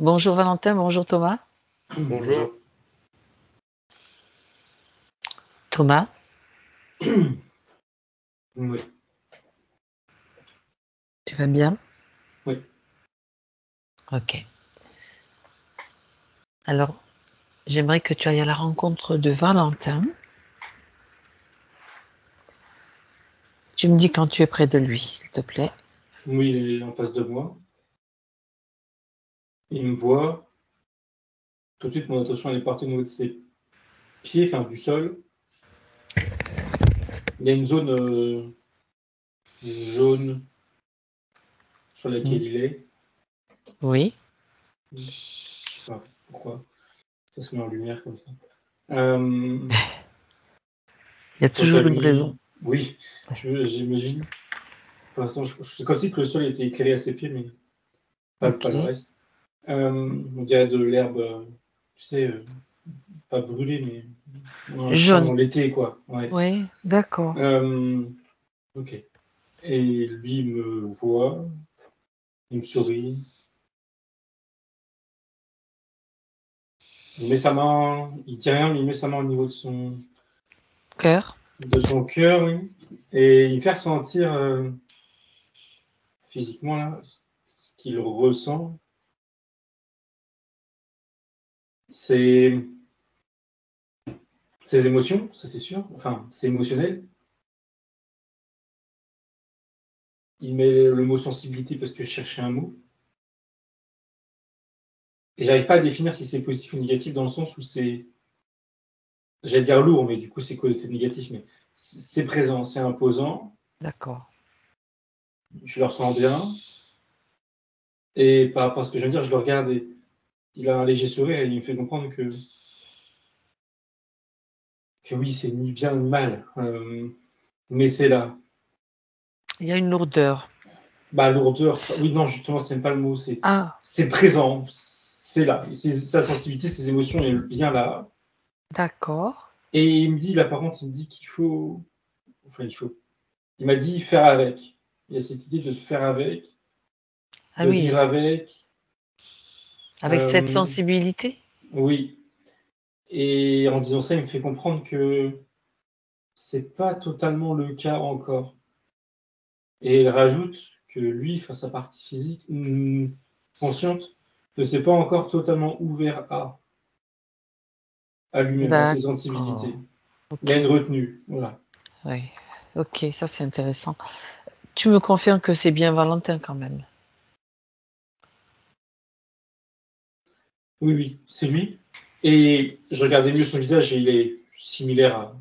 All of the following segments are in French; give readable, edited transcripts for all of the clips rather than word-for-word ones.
Bonjour Valentin, bonjour Thomas. Bonjour. Thomas, Oui, tu vas bien? oui. Ok. Alors, j'aimerais que tu ailles à la rencontre de Valentin. Tu me dis quand tu es près de lui, s'il te plaît. Oui, il est en face de moi. Il me voit. Tout de suite, mon attention elle est partie au niveau de ses pieds, enfin du sol. Il y a une zone jaune sur Mm. laquelle il est. Oui, Je sais pas pourquoi ça se met en lumière comme ça. Euh, il y a quand tu as toujours une raison. mis... Oui, j'imagine. Pour l'instant, c'est comme si que le sol était éclairé à ses pieds, mais pas le Ok. reste. On dirait de l'herbe, tu sais, pas brûlée, mais Jaune. pendant l'été, quoi. Ouais. Oui, d'accord. Ok. Et lui il me voit, il me sourit, il met sa main, il dit rien, mais il met sa main au niveau Cœur. de son cœur, oui, et il me fait ressentir physiquement là, ce qu'il ressent, c'est ses émotions, ça c'est sûr, enfin c'est émotionnel. Il met le mot sensibilité parce que je cherchais un mot, et j'arrive pas à définir si c'est positif ou négatif dans le sens où c'est, j'allais dire lourd, mais du coup c'est côté négatif, mais c'est présent, c'est imposant, D'accord. je le ressens bien. Et par rapport à ce que je viens de dire, je le regarde et il a un léger sourire et il me fait comprendre que oui, c'est ni bien ni mal, mais c'est là. Il y a une lourdeur. Bah, lourdeur, oui, non, justement, c'est même pas le mot, Ah, c'est présent, c'est là. Sa sensibilité, ses émotions, elle est bien là. d'accord. Et il me dit, là, par contre, il me dit qu'il faut, enfin, il m'a dit faire avec. Il y a cette idée de faire avec, Ah de vivre oui, avec. avec cette Euh, sensibilité. oui. Et en disant ça, il me fait comprendre que c'est pas totalement le cas encore. Et il rajoute que lui, enfin sa partie physique, consciente, ne s'est pas encore totalement ouvert à lui-même, à ses sensibilités. D'accord. Il y a Ok. une retenue, voilà. Oui. Ok, ça c'est intéressant. Tu me confirmes que c'est bien Valentin quand même. Oui, oui, c'est lui. Et je regardais mieux son visage et il est similaire à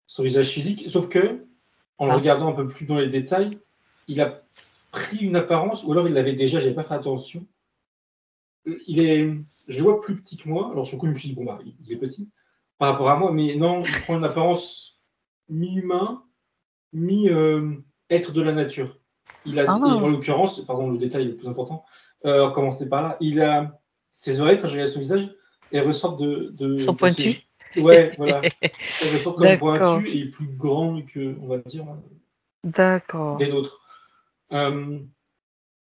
son visage physique, sauf que, en le Ah, regardant un peu plus dans les détails, il a pris une apparence, ou alors il l'avait déjà, j'avais pas fait attention. Il est, je le vois plus petit que moi, alors sur le coup, je me suis dit, bon, bah, il est petit par rapport à moi, mais non, il prend une apparence mi-humain, mi-être de la nature. Et en ah, l'occurrence, pardon, le détail le plus important, commencer par là, il a ses oreilles, quand je regarde son visage, elles ressortent sont de ses... pointus. Ouais, voilà. Elles ressortent comme D'accord, pointues et plus grandes que, on va dire, d'accord. les nôtres. Euh,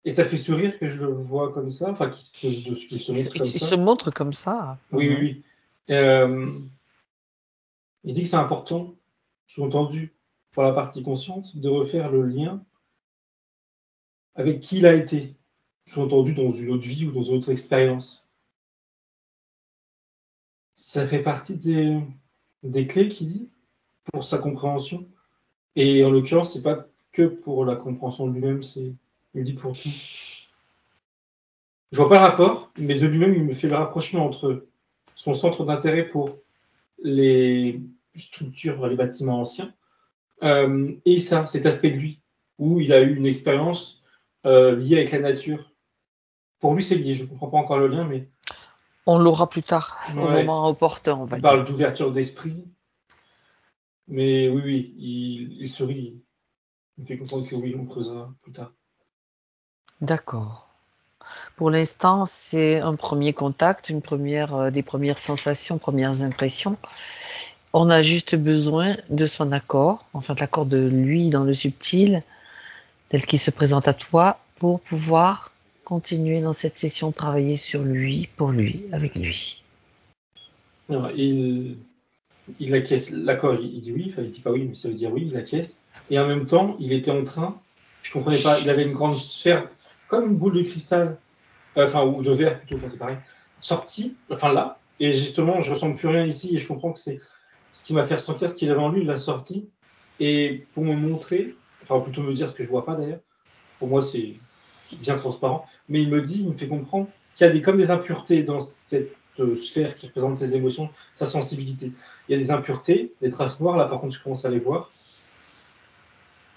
et ça fait sourire que je le vois comme ça, enfin, qu'il se montre comme Il se ça. montre comme ça. Oui, oui, Mhm. oui. Il dit que c'est important, sous-entendu, pour la partie consciente, de refaire le lien avec qui il a été, sous-entendu dans une autre vie ou dans une autre expérience. Ça fait partie des clés qu'il dit pour sa compréhension. Et en l'occurrence, c'est pas que pour la compréhension de lui-même, il me dit pour tout. Je vois pas le rapport, mais de lui-même, il me fait le rapprochement entre son centre d'intérêt pour les structures, les bâtiments anciens, et ça, cet aspect de lui, où il a eu une expérience liée avec la nature. Pour lui, c'est lié. Je ne comprends pas encore le lien, mais On l'aura plus tard, au ouais, moment opportun, on va il dire. parle d'ouverture d'esprit. Mais oui, oui, il sourit. Il me fait comprendre que oui, on creusera plus tard. D'accord. Pour l'instant, c'est un premier contact, une première, des premières sensations, premières impressions. On a juste besoin de son accord, enfin de l'accord de lui dans le subtil, tel qu'il se présente à toi, pour pouvoir continuer dans cette session, travailler sur lui, pour lui, avec lui. Alors, il acquiesce l'accord, il dit oui, enfin, il dit pas oui, mais ça veut dire oui, il acquiesce. Et en même temps, il était en train, je comprenais pas, il avait une grande sphère, comme une boule de cristal, enfin, ou de verre plutôt, enfin, c'est pareil, sortie, enfin là, et justement, je ressens plus rien ici, et je comprends que c'est ce qui m'a fait ressentir ce qu'il avait en lui, il l'a sorti, et pour me montrer, enfin, plutôt me dire ce que je vois pas d'ailleurs, pour moi, c'est bien transparent, mais il me fait comprendre qu'il y a comme des impuretés dans cette sphère qui représente ses émotions, sa sensibilité. Il y a des impuretés, des traces noires, là par contre je commence à les voir,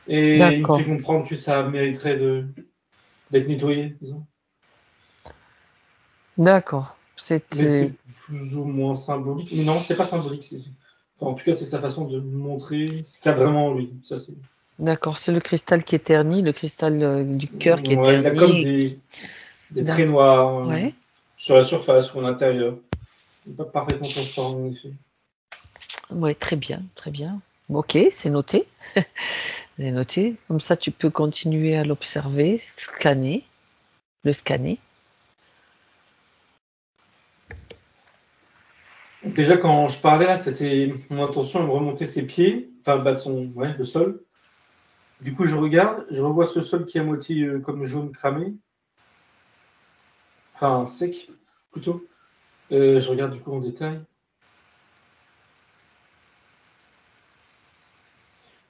et il me fait D'accord, comprendre que ça mériterait d'être nettoyé, disons. d'accord. Mais C'était c'est plus ou moins symbolique. Mais non, c'est pas symbolique. Enfin, en tout cas, c'est sa façon de montrer ce qu'il y a vraiment en lui. Ça, c'est... d'accord, c'est le cristal qui est terni, le cristal du cœur qui est Ouais, il a comme terni. des traits noirs Ouais, sur la surface ou à l'intérieur. Il n'est pas parfaitement transparent, en effet. ouais, très bien, très bien. Ok, c'est noté. C'est noté. Comme ça, tu peux continuer à l'observer, scanner, le scanner. Déjà, quand je parlais, là, c'était mon intention de me remonter ses pieds, enfin, battre le sol. Du coup, je regarde, je revois ce sol qui est à moitié comme jaune cramé, enfin sec plutôt. Je regarde du coup en détail.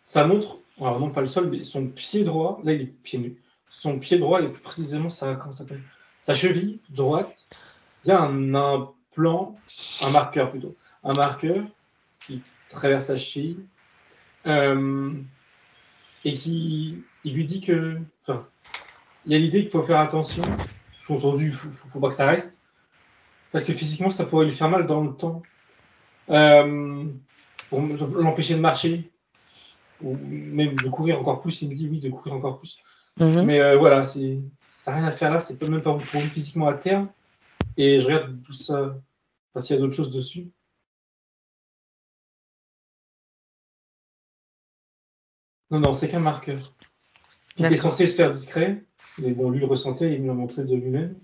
Ça montre, alors non pas le sol, mais son pied droit, là il est pied nu, son pied droit et plus précisément comment ça s'appelle, sa cheville droite, il y a un plan, un marqueur plutôt, un marqueur qui traverse la cheville et qui il lui dit que, enfin, il y a l'idée qu'il faut faire attention, sous-entendu, faut pas que ça reste, parce que physiquement ça pourrait lui faire mal dans le temps, pour l'empêcher de marcher, ou même de courir encore plus, il me dit oui, de courir encore plus. Mhm. Mais voilà, ça n'a rien à faire là, c'est même pas pour lui physiquement à terme. Et je regarde tout ça, enfin, s'il y a d'autres choses dessus. Non, non, c'est qu'un marqueur qui était D'accord. censé se faire discret. Mais bon, lui le ressentait, il me l'a montré de lui-même.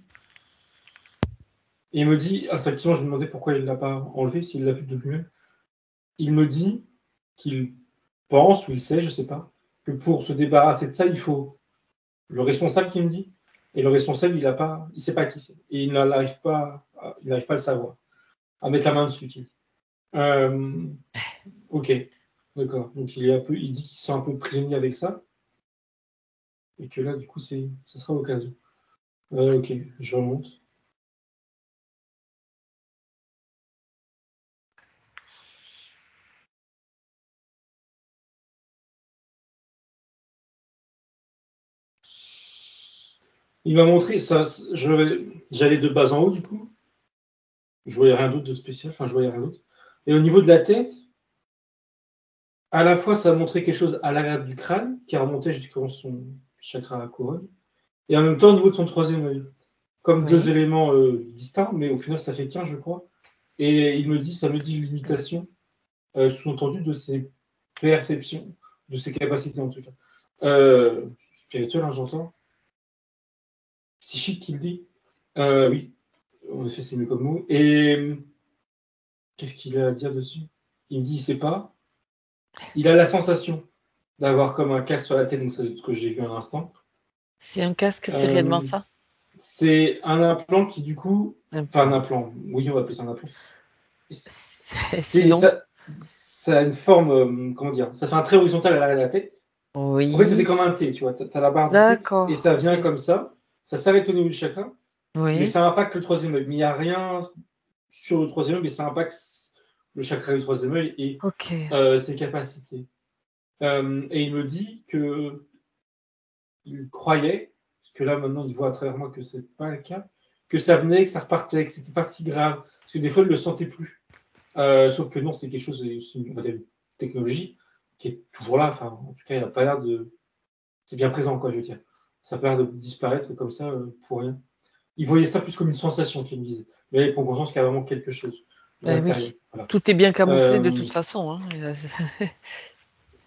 Et il me dit, instinctivement, je me demandais pourquoi il ne l'a pas enlevé, s'il l'a vu de lui-même. Il me dit qu'il pense, ou il sait, je sais pas, que pour se débarrasser de ça, il faut le responsable qui me dit. Et le responsable, il sait pas qui c'est. Et il n'arrive pas à le savoir, à mettre la main dessus. Euh, ok, d'accord. Donc il dit qu'il se sent un peu prisonnier avec ça, et que là, du coup, ça sera l'occasion. Ok, je remonte. Il m'a montré ça. J'allais de bas en haut, du coup. Je voyais rien d'autre de spécial. Enfin, je voyais rien d'autre. Et au niveau de la tête, à la fois, ça montrait quelque chose à l'arrière du crâne, qui remontait jusqu'en son chakra à couronne, et en même temps au niveau de son troisième œil. Comme deux Oui. éléments distincts, mais au final, ça fait qu'un, je crois. Et ça me dit une limitation, sous-entendu de ses perceptions, de ses capacités en tout cas. Spirituelles, hein, j'entends. Psychique, qu'il dit. Oui, en effet, c'est mieux comme mot. Et qu'est-ce qu'il a à dire dessus? Il me dit, il sait pas. Il a la sensation d'avoir comme un casque sur la tête, donc c'est ce que j'ai vu un instant. C'est un casque, c'est réellement Euh, ça? c'est un implant qui, du coup, Un enfin un plan. implant, oui, on va appeler ça un implant. Sinon, Ça a une forme, comment dire, ça fait un trait horizontal à l'arrière de la tête. En fait, c'était oui. comme un T, tu vois. Tu as la barre du T et D'accord. ça vient Ok. comme ça s'arrête au niveau du chakra, mais Oui. ça impacte le troisième œil. Mais il n'y a rien sur le troisième œil, mais ça impacte le chakra du troisième œil et Ok. ses capacités. Et il me dit que il croyait, parce que là maintenant il voit à travers moi que c'est pas le cas, que ça venait, que ça repartait, que c'était pas si grave, parce que des fois il le sentait plus. Sauf que non, c'est quelque chose, c'est une technologie qui est toujours là. Enfin, en tout cas, il n'a pas l'air de, c'est bien présent, quoi, je veux dire. Ça n'a pas l'air de disparaître comme ça pour rien. Il voyait ça plus comme une sensation qu'il me disait. Mais là, il prend conscience qu'il y a vraiment quelque chose à Ben l'intérieur. oui. Voilà. Tout est bien camouflé de toute Euh, façon, hein.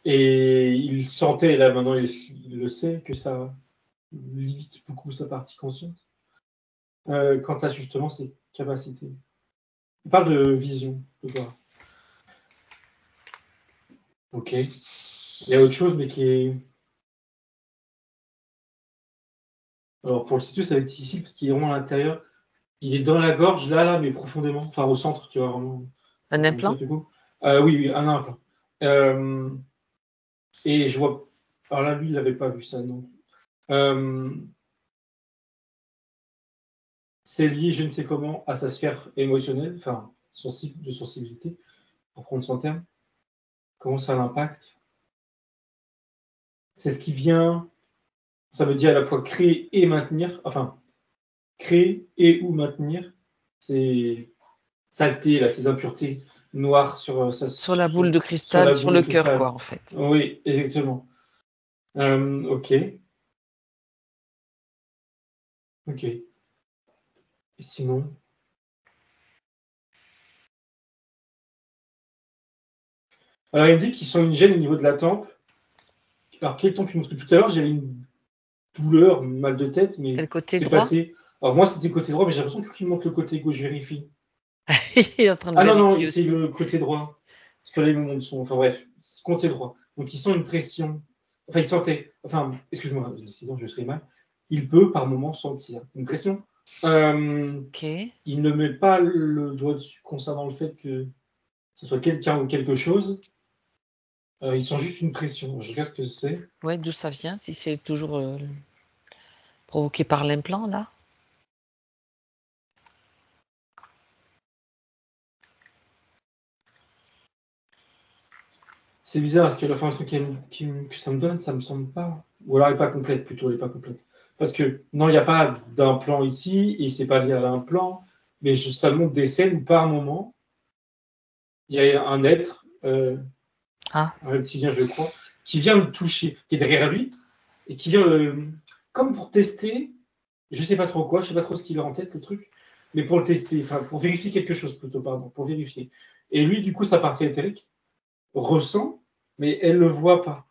et il sentait, là maintenant il le sait, que ça limite beaucoup sa partie consciente. quant à justement ses capacités. On parle de vision, de voir. Ok. Il y a autre chose, mais qui est... Alors, pour le situer, ça va être difficile parce qu'il est vraiment à l'intérieur. Il est dans la gorge, là, mais profondément. Enfin, au centre, tu vois, vraiment. Un implant? Du coup. Oui, un implant. Et je vois... Alors là, lui, il n'avait pas vu ça, non. C'est lié, je ne sais comment, à sa sphère émotionnelle, enfin, son cycle de sensibilité, pour prendre son terme. Comment ça l'impacte? C'est ce qui vient... Ça veut dire à la fois créer et maintenir. Enfin, créer et ou maintenir ces saletés, là, ces impuretés noires sur, Sur la boule de sur cristal, la sur boule de le cœur, quoi, cristal. en fait. Oui, exactement. Ok. Ok. Et sinon... Alors, il me dit qu'ils sont une gêne au niveau de la tempe. Alors, quelle tempe? Parce que tout à l'heure, j'avais une douleur, mal de tête, mais Quel côté c'est droit? passé. Alors, moi, c'était côté droit, mais j'ai l'impression qu'il manque le côté gauche. Je vérifie. Il est en train de Ah non, non, vérifier c'est aussi. le côté droit. Parce que là, ils me montrent son... Enfin bref, c'est côté droit. Donc, ils sentent une pression. Enfin, ils sentaient... Enfin, excuse-moi, sinon je serai mal. Il peut, par moment, sentir une pression. Ok. Il ne met pas le doigt dessus concernant le fait que ce soit quelqu'un ou quelque chose. Ils sentent juste une pression. Je regarde ce que c'est. Ouais, d'où ça vient, si c'est toujours provoqué par l'implant, là? C'est bizarre parce que l'information que ça me donne, ça me semble pas. Ou alors elle n'est pas complète, plutôt, elle n'est pas complète. Parce que non, il n'y a pas d'implant ici, et c'est pas lié à l'implant, mais ça montre des scènes où par moment, il y a un être, Ah, un reptilien, je crois, qui vient le toucher, qui est derrière lui, et qui vient comme pour tester, je sais pas trop quoi, je sais pas trop ce qu'il a en tête, le truc, mais pour le tester, enfin pour vérifier quelque chose plutôt, pardon, pour vérifier. Et lui, du coup, sa partie éthérique ressent, mais elle le voit pas.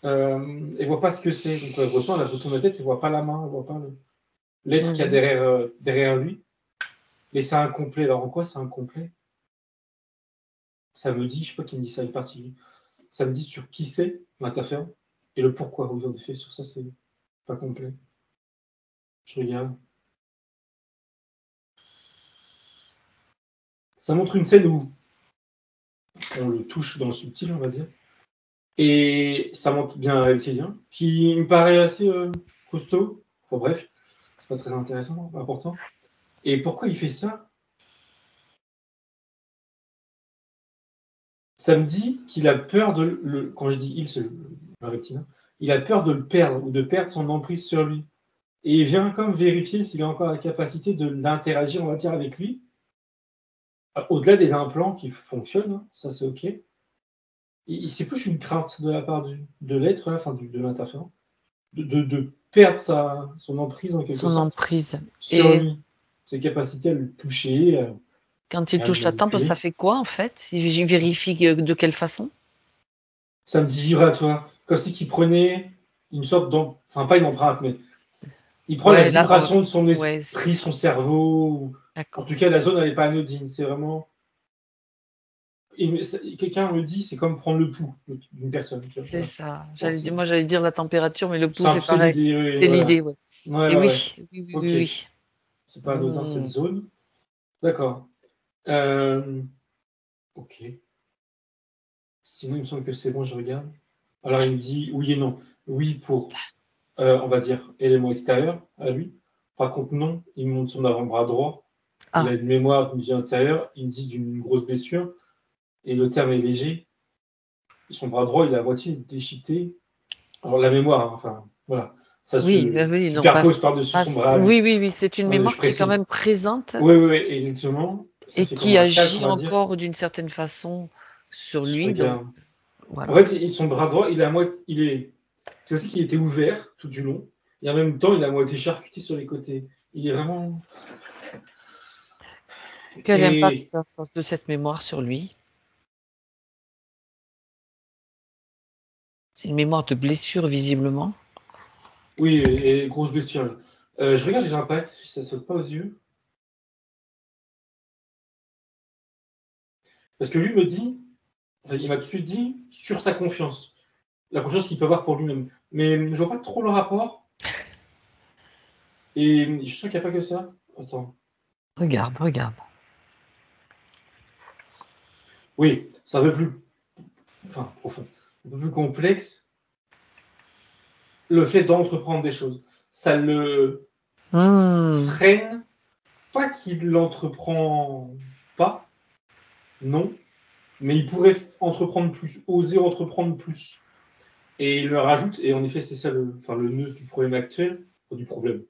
Elle voit pas ce que c'est. Donc elle ressent, elle a le bouton de la tête, elle voit pas la main, elle voit pas l'être qu'il y a derrière lui. Mais c'est incomplet. Alors en quoi c'est incomplet? Ça me dit, je sais pas qui me dit ça, il est parti. Ça me dit sur qui c'est l'interférent et le pourquoi. Oui, en effet, sur ça, c'est pas complet. Je regarde. Ça montre une scène où on le touche dans le subtil, on va dire. Et ça montre bien un reptilien qui me paraît assez costaud. Enfin, bref, c'est pas très intéressant, important. Et pourquoi il fait ça? Ça me dit qu'il a peur quand je dis il, c'est le reptilien, il a peur de le perdre ou de perdre son emprise sur lui. Et il vient comme vérifier s'il a encore la capacité d'interagir, on va dire, avec lui. Au-delà des implants qui fonctionnent, hein, ça c'est OK. C'est plus une crainte de la part de l'être, enfin de l'interférent, de perdre son emprise en quelque son sorte emprise. sur Et lui, ses capacités à le toucher quand et il à le touche la tempe, ça manipuler. fait quoi, en fait? Il vérifie de quelle façon? Ça me dit vibratoire, comme si qu'il prenait une sorte d'empreinte, enfin pas une empreinte, mais il prend la Ouais, là, vibration de son ouais, c'est esprit, ça. son cerveau. En D'accord. tout cas, la zone, elle n'est pas anodine. C'est vraiment. Quelqu'un me dit, c'est comme prendre le pouls d'une personne. Tu vois, C'est voilà. ça. Bon, Moi, j'allais dire la température, mais le pouls, c'est c'est pareil. l'idée, oui, C'est l'idée, voilà. ouais. Ouais, Et ouais, ouais. oui, oui, oui, Ok. oui, oui. C'est pas anodin cette Mmh. zone. D'accord. Euh, ok. Sinon, il me semble que c'est bon, je regarde. Alors, il me dit oui et non. Oui pour, on va dire, élément extérieur à lui. Par contre, non, il me montre son avant-bras droit. Il a Ah, une mémoire d'une vie intérieure. Il me dit d'une grosse blessure. Et le terme est léger. Son bras droit, il est à moitié déchiqueté. Alors, la mémoire, hein, enfin, voilà. Ça oui, se oui, non, superpose par-dessus son bras à lui. oui, oui, oui, c'est une Attendez, je mémoire qui est quand précise. même présente Oui, oui, oui, exactement. Ça et fait comme qui un calque, on agit va dire. encore d'une certaine façon sur Je lui. Donc, regarde. En voilà. fait, son bras droit, il est à moitié. C'est aussi qu'il était ouvert tout du long. Et en même temps, il est à moitié charcuté sur les côtés. Il est vraiment. Quel impact Et l'absence de cette mémoire sur lui? C'est une mémoire de blessure, visiblement. oui, et grosse blessure. Je regarde les impacts, si ça saute pas aux yeux. Parce que lui me dit, il m'a tout de suite dit sur sa confiance, la confiance qu'il peut avoir pour lui-même. Mais je vois pas trop le rapport. Et je sens qu'il n'y a pas que ça. Attends. Regarde. Oui, c'est un peu plus, enfin, profond, un peu plus complexe. Le fait d'entreprendre des choses, ça le freine. Pas qu'il l'entreprend pas, non, mais il pourrait entreprendre plus, oser entreprendre plus. Et il me rajoute, et en effet, c'est ça le nœud du problème actuel, du problème,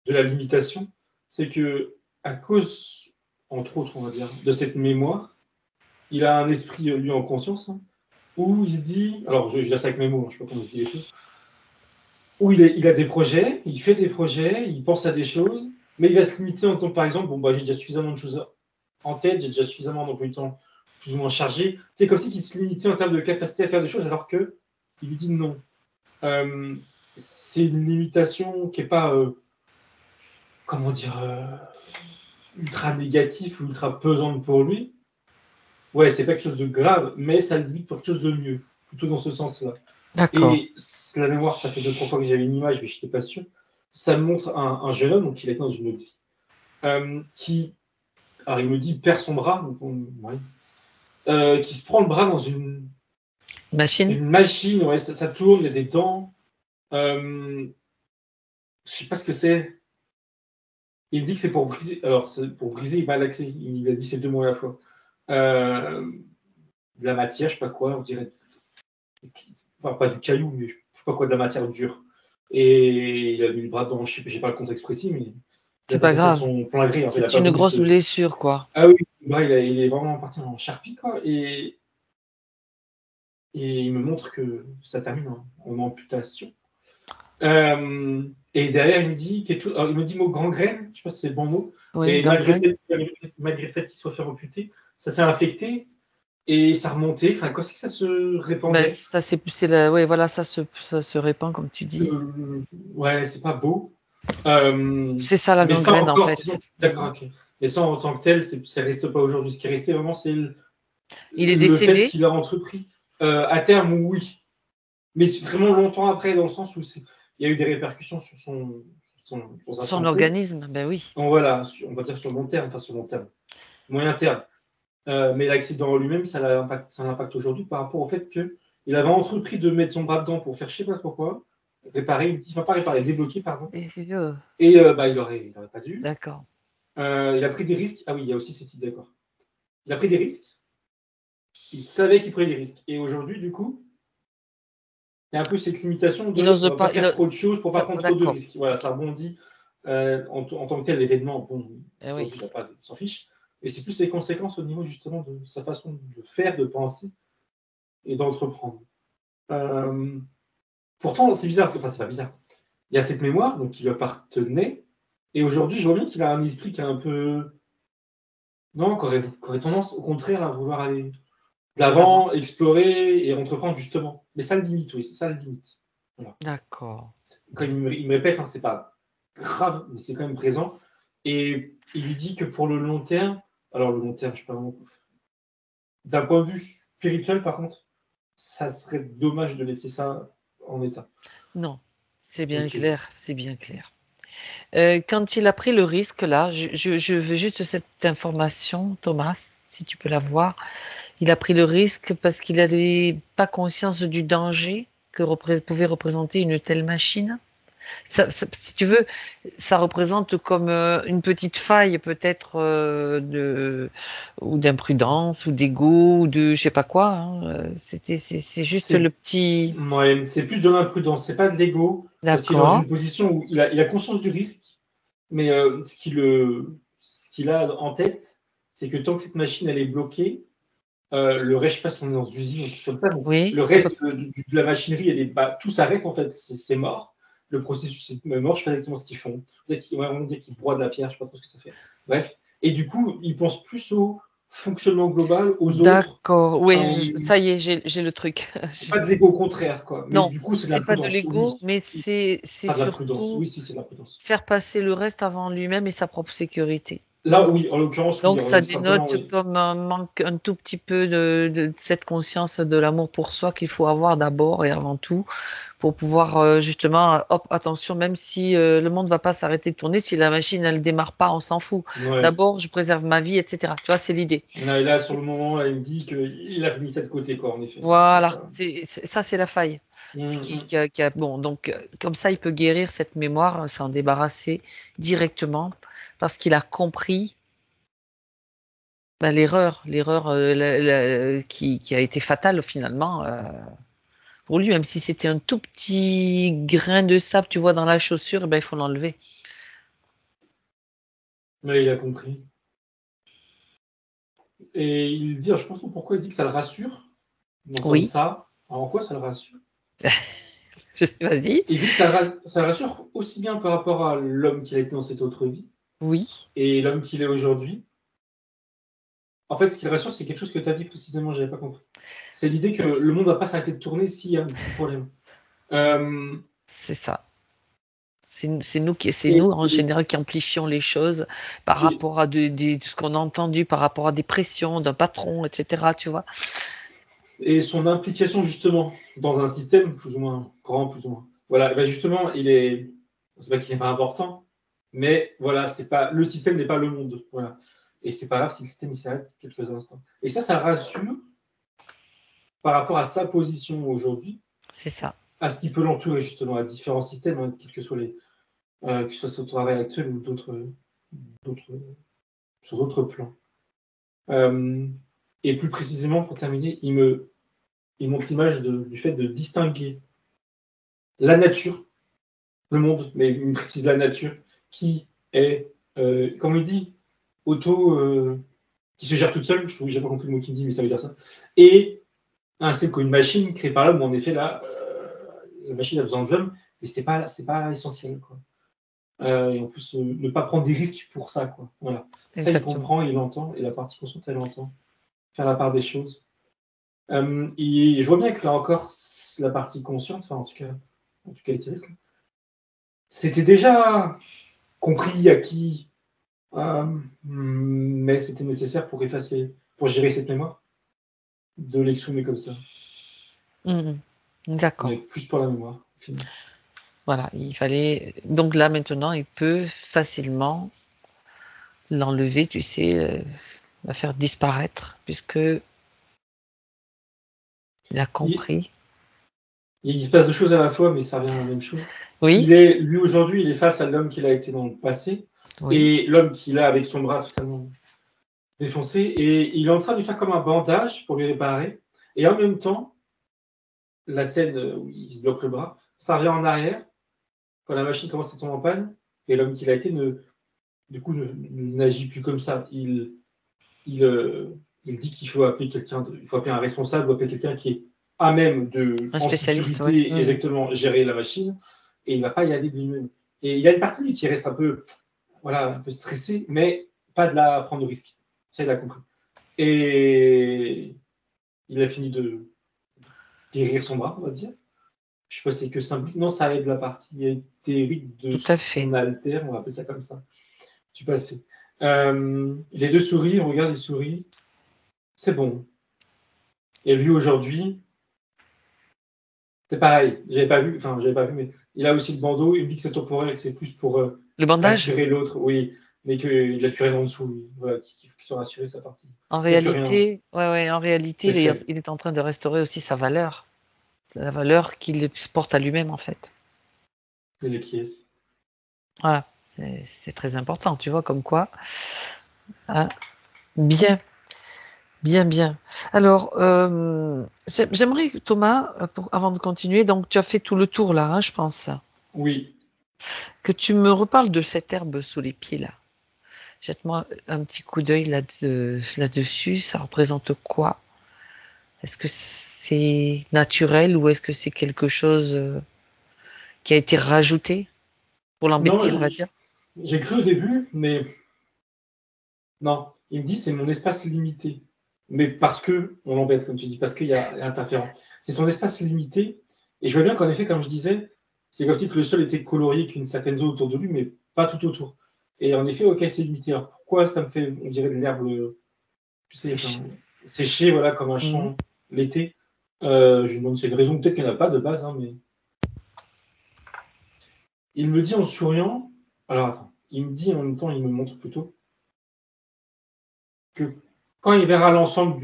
de la limitation, c'est que à cause, entre autres, on va dire, de cette mémoire, il a un esprit, lui, en conscience, hein, où il se dit, alors je dis ça avec mes mots, hein, je ne sais pas comment se dit les choses, où il a des projets, il fait des projets, il pense à des choses, mais il va se limiter en tant que, par exemple, bon, bah, j'ai déjà suffisamment de choses en tête, j'ai déjà suffisamment d'emploi du temps plus ou moins chargé. C'est comme si il se limitait en termes de capacité à faire des choses, alors qu'il lui dit non. C'est une limitation qui n'est pas, comment dire, ultra négative ou ultra pesante pour lui. Ouais, c'est pas quelque chose de grave, mais ça le limite pour quelque chose de mieux, plutôt dans ce sens-là. D'accord. Et la mémoire, ça fait 2-3 fois que j'avais une image, mais je n'étais pas sûr. Ça me montre un jeune homme, donc il est dans une autre vie, qui, alors il me dit, perd son bras, donc qui se prend le bras dans une Machine? machine, ouais, ça tourne, il y a des dents. Je sais pas ce que c'est. Il me dit que c'est pour briser. Alors, c'est pour briser et malaxer. Il a dit ces deux mots à la fois. De la matière, je sais pas quoi, on dirait. Enfin, pas du caillou, mais je sais pas quoi, de la matière dure. Et il a mis le bras dedans, je sais pas le contexte précis, mais il a C'est pas pas fait ça de grave. son plein gré. En fait, il a C'est pas une voulu grosse se. blessure, quoi. Ah oui, le bras, il est vraiment parti en charpie, quoi. Et il me montre que ça termine en amputation. Et derrière, il me dit quelque chose. Alors, il me dit mot gangrène, je sais pas si c'est le bon mot, Oui, mais malgré gangrène. le fait qu'il soit fait amputer, ça s'est infecté et ça remontait. Enfin, quand c'est que ça se Ben, répandait? ça, c'est la, ouais, voilà, ça se répand, comme tu dis. Ouais, c'est pas beau. C'est ça, la Mais ça gangrène, en encore, fait. d'accord, ok. Mais ça en tant que tel, ça reste pas aujourd'hui. Ce qui est resté vraiment, c'est Il est le fait décédé? qu'il a entrepris. À terme, oui. Mais vraiment longtemps après, dans le sens où il y a eu des répercussions sur sur sa Son santé. organisme? Ben oui. Donc voilà, on va dire sur le long terme, enfin sur le long terme, moyen terme. Mais l'accident en lui-même, ça l'impacte aujourd'hui par rapport au fait qu'il avait entrepris de mettre son bras dedans pour faire je sais pas pourquoi, réparer, enfin pas réparer, débloquer, pardon. Et bah, il aurait pas dû. D'accord. Il a pris des risques. Ah oui, il y a aussi cette idée, d'accord. Il a pris des risques. Il savait qu'il prenait des risques. Et aujourd'hui, du coup, il y a un peu cette limitation Il de on n'ose va pas pas. faire trop de choses pour pas prendre trop de D'accord. risques. Voilà, ça rebondit en tant que tel l'événement. Bon, Eh oui. aujourd'hui, il s'en fiche. Et c'est plus les conséquences au niveau justement de sa façon de faire, de penser et d'entreprendre. Euh, Pourtant, c'est bizarre, enfin, c'est pas bizarre. Il y a cette mémoire donc, qui lui appartenait. Et aujourd'hui, je vois bien qu'il a un esprit qui est un peu. Non, qui aurait tendance au contraire à vouloir aller de De l'avant. l'avant, explorer et entreprendre justement. Mais ça le limite, oui, c'est ça le limite. Voilà. D'accord. Quand il me répète, hein, c'est pas grave, mais c'est quand même présent. Et il lui dit que pour le long terme, alors le long terme, je sais pas vraiment. D'un point de vue spirituel, par contre, ça serait dommage de laisser ça en état. Non, c'est bien Ok. clair, c'est bien clair. Quand il a pris le risque, là, je veux juste cette information, Thomas, si tu peux la voir. Il a pris le risque parce qu'il n'avait pas conscience du danger que pouvait représenter une telle machine. Si tu veux, ça représente comme une petite faille peut-être ou d'imprudence ou d'ego ou de je sais pas quoi, hein. C'est juste le C'est petit. ouais, c'est plus de l'imprudence, c'est pas de l'ego, parce qu'il est dans D'accord. une position où il a conscience du risque, mais ce qu'il a en tête, c'est que tant que cette machine elle est bloquée, le reste, je sais pas si on est dans une usine ou quelque chose comme ça, donc Oui, le ça peut. reste de la machinerie, tout s'arrête en fait, c'est mort. Le processus est mort, je sais pas exactement ce qu'ils font. Peut-être qu'ils broient de la pierre, je sais pas trop ce que ça fait. Bref. Et du coup, ils pensent plus au fonctionnement global aux autres. D'accord, oui, Euh, ça y est, j'ai le truc. c'est pas de l'ego contraire, quoi. Mais Non, du coup, c'est de la c'est pas de prudence, l'ego, oui. mais Oui. c'est Pas de la prudence, surtout oui, si, c'est de la prudence. faire passer le reste avant lui-même et sa propre sécurité. Là, oui, en l'occurrence, oui, Donc ça simplement, dénote oui. comme un manque un tout petit peu de cette conscience de l'amour pour soi qu'il faut avoir d'abord et avant tout pour pouvoir justement, hop, attention, même si le monde va pas s'arrêter de tourner, si la machine elle démarre pas, on s'en fout. Ouais. D'abord, je préserve ma vie, etc. Tu vois, c'est l'idée. Là, sur le moment, là, il me dit qu'il a mis ça de côté, quoi, en effet. Voilà, ça c'est la faille. Ce Mhm. bon, donc comme ça, il peut guérir cette mémoire, s'en débarrasser directement parce qu'il a compris bah, l'erreur qui a été fatale finalement pour lui, même si c'était un tout petit grain de sable, tu vois, dans la chaussure, eh ben, il faut l'enlever. Ouais, il a compris. Et il dit, alors, je pense pas pourquoi il dit que ça le rassure d'entendre Oui, ça. Alors, en quoi ça le rassure? vas-y. Il dit que ça le rassure aussi bien par rapport à l'homme qu'il a été dans cette autre vie Oui, et l'homme qu'il est aujourd'hui. En fait, ce qui le rassure, c'est quelque chose que tu as dit précisément, j'avais pas compris. C'est l'idée que le monde va pas s'arrêter de tourner s'il y a un petit problème. Euh, c'est ça. C'est et, nous en général qui amplifions les choses par et, rapport à ce qu'on a entendu, par rapport à des pressions d'un patron, etc. Tu vois? et son implication justement dans un système plus ou moins grand, plus ou moins. Voilà, et ben justement, c'est pas qu'il n'est pas important, mais voilà, c'est pas le système n'est pas le monde. Voilà. Et c'est pas grave si le système il s'arrête quelques instants. Et ça rassure par rapport à sa position aujourd'hui, C'est ça. à ce qui peut l'entourer justement, à différents systèmes, hein, quels que soient que ce soit son travail actuel ou d'autres, sur d'autres plans. Euh, et plus précisément, pour terminer, il montre l'image du fait de distinguer la nature, le monde, mais il me précise la nature, qui est, comme il dit, auto, qui se gère toute seule, je n'ai pas compris le mot qu'il me dit, mais ça veut dire ça, et ainsi qu'une machine créée par l'homme, où en effet, là, la machine a besoin de l'homme, mais c'est pas essentiel, quoi. Et on peut ne pas prendre des risques pour ça, quoi. Voilà. Ça, il Exactement. comprend, il entend, et la partie consciente, elle entend. Faire la part des choses. Et je vois bien que là encore, la partie consciente, enfin en tout cas éthérique, c'était déjà compris, acquis, mais c'était nécessaire pour effacer, pour gérer cette mémoire, de l'exprimer comme ça. Mhm. Mais D'accord. plus pour la mémoire, au final. Voilà, il fallait. Donc là maintenant, il peut facilement l'enlever, tu sais, la faire disparaître, puisque il a Il, compris. il se passe deux choses à la fois, mais ça revient à la même chose. Oui, Lui aujourd'hui, il est face à l'homme qu'il a été dans le passé, oui, et l'homme qu'il a avec son bras totalement défoncé, et il est en train de lui faire comme un bandage pour lui réparer, et en même temps, la scène où il se bloque le bras, ça revient en arrière, quand la machine commence à tomber en panne, et l'homme qu'il a été n'agit plus comme ça. Il, euh, il dit qu'il faut appeler il faut appeler un responsable ou appeler quelqu'un qui est à même de, un en spécialiste, oui. sécurité, Mhm. exactement, gérer la machine, et il ne va pas y aller de lui-même. Et il y a une partie de lui qui reste un peu, voilà, un peu stressée, mais pas de la prendre de risque. Ça, il a compris. Et il a fini de guérir son bras, on va dire. Je sais pas si c'est que symbolique. Non, ça aide la partie théorique de Tout à fait. son alter, on va appeler ça comme ça, du passé. Les deux souris, on regarde les souris, c'est bon. Et lui, aujourd'hui, c'est pareil. J'avais pas vu, mais il a aussi le bandeau. Il me dit que c'est temporaire et que c'est plus pour Le bandage, rassurer l'autre, oui, mais qu'il n'a plus rien en dessous, lui. Voilà, qu'il faut qu'il soit rassuré, sa partie. en Il n'y a plus rien, réalité, ouais, ouais, en réalité, c'est fait. il est en train de restaurer aussi sa valeur, la valeur qu'il porte à lui-même, en fait. Il est qui est. Voilà, c'est très important, tu vois, comme quoi. Hein. Bien, bien, bien. Alors, j'aimerais, Thomas, avant de continuer, donc tu as fait tout le tour là, hein, je pense, Oui, que tu me reparles de cette herbe sous les pieds là. Jette-moi un petit coup d'œil là-dessus. Ça représente quoi? Est-ce que c'est naturel ou est-ce que c'est quelque chose qui a été rajouté pour non, l'embêter, on va dire? j'ai cru au début, mais non. Il me dit, c'est mon espace limité. Mais parce que, on l'embête, comme tu dis, parce qu'il y a interférent. C'est son espace limité. Et je vois bien qu'en effet, comme je disais, c'est comme si que le sol était colorié qu'une certaine zone autour de lui, mais pas tout autour. Et en effet, ok, c'est limité. Alors pourquoi ça me fait, on dirait de l'herbe, tu sais, Sèche. enfin, séchée, voilà, comme un Mmh. champ l'été. Je me demande si c'est une raison, peut-être qu'il n'y en a pas de base, hein, mais il me dit en souriant, alors attends, il me dit en même temps, il me montre plutôt, que quand il verra l'ensemble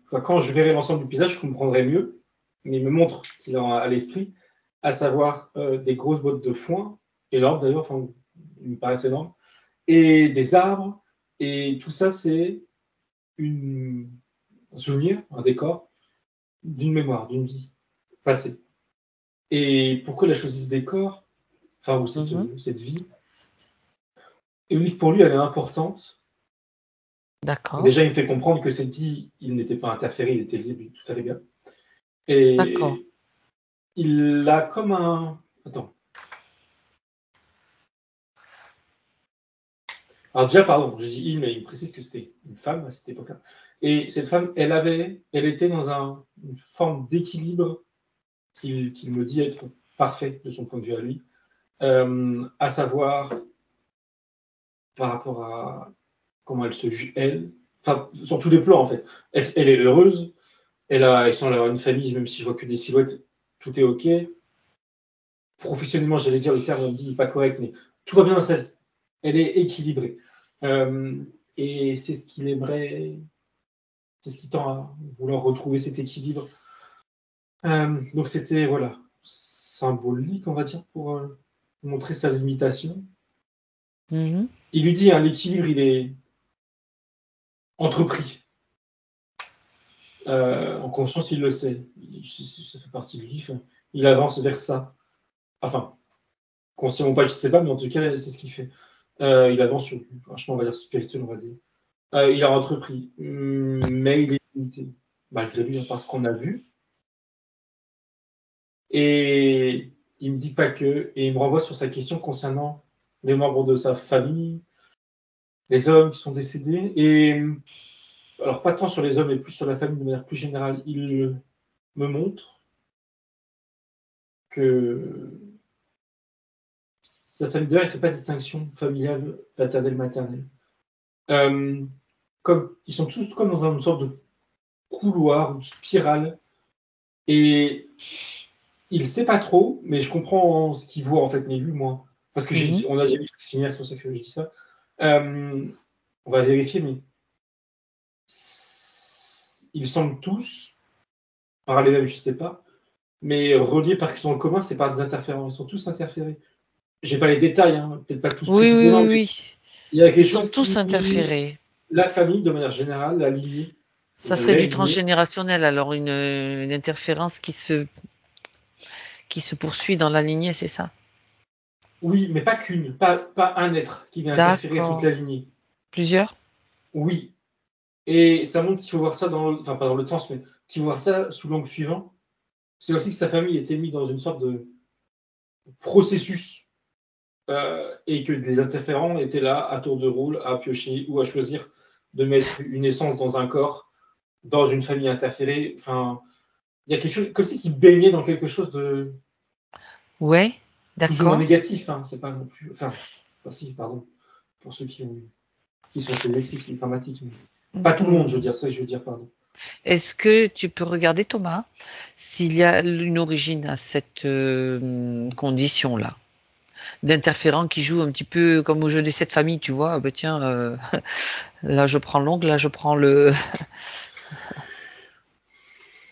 enfin, quand je verrai l'ensemble du paysage, je comprendrai mieux, mais il me montre qu'il a à l'esprit, à savoir des grosses bottes de foin, énormes d'ailleurs, enfin, il me paraissent énormes, et des arbres, et tout ça, c'est un souvenir, un décor d'une mémoire, d'une vie passée. Et pourquoi il a choisi ce décor, enfin, ou Mmh. cette vie, et lui, pour lui, elle est importante. D'accord, Déjà, il me fait comprendre que cette vie, il n'était pas interféré, il était libre, tout allait bien. d'accord. Et il a comme un. Attends. Alors, déjà, pardon, je dis il, mais il précise que c'était une femme à cette époque-là. Et cette femme, elle était dans une forme d'équilibre qu'il me dit être parfait de son point de vue à lui, à savoir par rapport à comment elle se juge, elle, enfin, sur tous les plans en fait. Elle est heureuse, elle semble avoir une famille, même si je vois que des silhouettes, tout est ok. Professionnellement, j'allais dire le terme, on me dit pas correct, mais tout va bien dans sa vie. Elle est équilibrée. Euh, et c'est ce qu'il aimerait, c'est ce qui tend à vouloir retrouver cet équilibre. Donc c'était, voilà, symbolique, on va dire, pour montrer sa limitation. Mmh. Il lui dit, hein, l'équilibre, il est entrepris. En conscience, il le sait. Ça fait partie de lui. Enfin, il avance vers ça. Enfin, consciemment pas, je ne sais pas, mais en tout cas, c'est ce qu'il fait. Il avance sur un chemin, on va dire, spirituel, on va dire. Il a entrepris, mais il est limité, malgré lui, hein, parce qu'on a vu. Et il me dit pas que, et il me renvoie sur sa question concernant les membres de sa famille, les hommes qui sont décédés. Et alors, pas tant sur les hommes, mais plus sur la famille de manière plus générale. Il me montre que sa famille, d'ailleurs, il ne fait pas de distinction familiale, paternelle, maternelle. Euh, Comme, ils sont tous comme dans une sorte de couloir, une spirale. Et il ne sait pas trop, mais je comprends ce qu'il voit en fait, mais lui, moi. Parce que Mmh. on a jamais vu de trucs similaires, c'est pour ça que je dis ça. Euh, on va vérifier, mais ils semblent tous, parallèles, je ne sais pas, mais reliés par quelque chose en commun, c'est par des interférences. Ils sont tous interférés. Je n'ai pas les détails, hein, peut-être pas tous Oui, oui, précisément, oui, mais oui. il y a quelque Ils sont chose tous qui, interférés. la famille, de manière générale, la lignée, Ça serait les du lignées, transgénérationnel, alors une interférence qui se poursuit dans la lignée, c'est ça? oui, mais pas qu'une, pas un être qui vient interférer toute D'accord. la lignée. Plusieurs? Oui, et ça montre qu'il faut voir ça enfin pas dans le sens, mais qu'il faut voir ça sous l'angle suivant. C'est aussi que sa famille était mise dans une sorte de processus et que des interférents étaient là à tour de rôle, à piocher ou à choisir de mettre une essence dans un corps, dans une famille interférée. Enfin, il y a quelque chose comme si qu'il baignait dans quelque chose de Ouais, plus ou moins d'accord. négatif. Hein. C'est pas non plus. Enfin, si, pardon, pour ceux qui sont sélectifs, c'est dramatique. Mais pas tout le monde, je veux Mmh. dire ça, je veux dire, pardon. Est-ce que tu peux regarder, Thomas, s'il y a une origine à cette, condition-là? D'interférents qui jouent un petit peu comme au jeu des 7 familles, tu vois? Ah bah tiens, là je prends l'ongle, là je prends le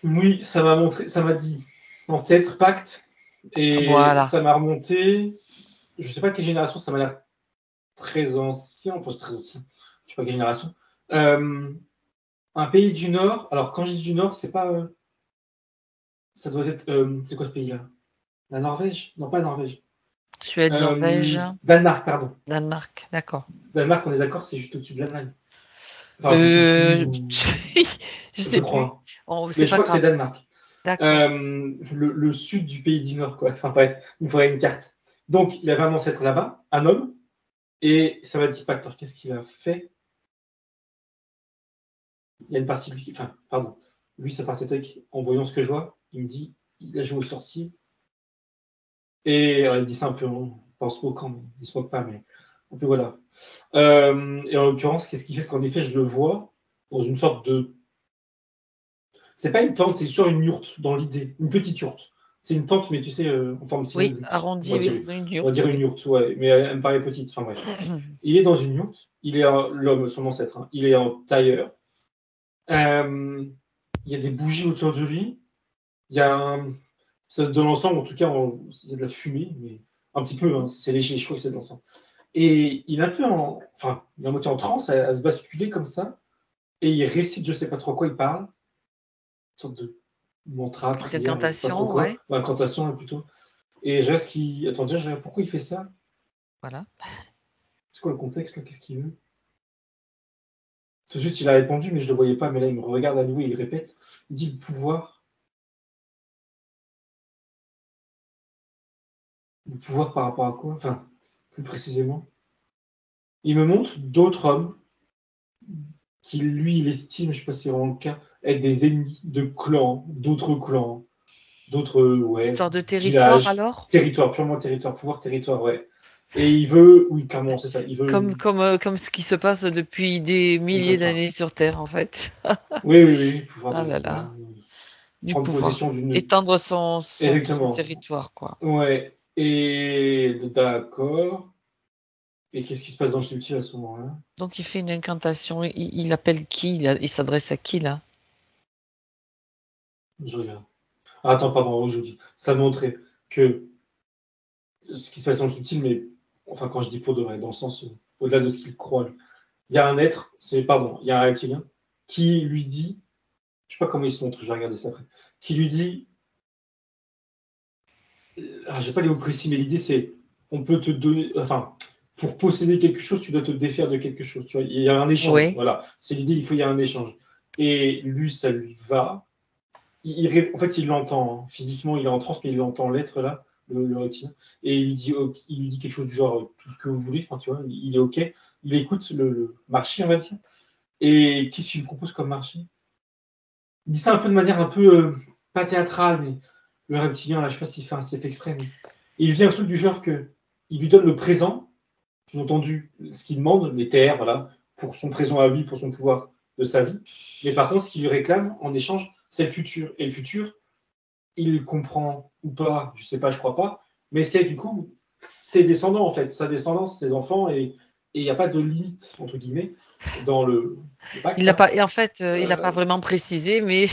Oui, ça m'a montré, ça m'a dit ancêtre, pacte, et voilà. ça m'a remonté. Je sais pas quelle génération, ça m'a l'air très ancien, enfin très ancien, je sais pas quelle génération. Euh, un pays du Nord, alors quand je dis du Nord, c'est pas. Ça doit être. C'est quoi ce pays-là? La Norvège? Non, pas la Norvège. Suède, Norvège, Danemark, pardon. Danemark, d'accord. Danemark, on est d'accord, c'est juste au-dessus de l'Allemagne. Enfin, juste Heu, au-dessous, je je sais plus. crois. Oh, Mais c'est je pas crois que c'est grave. Danemark. D'accord. Le sud du pays du Nord, quoi. Enfin bref, il me faudrait une carte. Donc, il avait un ancêtre là-bas, un homme, et ça m'a dit Pactor, qu'est-ce qu'il a fait? il y a une partie, enfin, pardon, lui, sa partie tech, en voyant ce que je vois, il me dit, il a joué au sorcier. Et il dit ça un peu en se moquant, mais il se moque pas, mais un peu voilà. Et en l'occurrence, qu'est-ce qu'il fait? C'est qu'en effet, je le vois dans une sorte de. C'est pas une tente, c'est sur une yourte dans l'idée, une petite yourte. C'est une tente, mais tu sais, en forme Oui, cylindrique. On arrondi, va dire, oui, dans une on va yourte, dire une oui. yourte, ouais, mais elle me paraît petite. Enfin bref. Il est dans une yourte, il est l'homme, son ancêtre, hein, il est en tailleur. Il y a des bougies autour de lui. Il y a de l'encens, en tout cas, il y a de la fumée, mais un petit peu, hein, c'est léger, je crois que c'est de l'encens. Et il est un peu enfin, il est à moitié en transe, à se basculer comme ça, et il récite, je sais pas trop quoi, il parle, une sorte de mantra, prière, je sais pas trop D'incantation, quoi, ouais, incantation plutôt. Et je reste qui. Attends, déjà, je regarde pourquoi il fait ça? voilà. C'est quoi le contexte là? Qu'est-ce qu'il veut? Tout de suite, il a répondu, mais je le voyais pas, mais là, il me regarde à nouveau, il répète. Il dit le pouvoir. Le pouvoir par rapport à quoi? Enfin, plus précisément. Il me montre d'autres hommes qui, lui, il estime, je sais pas si c'est vraiment le cas, être des ennemis de clans, d'autres, ouais, Histoire de territoire villages, alors? territoire, purement territoire, pouvoir territoire, ouais. Et il veut, oui, clairement, c'est ça, il veut, Comme ce qui se passe depuis des milliers complètement. d'années sur Terre, en fait. Oui, oui, oui, pouvoir Ah de, là voilà, là, du prendre pouvoir. possession d'une. Étendre son Exactement. territoire, quoi. Ouais. Et d'accord. Et qu'est-ce qui se passe dans le subtil à ce moment-là? Donc il fait une incantation. Il appelle qui? Il s'adresse à qui, là? Je regarde. Ah, attends, pardon, je vous dis. Ça montrait que ce qui se passe dans le subtil, mais enfin, quand je dis pour de vrai, dans le sens au-delà de ce qu'il croit, lui. Il y a un être, pardon, il y a un reptilien qui lui dit, je sais pas comment il se montre, je vais regarder ça après, qui lui dit, j'ai pas les mots précis, mais l'idée c'est, on peut te donner, enfin, pour posséder quelque chose, tu dois te défaire de quelque chose, tu vois, il y a un échange, Oui. voilà, c'est l'idée, il y a un échange. Et lui, ça lui va, en fait, il l'entend, hein. Physiquement, il est en transe, mais il entend l'être là, le reptilien, et il lui dit quelque chose du genre, tout ce que vous voulez, enfin, tu vois, il est OK, il écoute le marché, on va dire, et qu'est-ce qu'il lui propose comme marché? Il dit ça un peu de manière un peu, pas théâtrale, mais le reptilien, là, je sais pas s'il fait exprès, mais il lui dit un truc du genre que il lui donne le présent, sous-entendu ce qu'il demande, les terres, voilà, pour son présent à lui, pour son pouvoir de sa vie. Mais par contre, ce qu'il lui réclame en échange, c'est le futur. Et le futur, il comprend ou pas, je sais pas, je crois pas, mais c'est du coup ses descendants en fait, sa descendance, ses enfants, et il n'y a pas de limite, entre guillemets, dans le Il pacte n'a là. pas, et en fait, il n'a pas Euh, vraiment précisé, mais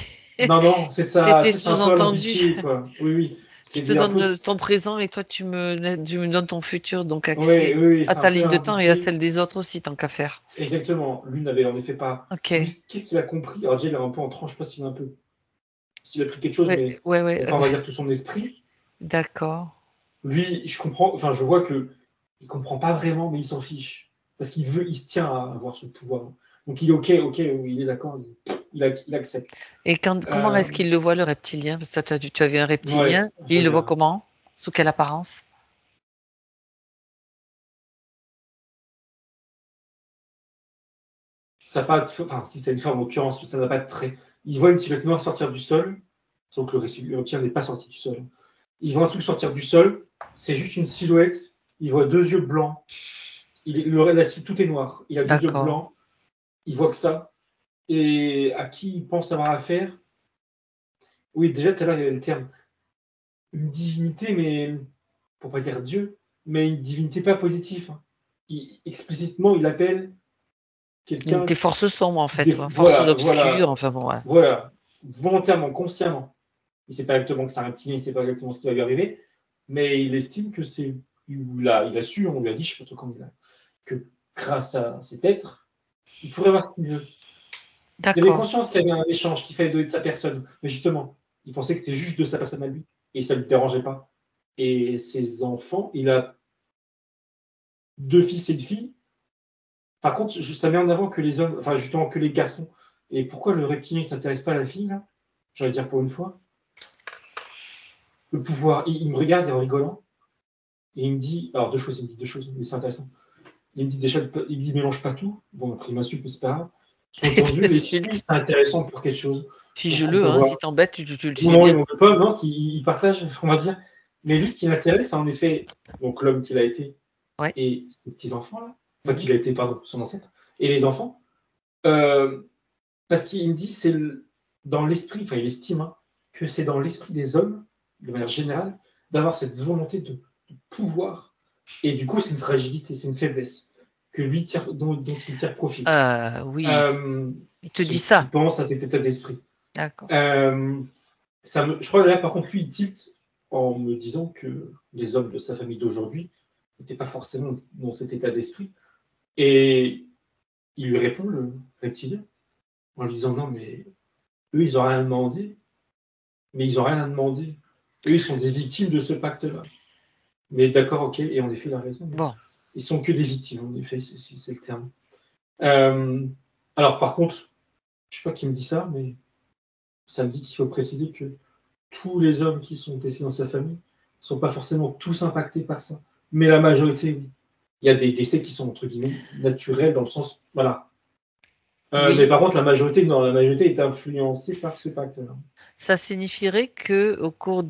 non, non, c'est ça, c'était tu sais, c'est un peu à sous-entendu. l'ambiqué, quoi. Oui, oui, Je c'est te dit un peu. donne ton présent et toi, tu me donnes ton futur, donc Oui, accès oui, oui, à c'est un ta peu ligne de temps et à alambiqué. celle des autres aussi, tant qu'à faire. Exactement. Lui n'avait en effet pas. Ok. Lui, qu'est-ce qu'il a compris? Alors, déjà, il est un peu en tranche, je sais pas s'il a un peu. S'il a pris quelque chose, Ouais, mais ouais, ouais. pas, on va dire, tout son esprit. D'accord. Lui, je comprends, enfin, je vois que il comprend pas vraiment, mais il s'en fiche. Parce qu'il veut, il se tient à avoir ce pouvoir. Donc, il est OK, OK, oui, il est d'accord, il accepte. Et comment Euh, est-ce qu'il le voit, le reptilien? Parce que toi, tu as vu un ouais, reptilien. je Il le voit regarde. comment? Sous quelle apparence? Ça n'a pas enfin, si c'est une forme en l'occurrence, mais ça n'a pas de trait. Il voit une silhouette noire sortir du sol, donc le reptilien n'est pas sorti du sol. Il voit un truc sortir du sol, c'est juste une silhouette. Il voit deux yeux blancs. Tout est noir. Il a deux yeux D'accord. blancs. Il voit que ça. Et à qui il pense avoir affaire? Oui, déjà, tout à l'heure, il y avait le terme. Une divinité, mais pour pas dire Dieu, mais une divinité pas positive, hein. Explicitement, il appelle quelqu'un Des forces sombres, en fait, ou forces voilà, obscures, voilà, enfin bon, ouais. voilà, volontairement, consciemment. Il ne sait pas exactement que c'est un reptilien, il ne sait pas exactement ce qui va lui arriver, mais il estime que c'est. Il a su, on lui a dit, je ne sais pas trop comment que grâce à cet être, il pourrait avoir ce qu'il veut. Il avait D'accord. conscience qu'il y avait un échange, qu'il fallait donner de sa personne, mais justement, il pensait que c'était juste de sa personne à lui, et ça ne lui dérangeait pas. Et ses enfants, il a deux fils et une fille. Par contre, ça met en avant que les hommes, enfin justement que les garçons. Et pourquoi le reptilien ne s'intéresse pas à la fille, là? J'allais dire pour une fois. Le pouvoir, il me regarde en rigolant, et il me dit, alors il me dit deux choses, mais c'est intéressant. Il me dit déjà, il me dit mélange pas tout. Bon, après il m'insulte, mais c'est pas grave. Sous-entendu, mais si c'est intéressant pour quelque chose. Fige-le, hein, si t'embêtes, tu le dis Non, bien. il n'en veut pas, non, il partage, on va dire. Mais lui, ce qui l'intéresse, c'est en effet, donc l'homme qu'il a été, Ouais. et ses petits-enfants, là, enfin, qu'il a été, pardon, son ancêtre, et les enfants, parce qu'il me dit, c'est dans l'esprit, enfin, il estime hein, que c'est dans l'esprit des hommes, de manière générale, d'avoir cette volonté de pouvoir. Et du coup, c'est une fragilité, c'est une faiblesse que lui tire, dont il tire profit. Oui, il te dit ça. Il pense à cet état d'esprit. D'accord. Je crois là, par contre, lui, il tilte en me disant que les hommes de sa famille d'aujourd'hui n'étaient pas forcément dans cet état d'esprit. Et il lui répond, le reptilien, en lui disant non, mais eux, ils n'ont rien demandé. Mais ils n'ont rien à demander. Eux, ils sont des victimes de ce pacte-là. Mais d'accord, ok, et en effet, il a raison. Bon. Ils sont que des victimes, en effet, c'est le terme. Alors, par contre, je ne sais pas qui me dit ça, mais ça me dit qu'il faut préciser que tous les hommes qui sont décédés dans sa famille ne sont pas forcément tous impactés par ça. Mais la majorité, oui. Il y a des décès qui sont, entre guillemets, naturels, dans le sens. Voilà. Oui. Mais par contre, la majorité, non, la majorité est influencée par ce pacte-là. Ça signifierait que au cours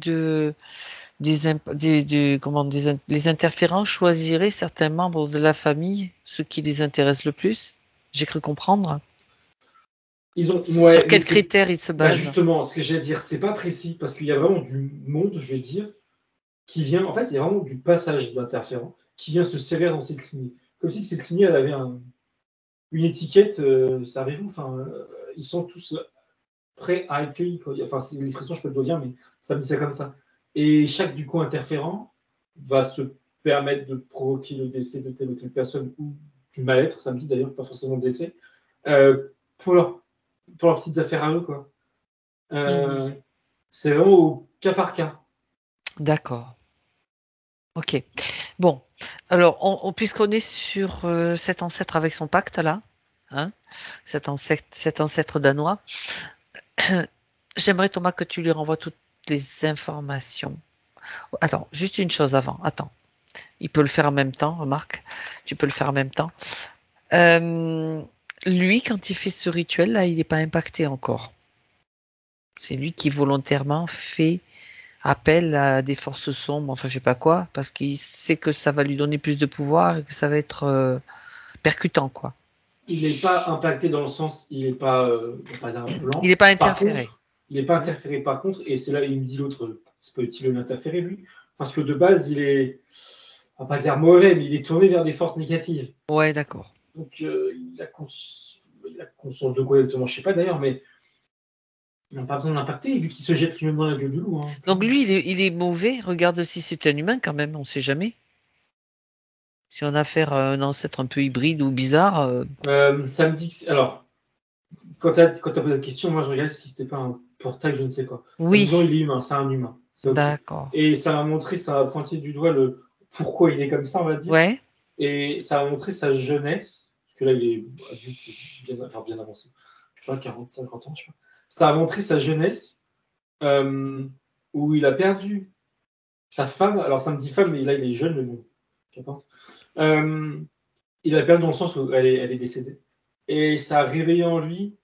les interférents choisiraient certains membres de la famille, ce qui les intéresse le plus. J'ai cru comprendre. Sur quels critères ils se basent? Justement, ce que j'allais dire, c'est pas précis, parce qu'il y a vraiment du monde, je vais dire, qui vient. En fait, il y a vraiment du passage d'interférents qui vient se serrer dans cette lignée. Comme si cette lignée, elle avait une étiquette, savez-vous, enfin, ils sont tous prêts à accueillir. Enfin, c'est l'expression, je peux le dire, mais ça me dit ça comme ça. Et chaque, du coup, interférent va se permettre de provoquer le décès de telle ou telle personne ou du mal-être, ça me dit d'ailleurs, pas forcément le décès, pour leurs petites affaires à eux, quoi. C'est vraiment au cas par cas. D'accord. Ok. Bon. Alors, puisqu'on est sur cet ancêtre avec son pacte là, hein, cet ancêtre danois, j'aimerais Thomas que tu lui renvoies toutes les informations. Attends, juste une chose avant. Attends. Il peut le faire en même temps, remarque. Tu peux le faire en même temps. Lui, quand il fait ce rituel là, il n'est pas impacté encore. C'est lui qui volontairement fait appel à des forces sombres, enfin je sais pas quoi, parce qu'il sait que ça va lui donner plus de pouvoir et que ça va être percutant, quoi. Il n'est pas impacté dans le sens, il n'est pas, blanc. Il n'est pas interféré. Il n'est pas interféré par contre, et c'est là il me dit l'autre, c'est pas utile de l'interférer lui, parce que de base il est, on va pas dire mauvais, mais il est tourné vers des forces négatives. Ouais, d'accord. Donc il a conscience de quoi exactement, je sais pas d'ailleurs, mais il n'a pas besoin de l'impacter, vu qu'il se jette lui-même dans la gueule du loup. Hein. Donc lui, il est mauvais. Regarde si c'est un humain quand même, on ne sait jamais. Si on a affaire à un ancêtre un peu hybride ou bizarre. Ça me dit que alors, quand tu as posé la question, moi je regarde si c'était pas un portail, je ne sais quoi. Oui. Disons, il est humain, c'est un humain. Okay. D'accord. Et ça m'a montré, ça a pointé du doigt le pourquoi il est comme ça, on va dire. Ouais. Et ça a montré sa jeunesse, parce que là, il est adulte, bien avancé. Je sais pas, 40, 50 ans, tu vois. Ça a montré sa jeunesse, où il a perdu sa femme. Alors, ça me dit femme, mais là, il est jeune, mais bon, qu'importe. Il a perdu dans le sens où elle est décédée. Et ça a réveillé en lui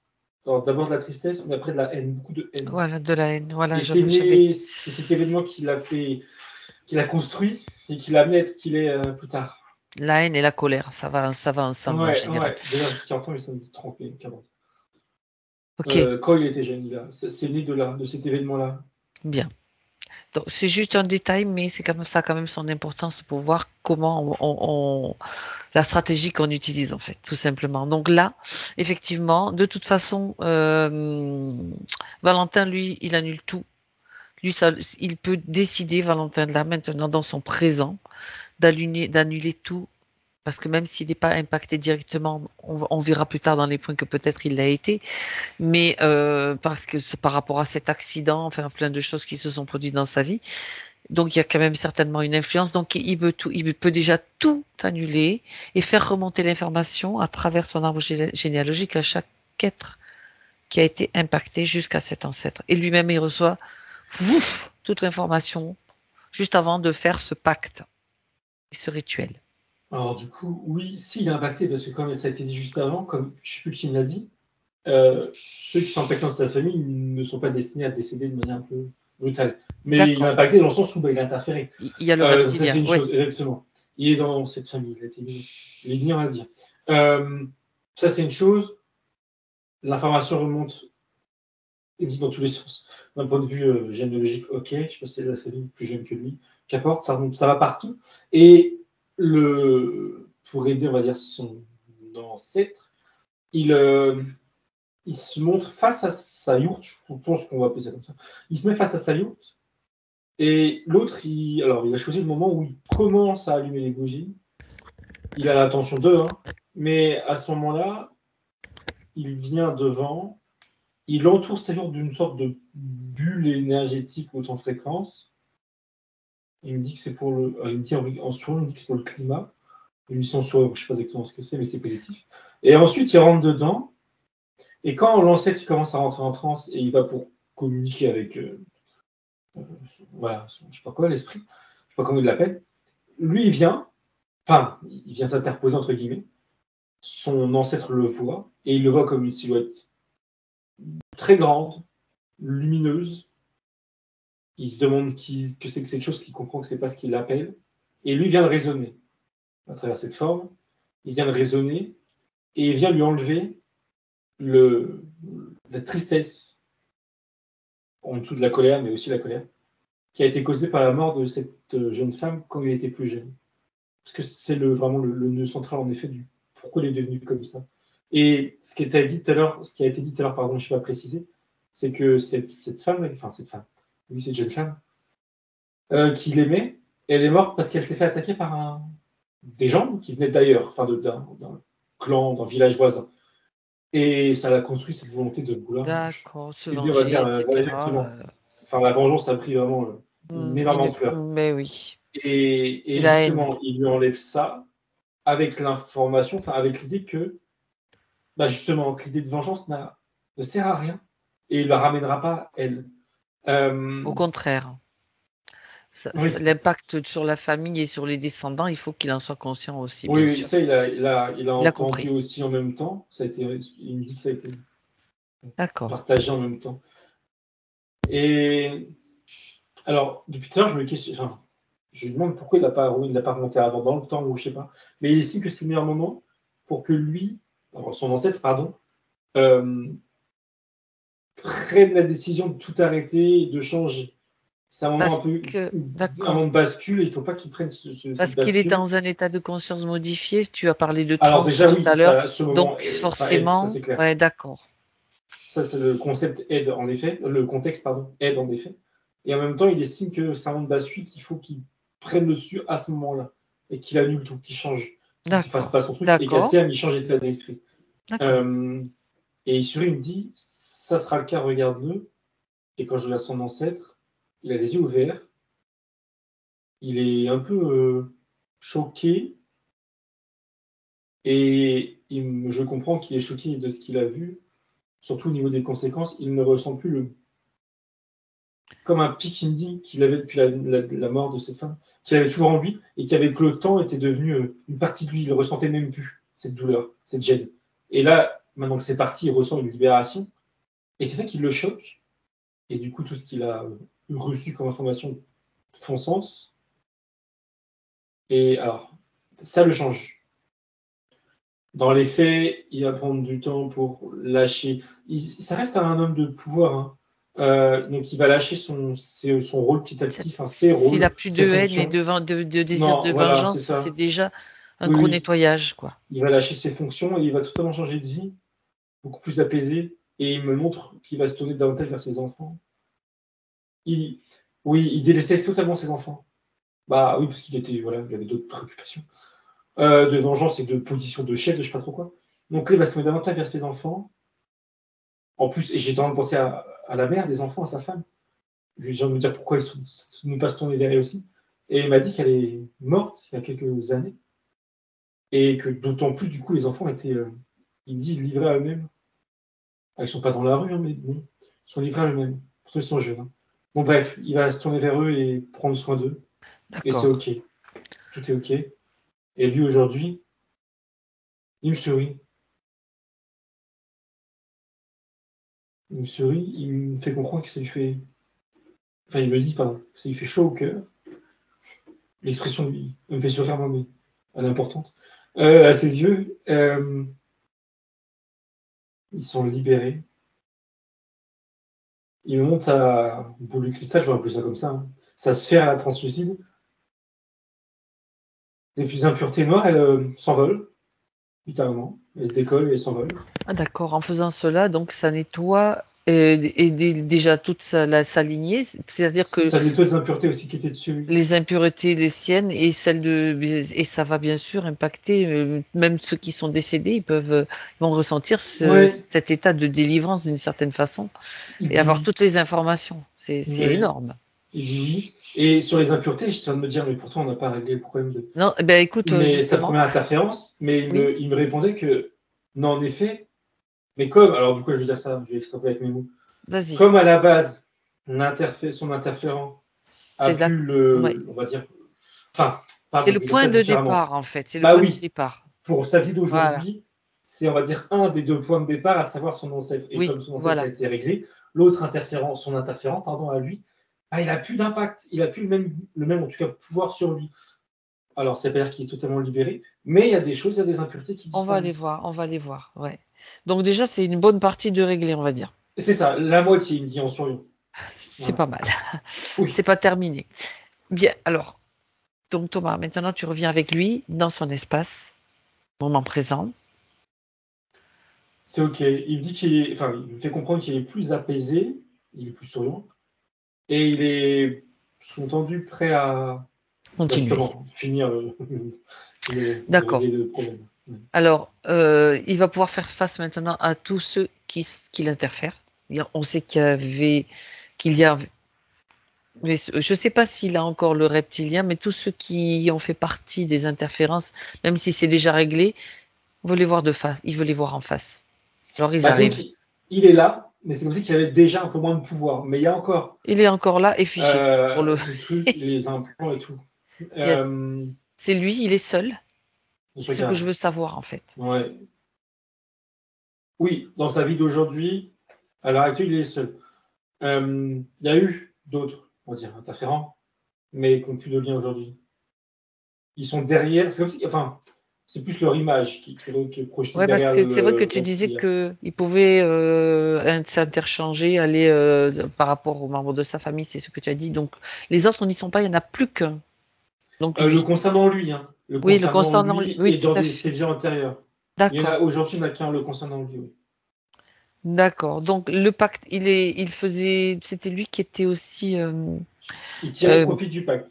d'abord de la tristesse, mais après de la haine, beaucoup de haine. Voilà, de la haine. Voilà, c'est cet événement qu'il a construit et qui l'a amené à être ce qu'il est plus tard. La haine et la colère, ça va ensemble en général. Ouais. D'ailleurs, 40 ans, il s'est trompé, 40. Ok. Quand il était jeune, c'est né de cet événement-là. Bien. Donc, c'est juste un détail, mais c'est comme ça quand même son importance pour voir comment la stratégie qu'on utilise en fait, tout simplement. Donc là, effectivement, de toute façon, Valentin, lui, il annule tout. Lui, ça, il peut décider, Valentin, là maintenant, dans son présent, d'annuler tout. Parce que même s'il n'est pas impacté directement, on verra plus tard dans les points que peut-être il l'a été, mais parce que c'est par rapport à cet accident, enfin plein de choses qui se sont produites dans sa vie. Donc il y a quand même certainement une influence. Donc il peut déjà tout annuler et faire remonter l'information à travers son arbre généalogique à chaque être qui a été impacté jusqu'à cet ancêtre. Et lui-même, il reçoit toute l'information juste avant de faire ce pacte et ce rituel. Alors du coup, oui, s'il est impacté, parce que comme ça a été dit juste avant, comme je ne sais plus qui me l'a dit, ceux qui sont impactés dans sa famille ne sont pas destinés à décéder de manière un peu brutale. Mais il est D'accord. impacté dans le sens où il a interféré. Il y a le Ça, c'est reptilien, une oui. chose, exactement. Il est dans cette famille, il a été mis. Il est venu, on va dire. Ça, c'est une chose. L'information remonte dans tous les sens. D'un point de vue généalogique, ok, je pense que c'est la famille plus jeune que lui. Qu'importe, ça va partout. Et pour aider, on va dire, son ancêtre, il se montre face à sa yourte, je pense qu'on va appeler ça comme ça. Il se met face à sa yourte, et l'autre, il a choisi le moment où il commence à allumer les bougies. Il a l'attention d'eux, hein, mais à ce moment-là, il vient devant, il entoure sa yourte d'une sorte de bulle énergétique haute en fréquence. Il me dit que c'est pour le. Il me dit en souriant, il me dit que c'est pour le climat. Une mission sourire, je ne sais pas exactement ce que c'est, mais c'est positif. Et ensuite, il rentre dedans. Et quand l'ancêtre il commence à rentrer en transe et il va pour communiquer avec voilà, je sais pas quoi, l'esprit, je sais pas comment il l'appelle, lui il vient s'interposer entre guillemets, son ancêtre le voit, et il le voit comme une silhouette très grande, lumineuse, il se demande que c'est que cette chose, qu'il comprend que c'est pas ce qu'il l'appelle, et lui vient le raisonner à travers cette forme, il vient le raisonner, et il vient lui enlever la tristesse en dessous de la colère, mais aussi la colère, qui a été causée par la mort de cette jeune femme quand il était plus jeune. Parce que c'est vraiment le nœud central, en effet, du pourquoi il est devenu comme ça. Et ce qui a été dit tout à l'heure, pardon, je ne sais pas préciser, c'est que cette femme, oui, cette jeune femme, qu'il aimait, elle est morte parce qu'elle s'est fait attaquer par des gens qui venaient d'ailleurs, d'un clan, d'un village voisin. Et ça l'a construit, cette volonté de vouloir, D'accord, se on va venger, dire, etc. exactement. Enfin, la vengeance a pris vraiment une énorme ampleur. Mais oui. Et La haine. justement, il lui enlève ça avec l'information, enfin avec l'idée que, bah justement, que l'idée de vengeance ne sert à rien et ne la ramènera pas elle. Au contraire. Oui, L'impact sur la famille et sur les descendants, il faut qu'il en soit conscient aussi, oui, bien oui, sûr. ça il a Il a entendu compris. aussi en même temps. Il me dit que ça a été D'accord. partagé en même temps. Et alors, depuis tout à l'heure, je me questionne, enfin, je lui demande pourquoi il l'a pas remonté avant dans le temps ou je sais pas. Mais il estime que c'est le meilleur moment pour que lui, alors son ancêtre, pardon, euh, prenne la décision de tout arrêter et de changer. C'est un moment Parce un peu, que, un moment d'accord. de bascule, et il ne faut pas qu'il prenne Parce cette qu'il est bascule. dans un état de conscience modifié. Tu as parlé de Alors transe déjà, tout oui, à l'heure. ce moment, Donc, ça aide, ça forcément, c'est clair. ouais, d'accord. Ça, c'est le concept aide, en effet, le contexte, pardon, aide, en effet. Et en même temps, il estime que c'est un moment de bascule qu'il faut qu'il prenne le dessus à ce moment-là, et qu'il annule tout, qu'il change, qu'il ne fasse D'accord. pas son truc, et qu'à D'accord. terme, il change d'état d'esprit. D'accord. Euh, et Isuri me dit, ça sera le cas, regarde-le. Et quand je regarde son ancêtre, il a les yeux ouverts, il est un peu choqué, et je comprends qu'il est choqué de ce qu'il a vu, surtout au niveau des conséquences. Il ne ressent plus comme un pic indie qu'il avait depuis la mort de cette femme, qu'il avait toujours en lui, et qui, avec le temps, était devenu une partie de lui. Il ne ressentait même plus cette douleur, cette gêne. Et là, maintenant que c'est parti, il ressent une libération, et c'est ça qui le choque. Et du coup, tout ce qu'il a reçu comme information font sens. Et alors, ça le change. Dans les faits, il va prendre du temps pour lâcher. Ça reste un homme de pouvoir, hein. Donc, il va lâcher son rôle petit à petit, enfin ses S'il a rôles, plus ses de haine et fonctions. de désir Non, de voilà, c'est vengeance, c'est ça. déjà un Oui, gros oui. nettoyage, quoi. Il va lâcher ses fonctions et il va totalement changer de vie, beaucoup plus apaisé. Et il me montre qu'il va se tourner davantage vers ses enfants. Il, oui, il délaissait totalement ses enfants. Bah oui, parce voilà, il avait d'autres préoccupations. De vengeance et de position de chef, de je sais pas trop quoi. Donc là, il va se tourner davantage vers ses enfants. En plus, et j'ai tendance à penser à la mère des enfants, à sa femme. Je lui ai de me dire pourquoi il ne pas se tourner vers elle aussi. Et il m'a dit qu'elle est morte il y a quelques années. Et que d'autant plus, du coup, les enfants étaient, il dit, livrés à eux-mêmes. Ah, ils sont pas dans la rue, hein, mais bon, ils sont livrés à eux-mêmes. Pourtant, ils sont jeunes, hein. Bon, bref, il va se tourner vers eux et prendre soin d'eux. Et c'est D'accord. OK. Tout est OK. Et lui, aujourd'hui, il me sourit. Il me sourit, il me fait comprendre que ça lui fait... Enfin, il me dit, pardon, que ça lui fait chaud au cœur. L'expression me fait sourire, moi, mais elle est importante. À ses yeux, ils sont libérés. Il me montre sa boule de cristal, je vois un peu ça comme ça, hein. Sa sphère à translucide. Les plus impuretés noires, elles s'envolent, littéralement. Elles se décollent et s'envolent. Ah d'accord, en faisant cela, donc ça nettoie déjà toute sa lignée, c'est-à-dire que Ça nettoie les impuretés aussi qui étaient dessus, oui. les impuretés, les siennes et celles et ça va bien sûr impacter même ceux qui sont décédés, ils vont ressentir Ouais, cet état de délivrance d'une certaine façon il et dit avoir oui. toutes les informations. C'est Ouais, énorme. il dit oui. Et sur les impuretés, je tiens de me dire, mais pourtant on n'a pas réglé le problème de... Non, eh ben écoute, Mais sa justement, première interférence, mais oui, il me répondait que, non, en effet, mais comme, alors du coup je vais dire ça, je vais extrapoler avec mes mots, vas-y. comme à la base, son interférent a C'est la, pu ouais. on va dire, enfin, C'est pardon, le je vais dire point ça de différemment. départ en fait. C'est le Bah point de oui, départ. pour sa vie Voilà. d'aujourd'hui, c'est, on va dire, un des deux points de départ, à savoir son ancêtre. Et Oui, comme son ancêtre a voilà. été réglé, l'autre interférent, son interférent, pardon, à lui, bah, il a plus d'impact, il a plus le même, en tout cas, pouvoir sur lui. Alors, ça veut pas dire qu'il est totalement libéré, mais il y a des choses, il y a des impuretés qui On va aller disparaissent. voir, on va aller voir. Ouais. Donc déjà, c'est une bonne partie de régler, on va dire. Et c'est ça, la moitié, il me dit en souriant. C'est Voilà. pas mal. C'est Oui, pas terminé. Bien, alors, donc Thomas, maintenant tu reviens avec lui dans son espace, moment présent. c'est OK. Il me dit qu'il est, enfin, il me fait comprendre qu'il est plus apaisé, il est plus souriant, et il est sous-entendu prêt à, bah, Continuez. justement, finir de D'accord. régler le problème. Ouais. Alors, il va pouvoir faire face maintenant à tous ceux qui l'interfèrent. On sait qu'il y a, mais je ne sais pas s'il a encore le reptilien, mais tous ceux qui ont fait partie des interférences, même si c'est déjà réglé, on veut les voir de face. Il veut les voir en face. Alors ils Bah, donc, arrivent. il est là, mais c'est comme si qu'il avait déjà un peu moins de pouvoir. Mais il y a encore Il est encore là et figé pour le. les trucs, les implants et tout. Yes. Euh, C'est lui, il est seul. je C'est ce que je regarde. veux savoir en fait. Ouais. Oui, dans sa vie d'aujourd'hui, à l'heure actuelle, il est seul. Il y a eu d'autres, on va dire, interférents, mais qui n'ont plus de lien aujourd'hui. Ils sont derrière, c'est comme si, enfin, c'est plus leur image qui est projetée Ouais, parce derrière que c'est vrai que le tu disais reptilien. qu'il pouvait s'interchanger, aller par rapport aux membres de sa famille, c'est ce que tu as dit. Donc les autres, on n'y sont pas, il n'y en a plus qu'un. Donc Le lui. concernant lui, hein, le Oui, le concernant concernant, lui oui, et tout dans à ses fait. vies antérieures. Il y en a D'accord, aujourd'hui, il n'y en a qu'un le concernant lui. Oui. d'accord. Donc le pacte, il faisait, c'était lui qui était aussi, Il tirait euh, profit du pacte.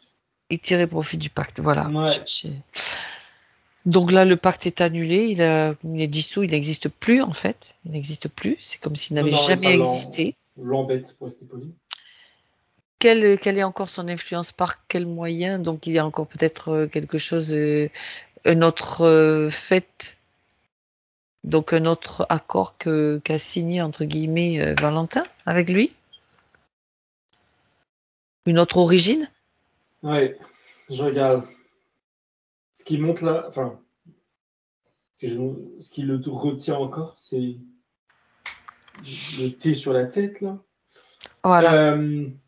il tirait profit du pacte. Voilà. Ouais. Donc là, le pacte est annulé, il est dissous, il n'existe plus en fait. Il n'existe plus. C'est comme s'il Non, n'avait non, et jamais ça existé. l'embête, pour rester poli. Quelle est encore son influence, par quel moyen? Donc il y a encore peut-être quelque chose, un autre fait, donc un autre accord qu'a signé entre guillemets Valentin avec lui? Une autre origine? Ouais, je regarde. Ce qui monte là, enfin, ce qui le retient encore, c'est le T sur la tête, là. Voilà.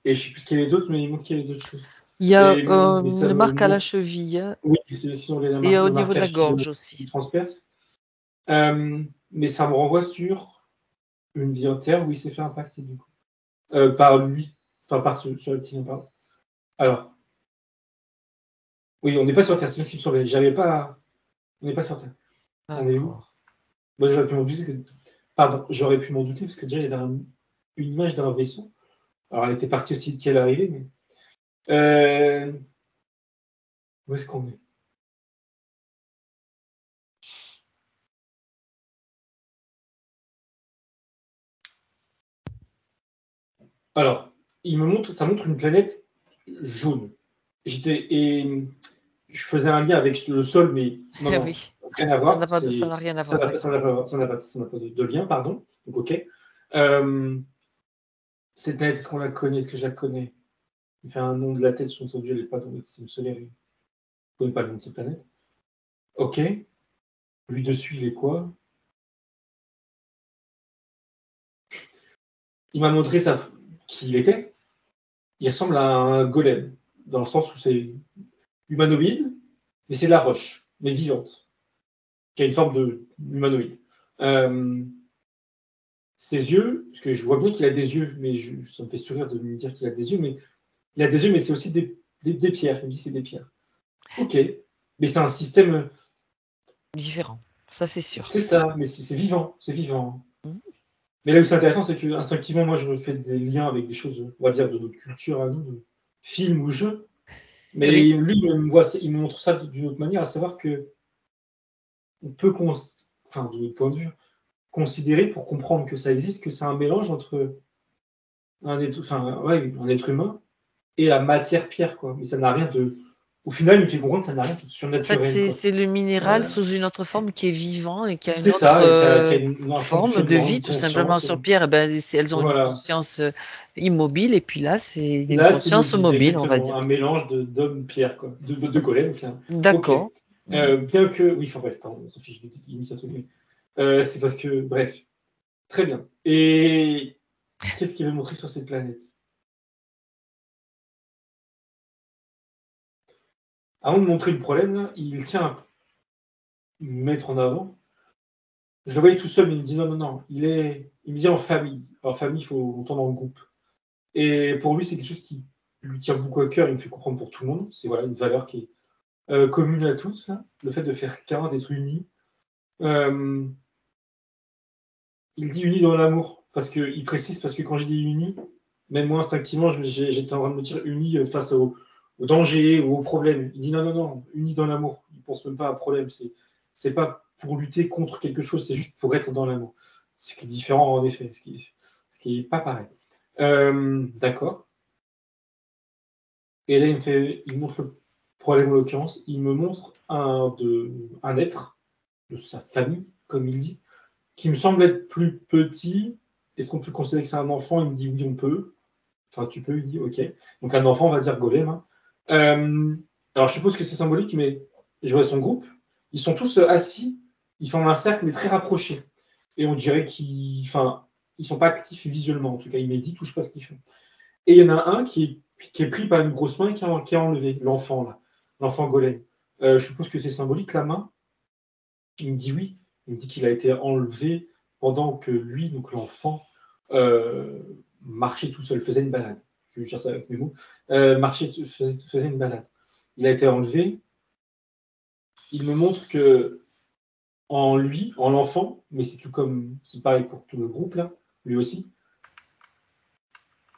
Et je sais plus ce qu'il y avait d'autre, mais il montre qu'il y avait d'autres choses. Il y a Mais ça une me marque à la montre. cheville hein, Oui, c'est sur et au le niveau de la marquage gorge qui aussi. transperce. Mais ça me renvoie sur une vie entière où il s'est fait impacter, du coup. Par lui, enfin par ce reptilien, pardon. Alors, oui, on n'est pas sur Terre, c'est possible sur les. J'avais pas. On n'est pas sur Terre. On est où? D'accord. Moi, j'aurais pu m'en douter. Pardon, j'aurais pu m'en douter parce que déjà, il y avait une image d'un vaisseau. Alors, elle était partie aussi de quelle arrivée, mais. Euh, Où est-ce qu'on est? Alors, ça montre une planète jaune. Et je faisais un lien avec le sol, mais non, Eh non, oui, rien à voir. ça n'a rien à Ça voir, n'a pas, d'accord. ça n'a pas de lien, pardon. Donc, ok. Euh, cette planète, est-ce qu'on la connaît? Est-ce que je la connais? Il fait un nom de la tête, sous-entendu, elle n'est pas dans le système solaire. Je ne connais pas le nom de cette planète. Ok. Lui dessus, il est quoi? il m'a montré qui il était. Il ressemble à un golem, dans le sens où c'est humanoïde, mais c'est de la roche, mais vivante, qui a une forme d'humanoïde. Ses yeux, parce que je vois bien qu'il a des yeux, mais ça me fait sourire de me dire qu'il a des yeux, mais il a des yeux, mais c'est aussi des pierres. Il me dit c'est des pierres. Ok, mais c'est un système. Différent, ça c'est sûr. C'est ça, mais c'est vivant, c'est vivant. Mmh. Mais là où c'est intéressant, c'est que instinctivement, moi, je fais des liens avec des choses, on va dire, de notre culture à nous, de films ou jeux. Mais Oui, lui, il me montre ça d'une autre manière, à savoir que on peut, enfin, de notre point de vue, considérer pour comprendre que ça existe, que c'est un mélange entre un être humain et la matière pierre, quoi. Mais ça n'a rien de. Au final, il me fait comprendre que ça n'a rien de en fait, surnaturel, c'est quoi. c'est le minéral sous une autre forme qui est vivant et qui a une C'est autre, ça, et qui a un forme de fonctionnement, vie une tout simplement. conscience. Sur pierre, eh ben, elles ont une Voilà. conscience, immobile et puis là, c'est une Là, c'est conscience mobile, mobile, on va exactement. dire. Un mélange d'homme-pierre, quoi. De golem, enfin. Ok. D'accord. Mmh. Bien que. Oui, enfin bref, pardon, Sophie, je limite un truc, mais. C'est parce que. Bref. Très bien. Et qu'est-ce qu'il veut montrer sur cette planète? Avant de montrer le problème, là, il tient à me mettre en avant. Je le voyais tout seul, mais il me dit non, non, non. Il me dit en famille. En famille, il faut entendre en groupe. Et pour lui, c'est quelque chose qui lui tient beaucoup à cœur. Il me fait comprendre pour tout le monde. C'est voilà, une valeur qui est commune à tous, là. Le fait de faire qu'un, d'être unis. Euh, il dit unis dans l'amour. Il précise, parce que quand je dis unis, même moi, instinctivement, j'étais en train de me dire unis face au danger ou au problème. Il dit non, non, non, unis dans l'amour. Il ne pense même pas à problème. C'est pas pour lutter contre quelque chose, c'est juste pour être dans l'amour. C'est différent, en effet, ce qui est pas pareil. D'accord. Et là, il montre le problème en l'occurrence. Il me montre un être de sa famille, comme il dit, qui me semble être plus petit. Est-ce qu'on peut considérer que c'est un enfant? Il me dit oui, on peut. Enfin, tu peux, il dit ok. Donc un enfant, on va dire golem, hein. Euh, alors je suppose que c'est symbolique, mais je vois son groupe. Ils sont tous assis, ils forment un cercle, mais très rapprochés. Et on dirait ils sont pas actifs visuellement. En tout cas, il méditent, touche pas ce qu'ils font. Et il y en a un qui est pris par une grosse main et qui est enlevé, l'enfant, là, l'enfant golem. Je suppose que c'est symbolique, la main. Il me dit oui. Il me dit qu'il a été enlevé pendant que lui, donc l'enfant, euh, marchait tout seul, faisait une balade. Je vais dire ça avec mes mots. Faisait une balade. Il a été enlevé. Il me montre que en lui, en l'enfant, mais c'est tout comme, c'est pareil pour tout le groupe là, lui aussi,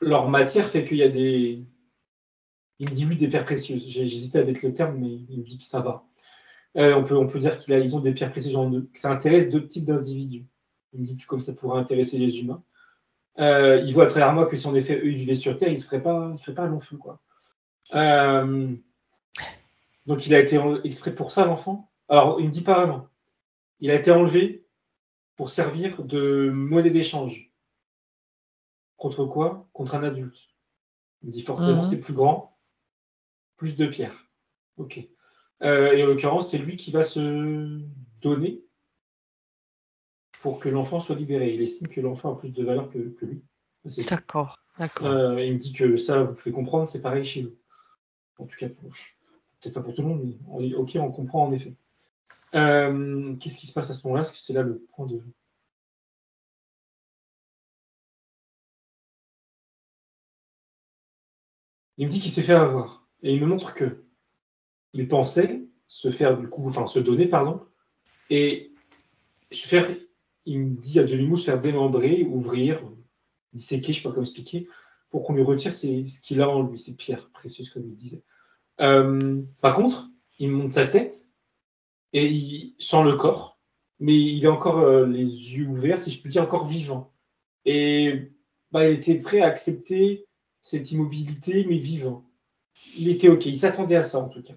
leur matière fait qu'il y a des. Il me dit oui, des pierres précieuses. J'hésitais avec le terme, mais il me dit que ça va. On peut dire qu'ils ont des pierres précieuses en eux, que ça intéresse deux types d'individus. Il me dit que comme ça pourrait intéresser les humains. Il voit à travers moi que si en effet eux ils vivaient sur Terre, ils ne feraient pas un long feu, quoi. Donc il a été extrait pour ça, l'enfant. Alors il ne me dit pas vraiment. Il a été enlevé pour servir de monnaie d'échange. Contre quoi? Contre un adulte. Il me dit forcément Mmh. c'est plus grand, plus de pierres. Ok. Et en l'occurrence, c'est lui qui va se donner pour que l'enfant soit libéré. Il estime que l'enfant a plus de valeur que lui. C'est tout. D'accord, d'accord. Il me dit que ça, vous pouvez comprendre, c'est pareil chez vous. En tout cas, peut-être pas pour tout le monde, mais ok, on comprend en effet. Qu'est-ce qui se passe à ce moment-là? Parce que c'est là le point de. Il me dit qu'il s'est fait avoir. Et il me montre que il pensait se faire du coup, enfin se donner, pardon, et se faire, il me dit à demi-mot, se faire démembrer, ouvrir, disséquer, je ne sais pas comment expliquer, pour qu'on lui retire ce qu'il a en lui, ses pierres précieuses, comme il disait. Par contre, il me montre sa tête et il sent le corps, mais il a encore les yeux ouverts, si je peux dire, encore vivant. Et bah, il était prêt à accepter cette immobilité, mais vivant. Il était OK, il s'attendait à ça en tout cas.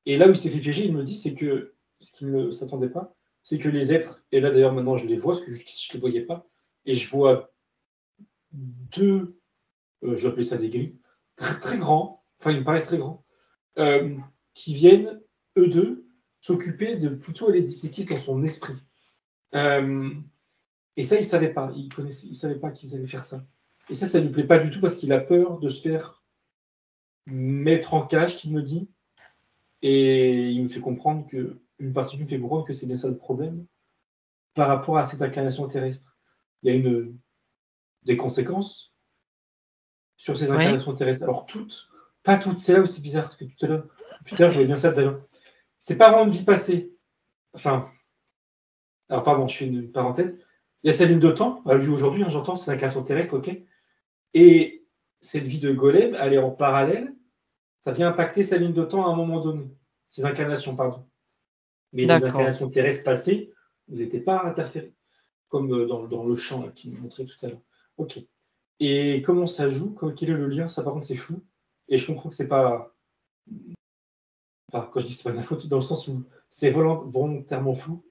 Et là où il s'est fait piéger, il me dit, c'est que ce qu'il ne s'attendait pas, c'est que les êtres, et là d'ailleurs maintenant je les vois, parce que jusqu'ici je ne les voyais pas, et je vois deux, je vais appeler ça des gris, très grands, enfin ils me paraissent très grands, euh, qui viennent, eux deux, s'occuper de plutôt aller disséquer dans son esprit. Et ça, il ne savait pas, il ne savait pas qu'ils allaient faire ça. Et ça lui plaît pas du tout parce qu'il a peur de se faire mettre en cage, qu'il me dit. Et il me fait comprendre que, une partie de lui me fait comprendre que c'est bien ça le problème par rapport à cette incarnation terrestre. Il y a des conséquences sur ces Oui, incarnations terrestres. Alors pas toutes, c'est là où c'est bizarre, parce que tout à l'heure, je voyais bien ça tout à l'heure. C'est pas vraiment une vie passée. Enfin, alors pardon, je fais une parenthèse. Il y a sa ligne de temps, lui aujourd'hui, j'entends, c'est l'incarnation terrestre, ok. Et cette vie de golem, elle est en parallèle, ça vient impacter sa ligne de temps à un moment donné. Ses incarnations, pardon. Mais les d'accord. incarnations terrestres passées, il n'était pas interféré, comme dans le champ qu'il me montrait tout à l'heure. Ok. Et comment ça joue, quel est le lien, ça par contre c'est flou. Et je comprends que c'est pas. Enfin, quand je dis c'est pas de ma faute, dans le sens où c'est volontairement flou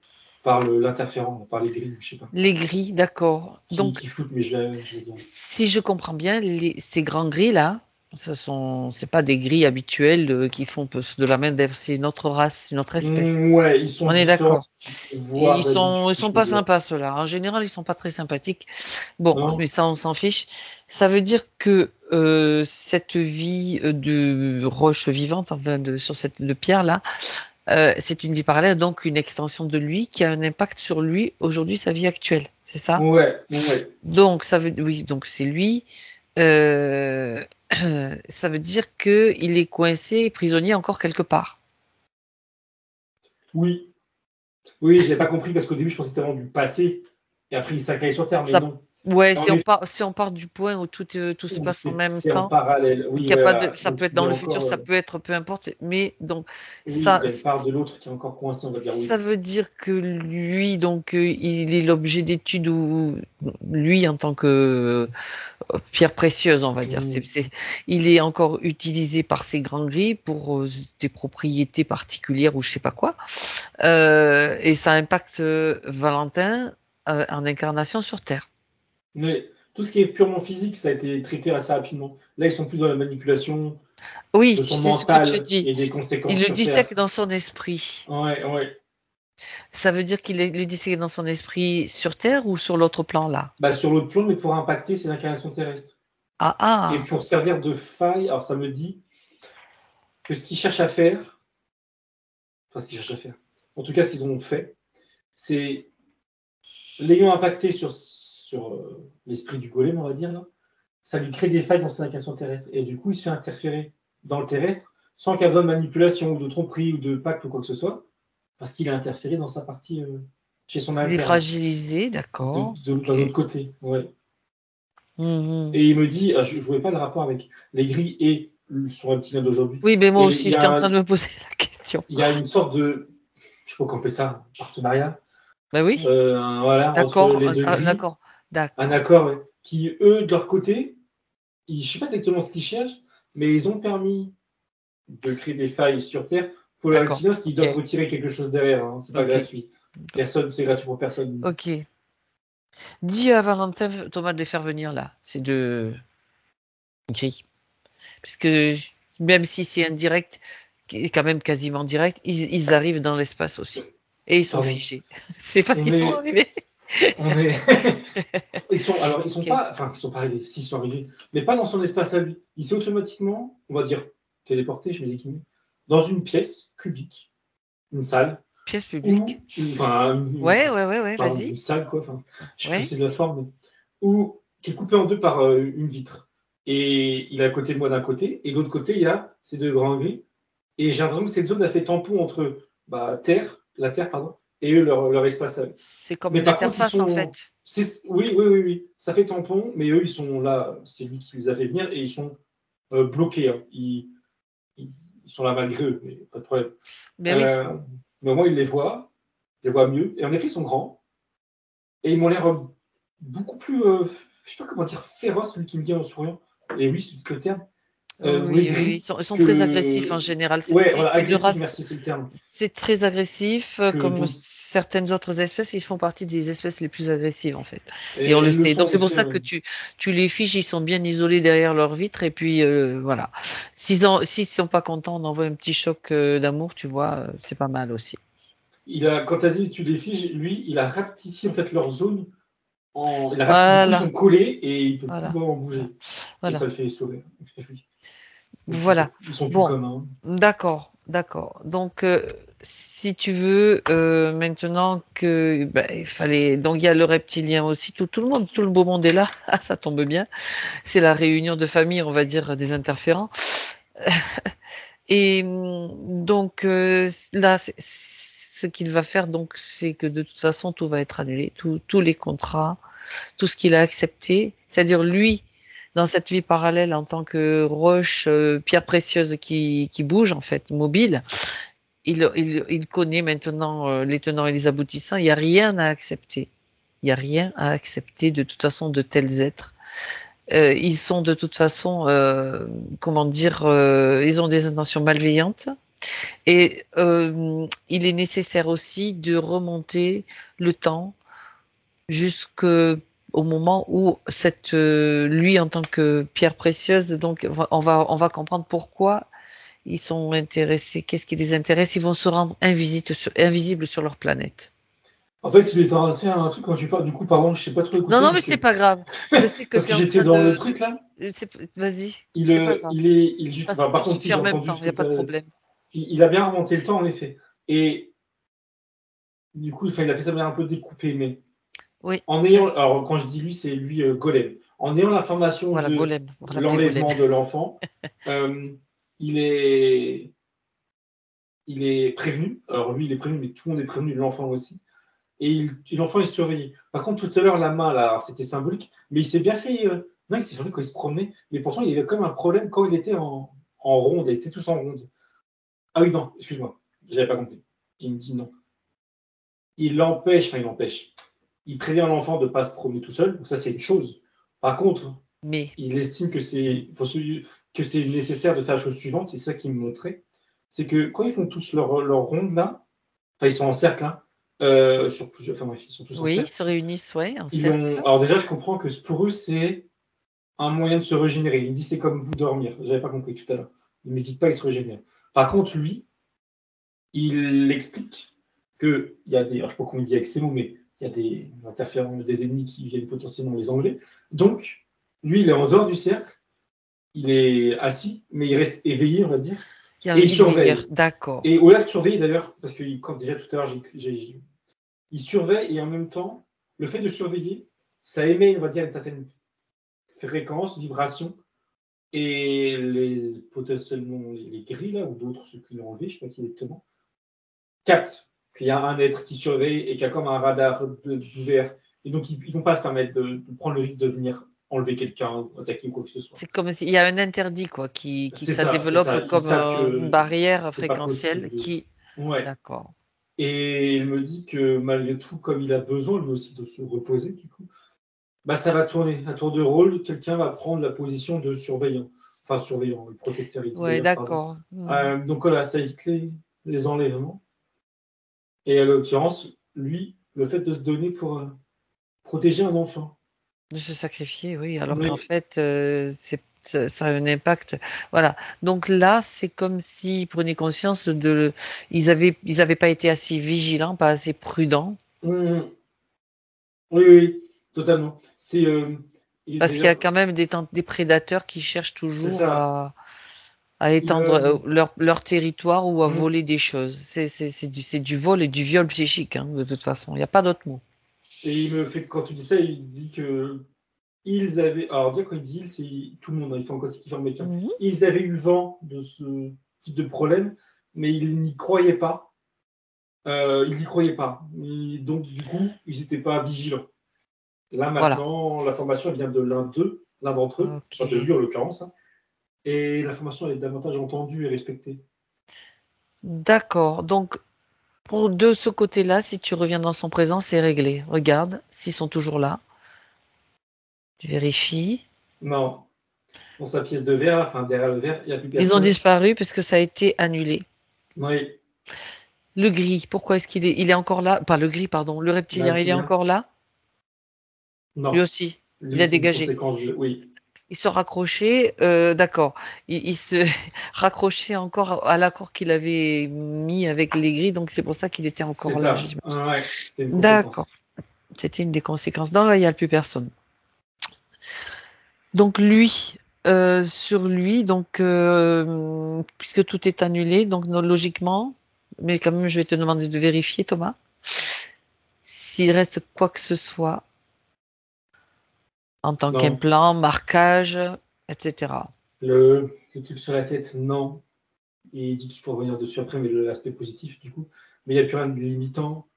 par l'interférent, par les grilles, je sais pas, Les grilles, d'accord. Donc, qui floutent, mais je vais dire. si je comprends bien, ces grands grilles-là, c'est pas des grilles habituelles qui font de la main d'œuvre, c'est une autre race, une autre espèce. Ouais, ils sont On est différents, d'accord. Et voire d'habitude, ils si je sont peux pas dire. sympas ceux-là. En général, ils sont pas très sympathiques. Bon, Non? mais ça, on s'en fiche. Ça veut dire que cette vie de roche vivante, enfin sur cette de pierre là, c'est une vie parallèle, donc une extension de lui qui a un impact sur lui aujourd'hui, sa vie actuelle. C'est ça? Ouais, ouais. Donc ça veut, oui, donc c'est lui. euh, Ça veut dire que il est coincé, prisonnier encore quelque part. Oui. Oui, j'avais pas compris parce qu'au début, je pensais que c'était vraiment du passé. Et après, il s'accalait sur Terre, mais Ça, non. ouais, En effet, si on part du point où tout se passe en même c'est en temps, parallèle. et Oui, qu'il y a ouais, pas de, voilà. ça Donc, peut être il y dans a le futur, encore. ça peut être peu importe, mais donc Oui, ça, il y a une part de l'autre qui est encore coincée, on va dire ça oui. veut dire que lui, donc, il est l'objet d'étude ou lui en tant que pierre précieuse, on va dire. Mm. Il est encore utilisé par ces grands gris pour des propriétés particulières ou je sais pas quoi. Et ça impacte Valentin en incarnation sur Terre. Mais tout ce qui est purement physique, ça a été traité assez rapidement. Là, ils sont plus dans la manipulation de Oui, son c'est ce que tu mental dis. et des Il conséquences le sur Terre. dissèque dans son esprit. Ouais, ouais. Ça veut dire qu'il le dissèque dans son esprit sur Terre ou sur l'autre plan là? Bah, sur l'autre plan, mais pour impacter ces incarnations terrestres. Ah Et ah, pour servir de faille, alors ça me dit que ce qu'ils cherchent à faire, enfin ce qu'ils cherchent à faire, en tout cas ce qu'ils ont fait, c'est l'ayant impacté sur l'esprit du golem, on va dire, là, ça lui crée des failles dans ses incarnations terrestres. Et du coup, il se fait interférer dans le terrestre sans qu'il y ait besoin de manipulation ou de tromperie ou de pacte ou quoi que ce soit, parce qu'il a interféré dans sa partie chez son il est alter, là, fragilisé, d'accord. d'un Ok. autre côté. Ouais. Mhm. Et il me dit, je ne voyais pas le rapport avec les grilles et son reptilien d'aujourd'hui. Oui, mais moi Et aussi, j'étais en train de me poser la question. il y a une sorte de, je sais pas comment on appelle ça, partenariat, Ben oui, voilà, entre d'accord, les deux grilles, d'accord, un d'accord. accord ouais, qui, eux, de leur côté, je ne sais pas exactement ce qu'ils cherchent, mais ils ont permis de créer des failles sur Terre pour les D'accord, reptiliens, parce qu'ils ok, doivent retirer quelque chose derrière. Hein. C'est pas ok, gratuit. Personne, c'est gratuit pour personne. ok. Dis à Valentin, Thomas, de les faire venir là. C'est de gris. Puisque même si c'est indirect, qui est quand même quasiment direct, ils arrivent dans l'espace aussi. Et ils sont Pardon. fichés. C'est parce On qu'ils sont est, arrivés. on est. Alors, ils sont Ok, pas, enfin, ils sont pas arrivés. S'ils sont arrivés, mais pas dans son espace à lui. Il s'est automatiquement, on va dire, téléporté, je mets des guillemets, dans une pièce cubique, une salle, pièce publique. ou, enfin, Ouais, pardon, vas-y. une salle, quoi, enfin, je Ouais, précise la forme, où, qui est coupée en deux par une vitre. Et il est à côté de moi d'un côté, et de l'autre côté, il y a ces deux grands gris. Et j'ai l'impression que cette zone a fait tampon entre la Terre, pardon, et eux, leur espace à eux. c'est comme Mais une par contre, ils interface en sont. fait. Oui, oui, oui, oui. Ça fait tampon, mais eux, ils sont là. C'est lui qui les a fait venir et ils sont bloqués. Hein. Ils sont là malgré eux, mais pas de problème. Ben oui. Euh, mais au moins, ils les voient mieux. Et en effet, ils sont grands. Et ils m'ont l'air beaucoup plus, je sais pas comment dire, féroce, lui qui me dit en souriant. Et oui, c'est le terme. Oui, Oui, oui, gris. ils sont très agressifs en Que. général. Ouais, C'est voilà, une agressif, race, merci, c'est le terme. c'est très agressif, Que comme d'où- certaines autres espèces, ils font partie des espèces les plus agressives en fait. Et on Et le ils le sait. sont Donc en c'est pour effet. ça que tu les fiches, ils sont bien isolés derrière leur vitre et puis voilà. S'ils sont pas contents, on envoie un petit choc d'amour, tu vois, c'est pas mal aussi. Quand tu as dit tu les figes, lui, il a rapetissé en fait leur zone Du coup, ils sont collés et ils ne peuvent plus en bouger. Voilà. Et ça le fait sourire. Voilà. Ils sont tout Bon, communs. d'accord. Donc, si tu veux, maintenant que il fallait, donc il y a le reptilien aussi. Tout le monde, tout le beau monde est là. Ah, ça tombe bien. C'est la réunion de famille, on va dire, des interférents. Et donc là, ce qu'il va faire, donc, c'est que de toute façon, tout va être annulé, tous les contrats, tout ce qu'il a accepté, c'est-à-dire lui, dans cette vie parallèle, en tant que roche, pierre précieuse qui bouge, en fait, mobile, il connaît maintenant les tenants et les aboutissants. Il n'y a rien à accepter. Il n'y a rien à accepter de toute façon de tels êtres. Ils sont de toute façon, comment dire, ils ont des intentions malveillantes. Et il est nécessaire aussi de remonter le temps jusqu'au moment où lui, en tant que pierre précieuse, donc on va comprendre pourquoi ils sont intéressés, qu'est-ce qui les intéresse. Ils vont se rendre invisibles sur leur planète. En fait, il était en train de faire un truc quand tu parles. Du coup, pardon, je ne sais pas trop écouter. Non, mais c'est pas grave. Je sais que parce tu que es en j'étais train dans de. le truc là. Vas-y, Il, c'est pas grave. il juste. Parce Par que je contre, si suis j'ai en même entendu temps, ce il n'y que a pas de problème. il a bien remonté le temps, en effet. Et du coup, il a fait ça de manière un peu découpée, mais Oui. en ayant. Alors, quand je dis lui, c'est lui, Golem. En ayant l'information Voilà, de Golem. On va l'appeler Golem. l'enlèvement de l'enfant, il est prévenu. Alors, lui, il est prévenu, mais tout le monde est prévenu, l'enfant aussi. Et l'enfant est surveillé. Par contre, tout à l'heure, la main, là, c'était symbolique, mais il s'est bien fait. Non, il s'est surveillé quand il se promenait, mais pourtant, il avait quand même un problème quand il était en ronde. Ils étaient tous en ronde. Ah oui, non, excuse-moi, j'avais pas compris. Il me dit non. Il l'empêche. Il prévient l'enfant de ne pas se promener tout seul, donc ça, c'est une chose. Par contre, il estime que c'est nécessaire de faire la chose suivante, et c'est ça qu'il me montrait. C'est que quand ils font tous leur ronde, là, enfin, ils sont en cercle, hein, sur plusieurs. Enfin bref, ils sont tous en Oui, cercle. ils se réunissent, ouais, en cercle. Alors déjà, je comprends que pour eux, c'est un moyen de se régénérer. Il me dit c'est comme vous dormir. J'avais pas compris tout à l'heure. Il me dit pas qu'il se régénère. Par contre, lui, il explique que il y a des. Alors, je ne sais pas comment il dit avec ces mots, mais il y a des interférents, des ennemis qui viennent potentiellement les enlever. Donc, lui, il est en dehors du cercle. Il est assis, mais il reste éveillé, on va dire. Il y a un et il guide surveille. veilleur, d'accord. Et au-delà de surveiller, d'ailleurs, parce que quand déjà tout à l'heure, il surveille et en même temps, le fait de surveiller, ça émet, on va dire, une certaine fréquence, vibration, et potentiellement les grilles, là, ou d'autres, ceux qui l'ont enlevé, je ne sais pas exactement, captent qu'il y a un être qui surveille et qui a comme un radar ouvert. Et donc, ils ne vont pas se permettre de prendre le risque de venir enlever quelqu'un ou attaquer ou quoi que ce soit. C'est comme s'il y a un interdit, quoi, qui ça développe comme une barrière fréquentielle qui. Ouais. D'accord. Et il me dit que malgré tout, comme il a besoin lui aussi de se reposer, du coup, bah, ça va tourner. À tour de rôle, quelqu'un va prendre la position de surveillant. Enfin, surveillant, le protecteur. Oui, d'accord. Donc voilà, ça évite les enlèvements. Et à l'occurrence, lui, le fait de se donner pour protéger un enfant. De se sacrifier, oui, alors qu'en fait, ça a un impact. Voilà. Donc là, c'est comme s'ils prenaient conscience ils avaient pas été assez vigilants, pas assez prudents. Oui, totalement. Parce qu'il y a quand même des prédateurs qui cherchent toujours à étendre leur territoire ou à voler des choses. C'est du vol et du viol psychique, hein, de toute façon. Il n'y a pas d'autre mot. Et quand tu dis ça, il dit que ils avaient. Alors, déjà, quand il dit c'est tout le monde, il fait encore ce qu'il fait américain. Ils avaient eu vent de ce type de problème, mais ils n'y croyaient pas. Ils n'y croyaient pas. Donc, du coup, ils n'étaient pas vigilants. Là, maintenant, l'information vient de l'un d'entre eux, enfin de lui en l'occurrence. Hein, et l'information est davantage entendue et respectée. D'accord. Donc, de ce côté-là, si tu reviens dans son présent, c'est réglé. Regarde s'ils sont toujours là. Tu vérifies. Non. Dans sa pièce de verre, enfin derrière le verre, il n'y a plus personne. Ils ont disparu parce que ça a été annulé. Oui. Le gris, pourquoi est-ce qu'il est encore là? Pas le gris, pardon. Le reptilien, il est encore là? Non. Lui aussi. Il a dégagé. Oui. Il se raccrochait, d'accord. Il se raccrochait encore à l'accord qu'il avait mis avec les gris, donc c'est pour ça qu'il était encore là. Ouais, c'était une d'accord. C'était une des conséquences. Non, là, il n'y a plus personne. Donc lui, sur lui, donc puisque tout est annulé, donc logiquement, mais quand même, je vais te demander de vérifier, Thomas, s'il reste quoi que ce soit en tant Non. qu'implant, marquage, etc. Le truc sur la tête, non. Et il dit qu'il faut revenir dessus après, mais l'aspect positif, du coup. Mais il n'y a plus rien de limitant.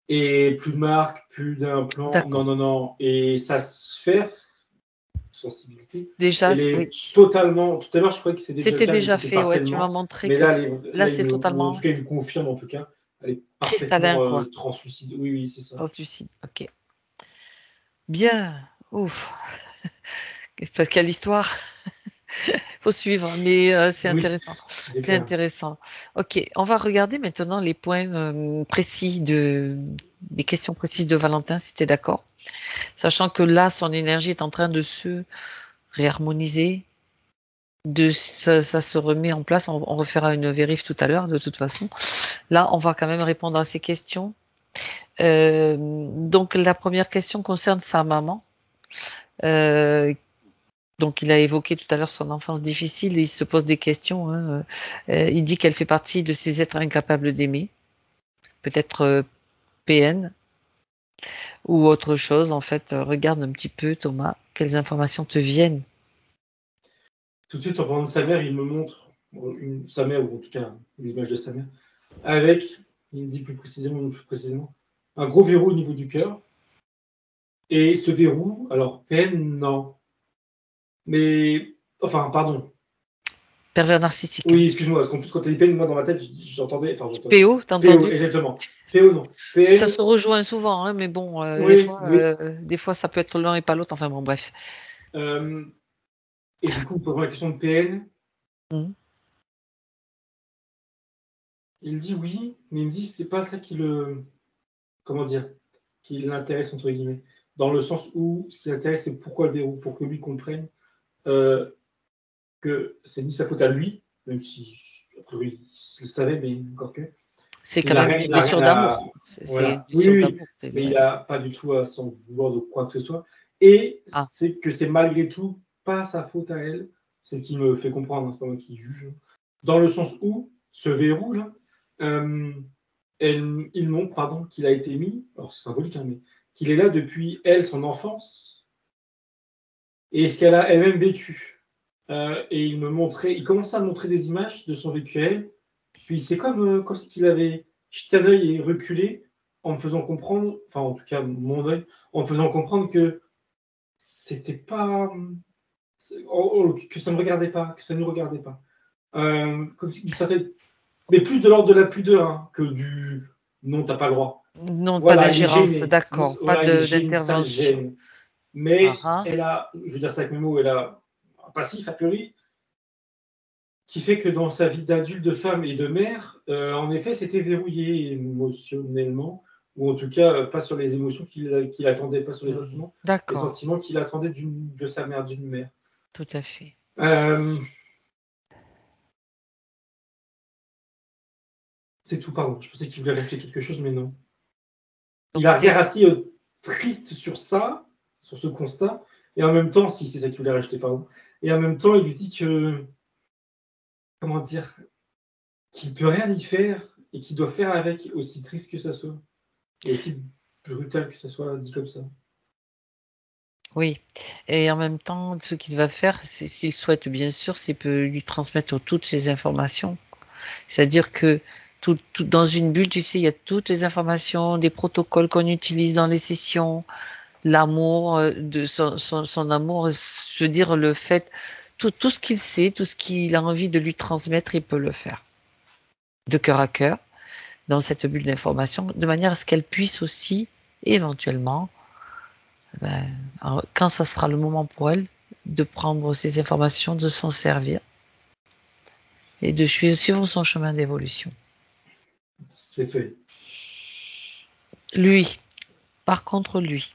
Et plus de marque, plus d'implant. Non, D'accord. non, non. Et sa sphère, sensibilité, Déjà, elle oui. est totalement. Tout à l'heure, je croyais que c'était déjà le C'était cas, mais déjà c'était fait, ouais, tu m'as partiellement. montré Mais que là, là, là c'est ou en totalement tout cas, il me confirme, en tout cas. Elle est cristallin, parfaitement quoi. translucide. Oui, oui, c'est ça. Translucide. Ok. Bien. Ouf. Quelle histoire. Faut suivre, mais c'est Oui, intéressant. c'est C'est clair. intéressant. Ok, on va regarder maintenant les points précis des questions précises de Valentin, si tu es d'accord. Sachant que là, son énergie est en train de se réharmoniser, ça se remet en place. On refera une vérif tout à l'heure, de toute façon. Là, on va quand même répondre à ces questions. Donc, la première question concerne sa maman. Euh, Donc, il a évoqué tout à l'heure son enfance difficile et il se pose des questions, hein. Il dit qu'elle fait partie de ces êtres incapables d'aimer, peut-être PN ou autre chose. En fait, regarde un petit peu, Thomas, quelles informations te viennent. Tout de suite, en parlant de sa mère, il me montre sa mère, ou en tout cas l'image de sa mère, avec, il me dit plus précisément, un gros verrou au niveau du cœur. Et ce verrou, alors peine, non. Mais, enfin, pardon. Pervers narcissique, hein. Oui, excuse-moi, parce qu'en plus, quand tu as dit peine, moi, dans ma tête, j'entendais, enfin, j'entendais. PO, t'as PO, entendu? exactement. PO, non. Ça PN, se rejoint souvent, hein, mais bon, oui, oui. des fois, ça peut être l'un et pas l'autre. Enfin bon, bref. Euh, et du coup, pour la question de PN, Mhm. il dit oui, mais il me dit c'est pas ça qui le, comment dire, qui l'intéresse, entre guillemets. Dans le sens où ce qui l'intéresse, c'est pourquoi le verrou, pour que lui comprenne euh, que c'est ni sa faute à lui, même si, a priori, il le savait, mais encore que. C'est Il quand a même rien, une il a rien blessure à. d'amour. C'est une Voilà. Oui, blessure oui, oui. d'amour, c'est Mais il vrai. a pas du tout à s'en vouloir de quoi que ce soit. Et Ah, c'est que c'est malgré tout pas sa faute à elle. C'est ce qui me fait comprendre, hein, c'est pas moi qui juge. Dans le sens où ce verrou là, euh, il montre pardon qu'il a été mis, alors c'est symbolique, hein, mais qu'il est là depuis elle son enfance et ce qu'elle a elle-même vécu. Et il commençait à me montrer des images de son vécu à elle. Puis c'est comme s'il avait jeté un œil et reculé en me faisant comprendre, enfin en tout cas mon œil, en me faisant comprendre que c'était pas, que ça ne me regardait pas, que ça ne nous regardait pas. Comme si, mais plus de l'ordre de la pudeur hein, que du non, t'as pas le droit. non, pas Voilà, il est d'ingérence, gêné. d'accord. Pas Voilà, il est gêné, ça le d'intervention. gêne. Ah, Mais ah. elle a, je veux dire ça avec mes mots, elle a un passif a priori qui fait que dans sa vie d'adulte, de femme et de mère, en effet, c'était verrouillé émotionnellement, ou en tout cas, pas sur les émotions qu'il attendait, pas sur Hmm. les D'accord, sentiments qu'il attendait de sa mère, d'une mère. tout à fait. Euh, c'est tout, pardon. Je pensais qu'il voulait rajouter quelque chose, mais non. Il Donc, a l'air assez triste sur ça, sur ce constat, et en même temps, si c'est ça qu'il voulait rajouter, pardon, et en même temps, il lui dit que, comment dire, qu'il peut rien y faire et qu'il doit faire avec, aussi triste que ça soit. Et aussi brutal que ça soit dit comme ça. oui. Et en même temps, ce qu'il va faire, s'il souhaite, bien sûr, c'est peut lui transmettre toutes ces informations. C'est-à-dire que dans une bulle, tu sais, il y a toutes les informations, des protocoles qu'on utilise dans les sessions, l'amour, de son amour, je veux dire, le fait, tout ce qu'il sait, tout ce qu'il a envie de lui transmettre, il peut le faire, de cœur à cœur, dans cette bulle d'information, de manière à ce qu'elle puisse aussi, éventuellement, ben, quand ça sera le moment pour elle, de prendre ces informations, de s'en servir et de suivre son chemin d'évolution. C'est fait. Lui, par contre, lui,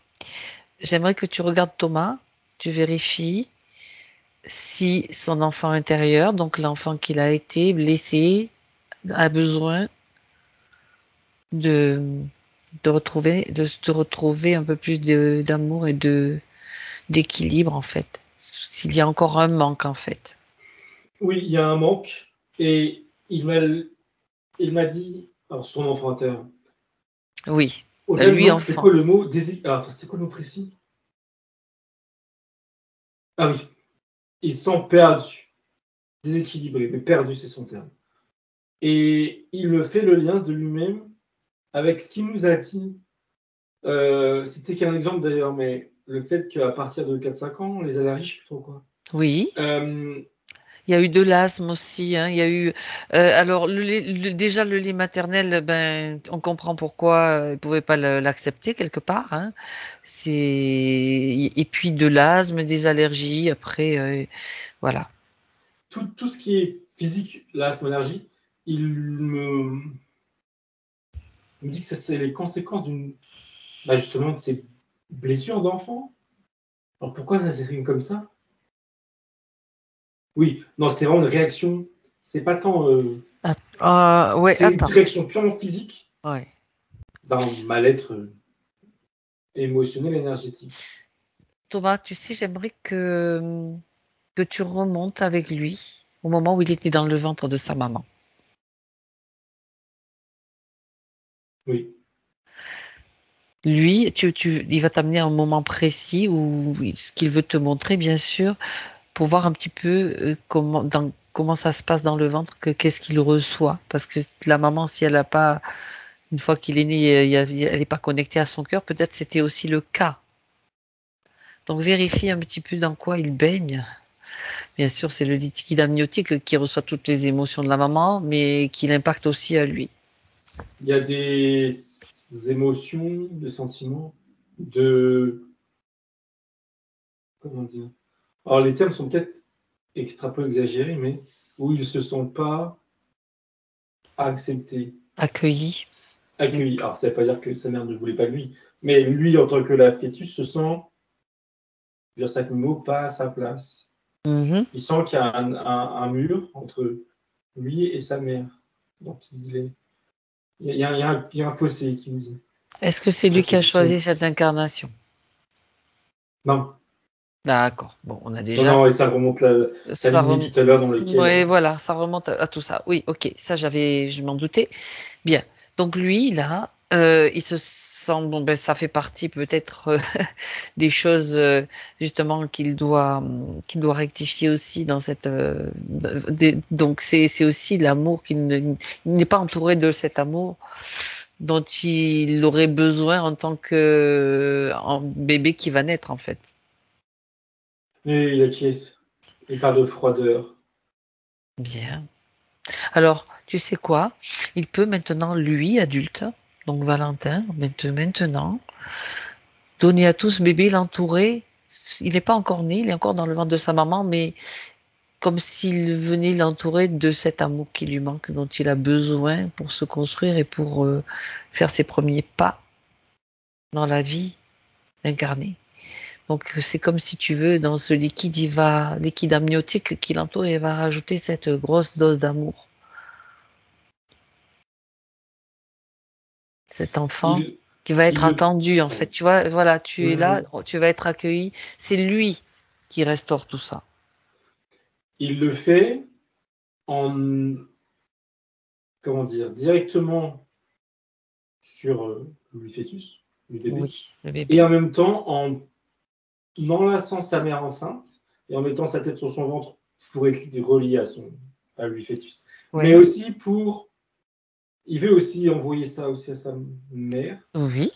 j'aimerais que tu regardes Thomas, tu vérifies si son enfant intérieur, donc l'enfant qu'il a été blessé, a besoin de de retrouver un peu plus d'amour et d'équilibre, en fait. S'il y a encore un manque, en fait. Oui, il y a un manque. Et il m'a dit, alors son enfanteur, Oui. au-delà du Lui, manque, c'était quoi le enfance. mot alors, attends, c'était quoi le mot précis? Ah oui, il se sent perdu, déséquilibré, mais perdu, c'est son terme. Et il me fait le lien de lui-même avec qui nous a dit, c'était qu'un exemple d'ailleurs, mais le fait qu'à partir de 4-5 ans, les allergies, je sais plus trop quoi. Oui. Euh, Il y a eu de l'asthme aussi, hein. Il y a eu, alors déjà le lait maternel, ben on comprend pourquoi ils pouvaient pas l'accepter quelque part, hein. C'est et puis de l'asthme, des allergies après, voilà. tout ce qui est physique, l'asthme, allergie, il me dit que ça, c'est les conséquences justement de ces blessures d'enfant. Alors pourquoi ça s'exprime comme ça? Oui, non, c'est vraiment une réaction. C'est pas tant. Ouais, C'est une attends. réaction purement physique Ouais. d'un mal-être émotionnel, énergétique. Thomas, tu sais, j'aimerais que tu remontes avec lui au moment où il était dans le ventre de sa maman. Oui, Lui, il va t'amener à un moment précis où ce qu'il veut te montrer, bien sûr, pour voir un petit peu comment ça se passe dans le ventre, qu'est-ce qu'il reçoit. Parce que la maman, si elle a pas, une fois qu'il est né, elle n'est pas connectée à son cœur, peut-être c'était aussi le cas. Donc vérifie un petit peu dans quoi il baigne. Bien sûr, c'est le liquide amniotique qui reçoit toutes les émotions de la maman, mais qui l'impacte aussi à lui. il y a des émotions, des sentiments, de. Comment dire? Alors les termes sont peut-être extra peu exagérés, mais où il ne se sent pas accepté, Accueilli. accueilli. Alors ça ne veut pas dire que sa mère ne voulait pas de lui, mais lui, en tant que la fœtus, se sent, je veux dire ça avec le mot, pas à sa place. Mhm. Il sent qu'il y a un mur entre lui et sa mère. Donc il y a un fossé qui me dit. Est-ce que c'est lui qui a choisi cette incarnation? Non, D'accord. Bon, on a non, déjà non, et ça remonte la ça lignée tout à l'heure dans lequel. ouais, voilà, ça remonte à tout ça. Oui, ok, ça je m'en doutais. Bien. Donc lui, là, il se sent, bon, ben, ça fait partie peut-être des choses justement qu'il doit rectifier aussi dans cette. Donc c'est aussi l'amour il n'est pas entouré de cet amour dont il aurait besoin en tant que en bébé qui va naître en fait. Et il acquiesce. Il parle de froideur. Bien. Alors, tu sais quoi? Il peut maintenant, lui, adulte, donc Valentin, maintenant, donner à tout ce bébé, l'entourer. Il n'est pas encore né, il est encore dans le ventre de sa maman, mais comme s'il venait l'entourer de cet amour qui lui manque, dont il a besoin pour se construire et pour faire ses premiers pas dans la vie incarnée. Donc c'est comme si tu veux, dans ce liquide, liquide amniotique qui l'entoure, il va rajouter cette grosse dose d'amour. Cet enfant Il, qui va être il le. attendu, en fait. Pardon. Tu vois, voilà, tu es là, Mhm. tu vas être accueilli. C'est lui qui restaure tout ça. Il le fait en, comment dire, directement sur le fœtus, le bébé, Oui, le et bébé. en même temps en enlaçant sa mère enceinte et en mettant sa tête sur son ventre pour être relié à lui fœtus. Mais Oui, aussi il veut aussi envoyer ça aussi à sa mère. oui,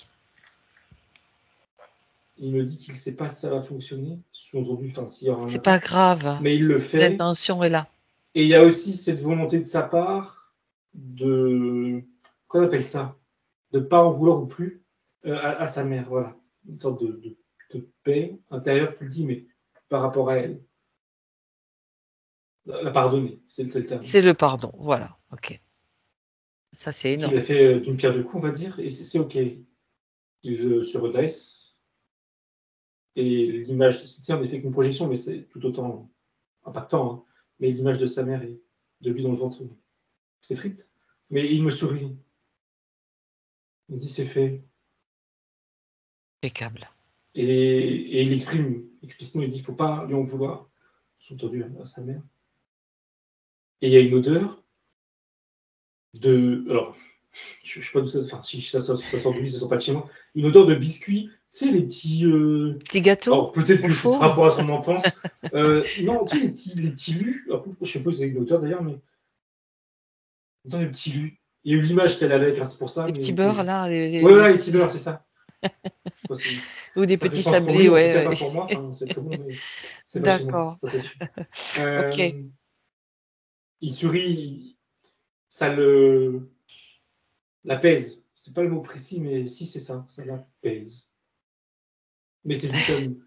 Il me dit qu'il ne sait pas si ça va fonctionner, sous-entendu, enfin, s'il y aura un c'est pas impact. grave. Mais il le fait. L'intention est là. Et il y a aussi cette volonté de sa part de. Qu'on appelle ça? De ne pas en vouloir ou plus à sa mère. Voilà. Une sorte de paix intérieure qu'il dit, mais par rapport à elle. La pardonner, c'est le terme. C'est le pardon. Voilà. Ok. Ça, c'est Qu'il a énorme. fait d'une pierre deux coups, on va dire, et c'est OK. Il se redresse, et l'image, c'était en effet qu'une projection, mais c'est tout autant impactant, hein. Mais l'image de sa mère et de lui dans le ventre, c'est frite. Mais il me sourit. Il dit c'est fait. Impeccable. Et il exprime explicitement, il dit il ne faut pas lui en vouloir, sous-entendu à sa mère. Et il y a une odeur de. Alors, je ne sais pas d'où ça. Enfin, si ça sort de lui, ça sort pas de chez moi. Une odeur de biscuits. Tu sais, les petits. Petit gâteau Alors, peut-être au que c'est par four? rapport à son enfance. Non, tu sais, les petits lus. Alors, je ne sais pas si c'est une odeur d'ailleurs, mais. Odeur de petits lus. Il y a eu l'image qu'elle avait, c'est pour ça. Les Mais, petits beurres là, Ouais, ouais, les petits beurres, c'est ça. Je sais pas ou des ça fait petits sens pour sablés, lui, en tout cas ouais, pas ouais. pour moi. Enfin, c'est très bon, mais c'est pas chez moi, D'accord. ça c'est sûr. OK. Il sourit, ça l'apaise. C'est pas le mot précis, mais si c'est ça l'apaise. Mais c'est vu comme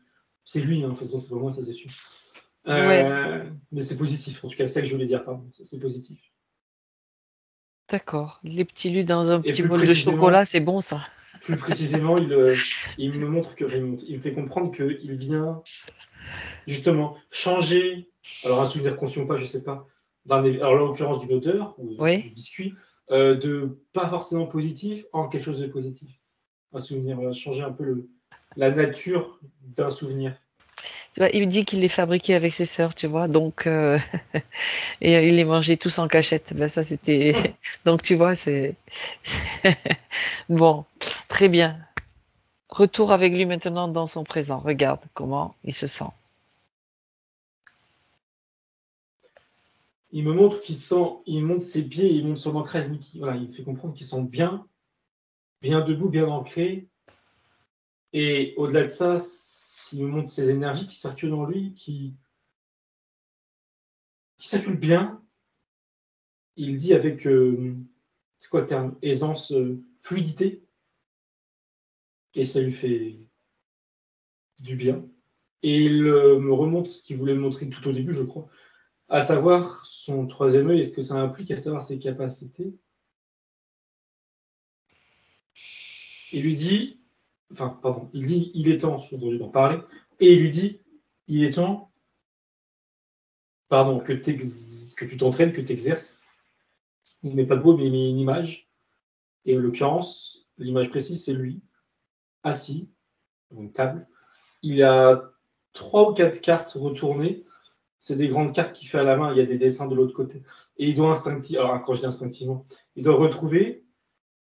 c'est lui, hein, de toute façon, c'est pas moi, ça c'est sûr. Ouais, Mais c'est positif, en tout cas, c'est ça que je voulais dire, pardon, c'est positif. d'accord. Les petits lus dans un Et petit bol de chocolat, c'est bon ça. plus précisément, il me montre que il me fait comprendre qu'il vient justement changer, alors un souvenir conscient ou pas, je sais pas, alors là, en l'occurrence d'une odeur ou Oui. du biscuit, de pas forcément positif en quelque chose de positif. Un souvenir, changer un peu la nature d'un souvenir. Tu vois, il me dit qu'il les fabriquait avec ses sœurs, tu vois, donc et il les mangeait tous en cachette. Ben ça, c'était donc tu vois, c'est bon, très bien. Retour avec lui maintenant dans son présent. Regarde comment il se sent. Il me montre il monte ses pieds, il monte son ancrage, voilà, il me fait comprendre qu'il sent bien, bien debout, bien ancré. Et au-delà de ça, il me montre ses énergies qui circulent en lui, qui circulent bien. Il dit avec, c'est quoi le terme? Aisance, fluidité, et ça lui fait du bien. Et il me remontre ce qu'il voulait me montrer tout au début, je crois, à savoir son troisième œil et ce que ça implique, à savoir ses capacités. Il lui dit, enfin, pardon, il dit il est temps, sous-entendu d'en parler, et il lui dit il est temps, pardon, que tu t'entraînes, que tu exerces. Il ne met pas de mots, mais il met une image. Et en l'occurrence, l'image précise, c'est lui, assis, sur une table. Il a 3 ou 4 cartes retournées. C'est des grandes cartes qu'il fait à la main, il y a des dessins de l'autre côté. Et il doit instinctivement, alors quand je dis instinctivement, il doit retrouver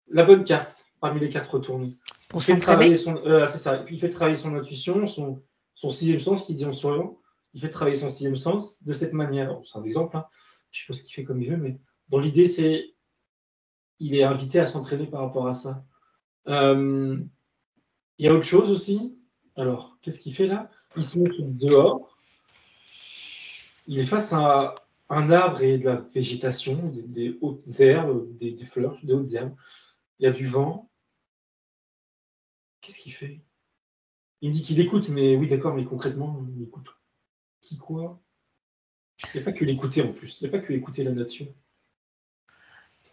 la bonne carte parmi les cartes retournées. Pour Il fait travailler s'entraîner? son, c'est ça. Il fait travailler son intuition, son sixième sens, qui dit en souriant. Il fait travailler son sixième sens de cette manière. Alors, c'est un exemple, hein. Je sais pas ce qu'il fait comme il veut, mais dans l'idée, c'est il est invité à s'entraîner par rapport à ça. Il y a autre chose aussi. Alors, qu'est-ce qu'il fait là? Il se montre dehors. Il est face à un arbre et de la végétation, des hautes herbes, des fleurs, des hautes herbes. Il y a du vent. Qu'est-ce qu'il fait? Il me dit qu'il écoute, mais oui, d'accord, mais concrètement, il écoute qui, quoi? Il n'y a pas que l'écouter en plus. Il n'y a pas que écouter la nature.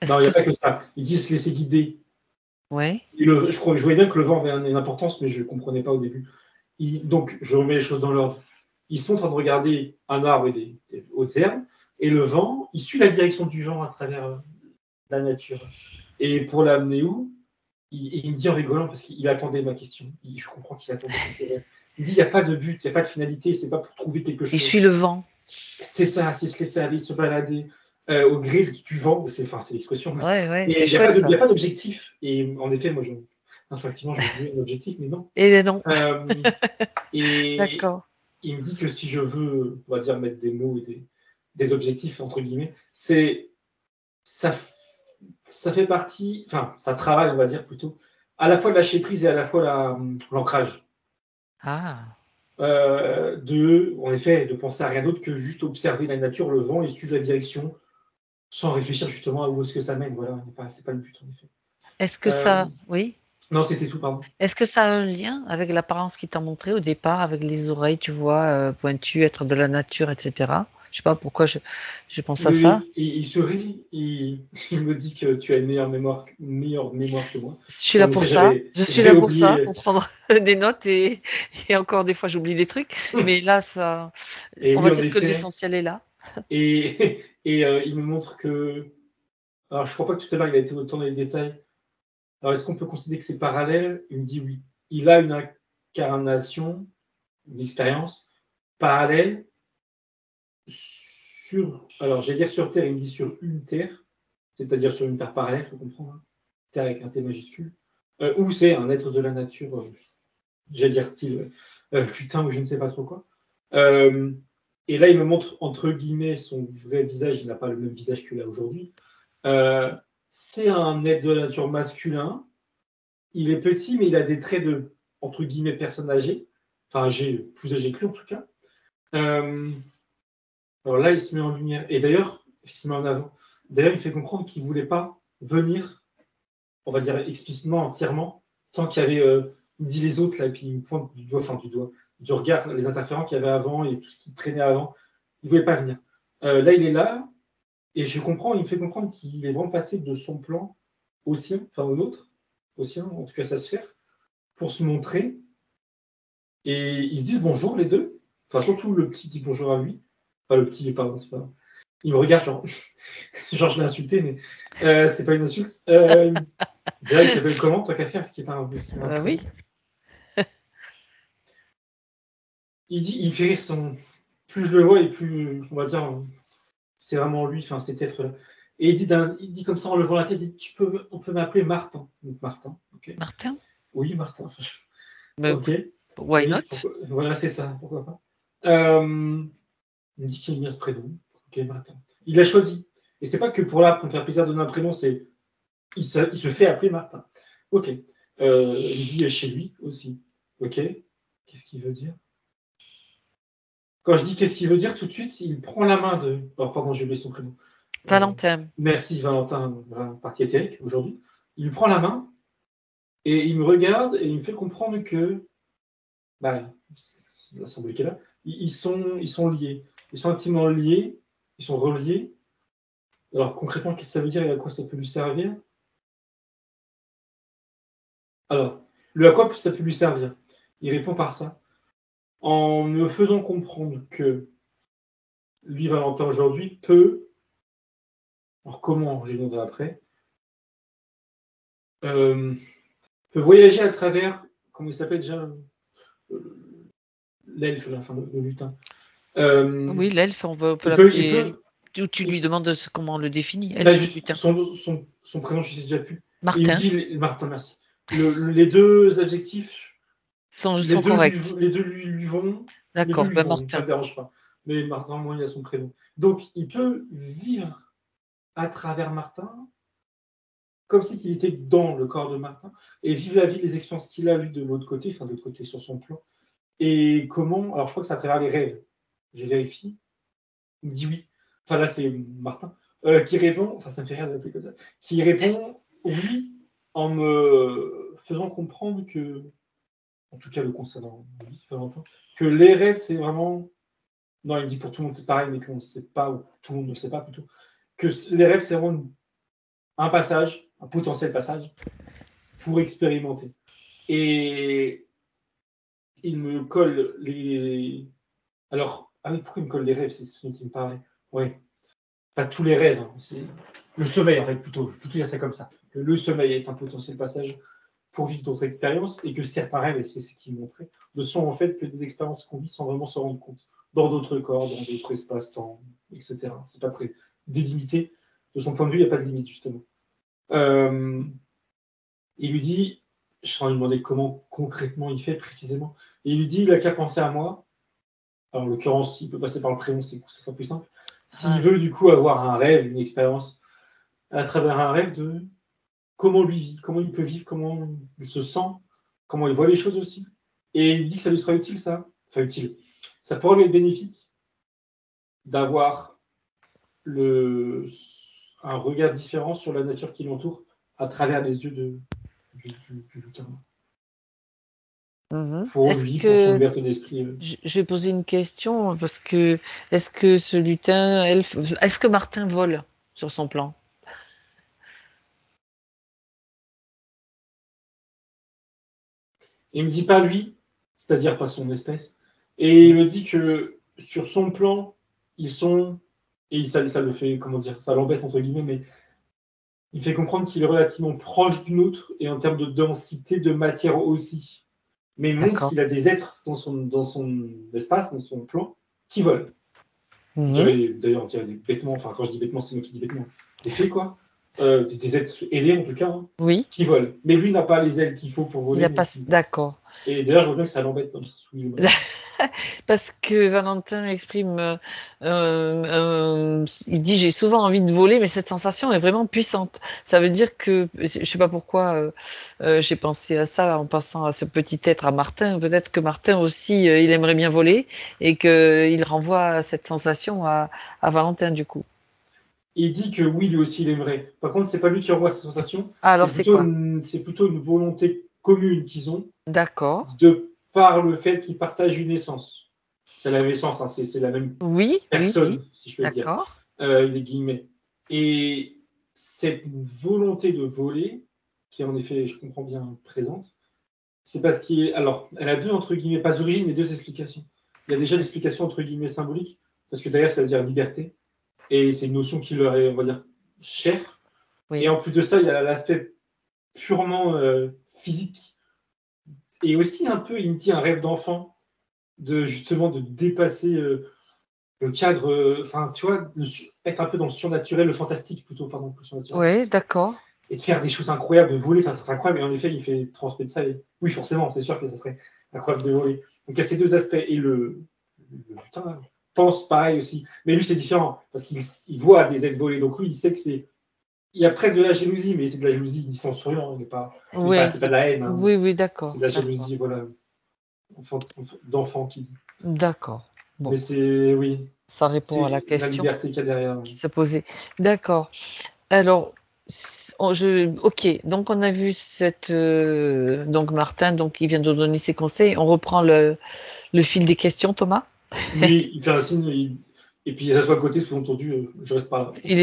Est-ce Non, il n'y que a pas que ça. Il dit se laisser guider. ouais, Je voyais bien que le vent avait une importance, mais je ne comprenais pas au début. Donc, je remets les choses dans l'ordre. Ils sont en train de regarder un arbre et des hautes herbes, et le vent, il suit la direction du vent à travers la nature. Et pour l'amener où, il me dit en rigolant, parce qu'il attendait ma question. Je comprends qu'il attendait cette question. Il dit il n'y a pas de but, il n'y a pas de finalité, c'est pas pour trouver quelque il chose. suit le vent. C'est ça, c'est se laisser aller, se balader au gré du vent, c'est l'expression. Ouais, ouais, Et c'est il n'y a, chouette il y ça. a pas d'objectif. Et en effet, moi, instinctivement, je veux un objectif, mais non. Et non, Euh, et d'accord. il me dit que si je veux, on va dire, mettre des mots et des objectifs, entre guillemets, c'est ça, ça fait partie, enfin, ça travaille, on va dire plutôt, à la fois de lâcher prise et à la fois l'ancrage. Ah, En effet, de penser à rien d'autre que juste observer la nature, le vent et suivre la direction sans réfléchir justement à où est-ce que ça mène. Voilà, c'est pas le but en effet. est-ce que Euh, ça oui? non, c'était tout, pardon. Est-ce que ça a un lien avec l'apparence qu'il t'a montré au départ, avec les oreilles, tu vois, pointues, être de la nature, et cetera? Je sais pas pourquoi je pense à Oui, ça. oui, et il se rit, il me dit que tu as une meilleure mémoire que moi. Je suis Parce là qu'en pour effet, ça. Je suis j'avais là pour ça, oublié. pour prendre des notes et encore des fois j'oublie des trucs, mais là ça Et on oui, va en dire que effet. l'essentiel est là. Et il me montre que. Alors, je crois pas que tout à l'heure il a été autant dans les détails. Alors, est-ce qu'on peut considérer que c'est parallèle? Il me dit oui. Il a une incarnation, une expérience parallèle sur, alors j'allais dire sur Terre, il me dit sur une Terre, c'est-à-dire sur une Terre parallèle, il faut comprendre, hein. Terre avec un T majuscule, où c'est un être de la nature, j'allais dire style putain ou je ne sais pas trop quoi. Et là, il me montre entre guillemets son vrai visage, il n'a pas le même visage qu'il a aujourd'hui. C'est un être de la nature masculin, il est petit, mais il a des traits de, entre guillemets, personne âgée, enfin âgé, plus âgé que lui en tout cas. Alors là, il se met en lumière. Et d'ailleurs, il se met en avant. D'ailleurs, il fait comprendre qu'il ne voulait pas venir, on va dire explicitement, entièrement, tant qu'il y avait, il dit les autres, là, et puis il me pointe du doigt, enfin du regard, les interférents qu'il y avait avant et tout ce qui traînait avant. Il ne voulait pas venir. Là, il est là, et je comprends, il me fait comprendre qu'il est vraiment passé de son plan au sien, enfin au nôtre, au sien, en tout cas sa sphère, pour se montrer. Et ils se disent bonjour, les deux. Enfin, surtout le petit dit bonjour à lui. Enfin, le petit, pardon, c'est pas. Il me regarde, genre, genre je l'ai insulté, mais c'est pas une insulte. Déjà, il s'appelle comment, tant qu'à faire, ce qui est un. Oui. Il fait rire son. Plus je le vois, et plus, on va dire, c'est vraiment lui, enfin, cet être-là. Et il dit comme ça en levant la tête, il dit, on peut m'appeler Martin. Donc Martin, ok. Martin? Oui, Martin. Mais ok. why Oui, not? voilà, c'est ça, pourquoi pas. Il me dit qu'il aime bien ce prénom. Ok, Martin. Il l'a choisi. Et c'est pas que pour me faire plaisir de donner un prénom, c'est il se fait appeler Martin. Ok. Il me dit chez lui aussi. Ok. Qu'est-ce qu'il veut dire? Quand je dis qu'est-ce qu'il veut dire, tout de suite, il prend la main de. Oh, pardon, j'ai oublié son prénom. Valentin. Merci Valentin, voilà, partie éthérique aujourd'hui. Il lui prend la main et il me regarde et il me fait comprendre que bah, la symbolique est là. Ils sont liés. Ils sont intimement liés. Ils sont reliés. Alors concrètement, qu'est-ce que ça veut dire et à quoi ça peut lui servir? Alors, à quoi ça peut lui servir? Il répond par ça. En me faisant comprendre que lui, Valentin, aujourd'hui, peut, alors comment, j'y viendrai après, peut voyager à travers, comment il s'appelle déjà, l'elfe, là, enfin, le lutin. Oui, l'elfe, on peut il l'appeler. peut, Tu lui demandes comment on le définit. bah, Elfe, putain. son prénom, je sais déjà plus. Il me Martin. dit, Martin, merci. Les deux adjectifs, Sont les deux corrects. lui vont. Les deux D'accord, lui ben vont, ça ne Martin. me dérange pas. Mais Martin, moi, il a son prénom. Donc, il peut vivre à travers Martin, comme si il était dans le corps de Martin, et vivre la vie, les expériences qu'il a, lui, de l'autre côté, enfin, de l'autre côté sur son plan. Et comment, alors je crois que c'est à travers les rêves. Je vérifie. Il me dit oui. Enfin, là, c'est Martin qui répond, enfin, ça me fait rire de l'appeler comme ça, qui répond oui en me faisant comprendre que, en tout cas le concernant lui, Valentin, que les rêves, c'est vraiment. Non, il me dit pour tout le monde, c'est pareil, mais qu'on ne sait pas, ou tout le monde ne le sait pas plutôt, que les rêves, c'est vraiment un passage, un potentiel passage, pour expérimenter. Et il me colle les. Alors, ah oui, pourquoi il me colle les rêves? C'est ce dont il me parlait. Ouais. Pas tous les rêves, hein. C'est le sommeil, en fait, plutôt. Je peux tout dire ça comme ça. Que le sommeil est un potentiel passage pour vivre d'autres expériences et que certains rêves, et c'est ce qu'il montrait, ne sont en fait que des expériences qu'on vit sans vraiment se rendre compte. Dans d'autres corps, dans d'autres espaces-temps, etc. C'est pas très délimité. De son point de vue, il n'y a pas de limite, justement. Il lui dit, je suis en train de lui demander comment concrètement il fait précisément, et il lui dit, il n'a qu'à penser à moi. Alors, en l'occurrence, s'il peut passer par le prénom, c'est pas plus simple. S'il veut du coup avoir un rêve, une expérience à travers un rêve de comment lui vit, comment il peut vivre, comment il se sent, comment il voit les choses aussi. Et il dit que ça lui sera utile, ça. Enfin, utile. Ça pourra lui être bénéfique d'avoir un regard différent sur la nature qui l'entoure à travers les yeux du lutin. Pour lui, pour son ouverture d'esprit. Je vais poser une question parce que est-ce que ce lutin, est-ce que Martin vole sur son plan? Et il me dit pas lui, c'est-à-dire pas son espèce. Et il me dit que sur son plan, ils sont, et ça le fait, comment dire, ça l'embête entre guillemets, mais Il fait comprendre qu'il est relativement proche d'une autre et en termes de densité de matière aussi. Mais il montre D'accord. qu'il a des êtres dans son espace, dans son plan, qui volent. Mhm. D'ailleurs, on dirait des bêtements, enfin quand je dis bêtements, c'est moi qui dis bêtements. Des fées, quoi. Des êtres ailés en tout cas, hein, Oui, qui volent. Mais lui n'a pas les ailes qu'il faut pour il voler. a pas. D'accord. Et d'ailleurs, je vois bien que ça l'embête dans le sens où il est mort. Parce que Valentin exprime, il dit j'ai souvent envie de voler, mais cette sensation est vraiment puissante. Ça veut dire que, je sais pas pourquoi j'ai pensé à ça en pensant à ce petit être, à Martin. Peut-être que Martin aussi, il aimerait bien voler et qu'il renvoie cette sensation à Valentin du coup. Et il dit que oui, lui aussi, il aimerait. Par contre, c'est pas lui qui envoie cette sensation, Ah, alors c'est quoi? c'est plutôt une volonté commune qu'ils ont, D'accord. de par le fait qu'ils partagent une essence. C'est la même essence, hein, c'est la même Oui, oui, oui. personne, si je peux dire, D'accord. des guillemets. Et cette volonté de voler, qui est en effet, je comprends bien, présente, c'est parce qu'il est. Alors, elle a deux, entre guillemets, pas d'origine, mais deux explications. Il y a déjà l'explication, entre guillemets, symbolique, parce que derrière, ça veut dire liberté. Et c'est une notion qui leur est, on va dire, chère. Et Oui. en plus de ça, il y a l'aspect purement physique. Et aussi un peu, il me dit, un rêve d'enfant, de justement de dépasser le cadre, enfin, tu vois, être un peu dans le surnaturel, le fantastique plutôt, pardon, plus surnaturel. Oui, d'accord. Et de faire des choses incroyables, de voler, enfin, ça serait incroyable. Et en effet, il fait transmettre ça. Et oui, forcément, c'est sûr que ça serait incroyable de voler. Donc il y a ces deux aspects. Et le putain pense pareil aussi. Mais lui, c'est différent, parce qu'il voit des êtres voler. Donc lui, il sait que c'est. Il y a presque de la jalousie, mais c'est de la jalousie censurée, Oui, c'est pas de la haine, hein. oui, oui, C'est d'accord, de la d'accord, jalousie, voilà, d'enfant qui dit. d'accord. Bon, Mais c'est, oui, ça répond à la c'est la question liberté qu'il y a derrière. qui se posait. D'accord. Alors, ok, donc on a vu donc Martin, donc il vient de donner ses conseils. On reprend le fil des questions, Thomas. Oui, il fait un signe, et puis il s'assoit à côté, sous-entendu, je reste pas là. Il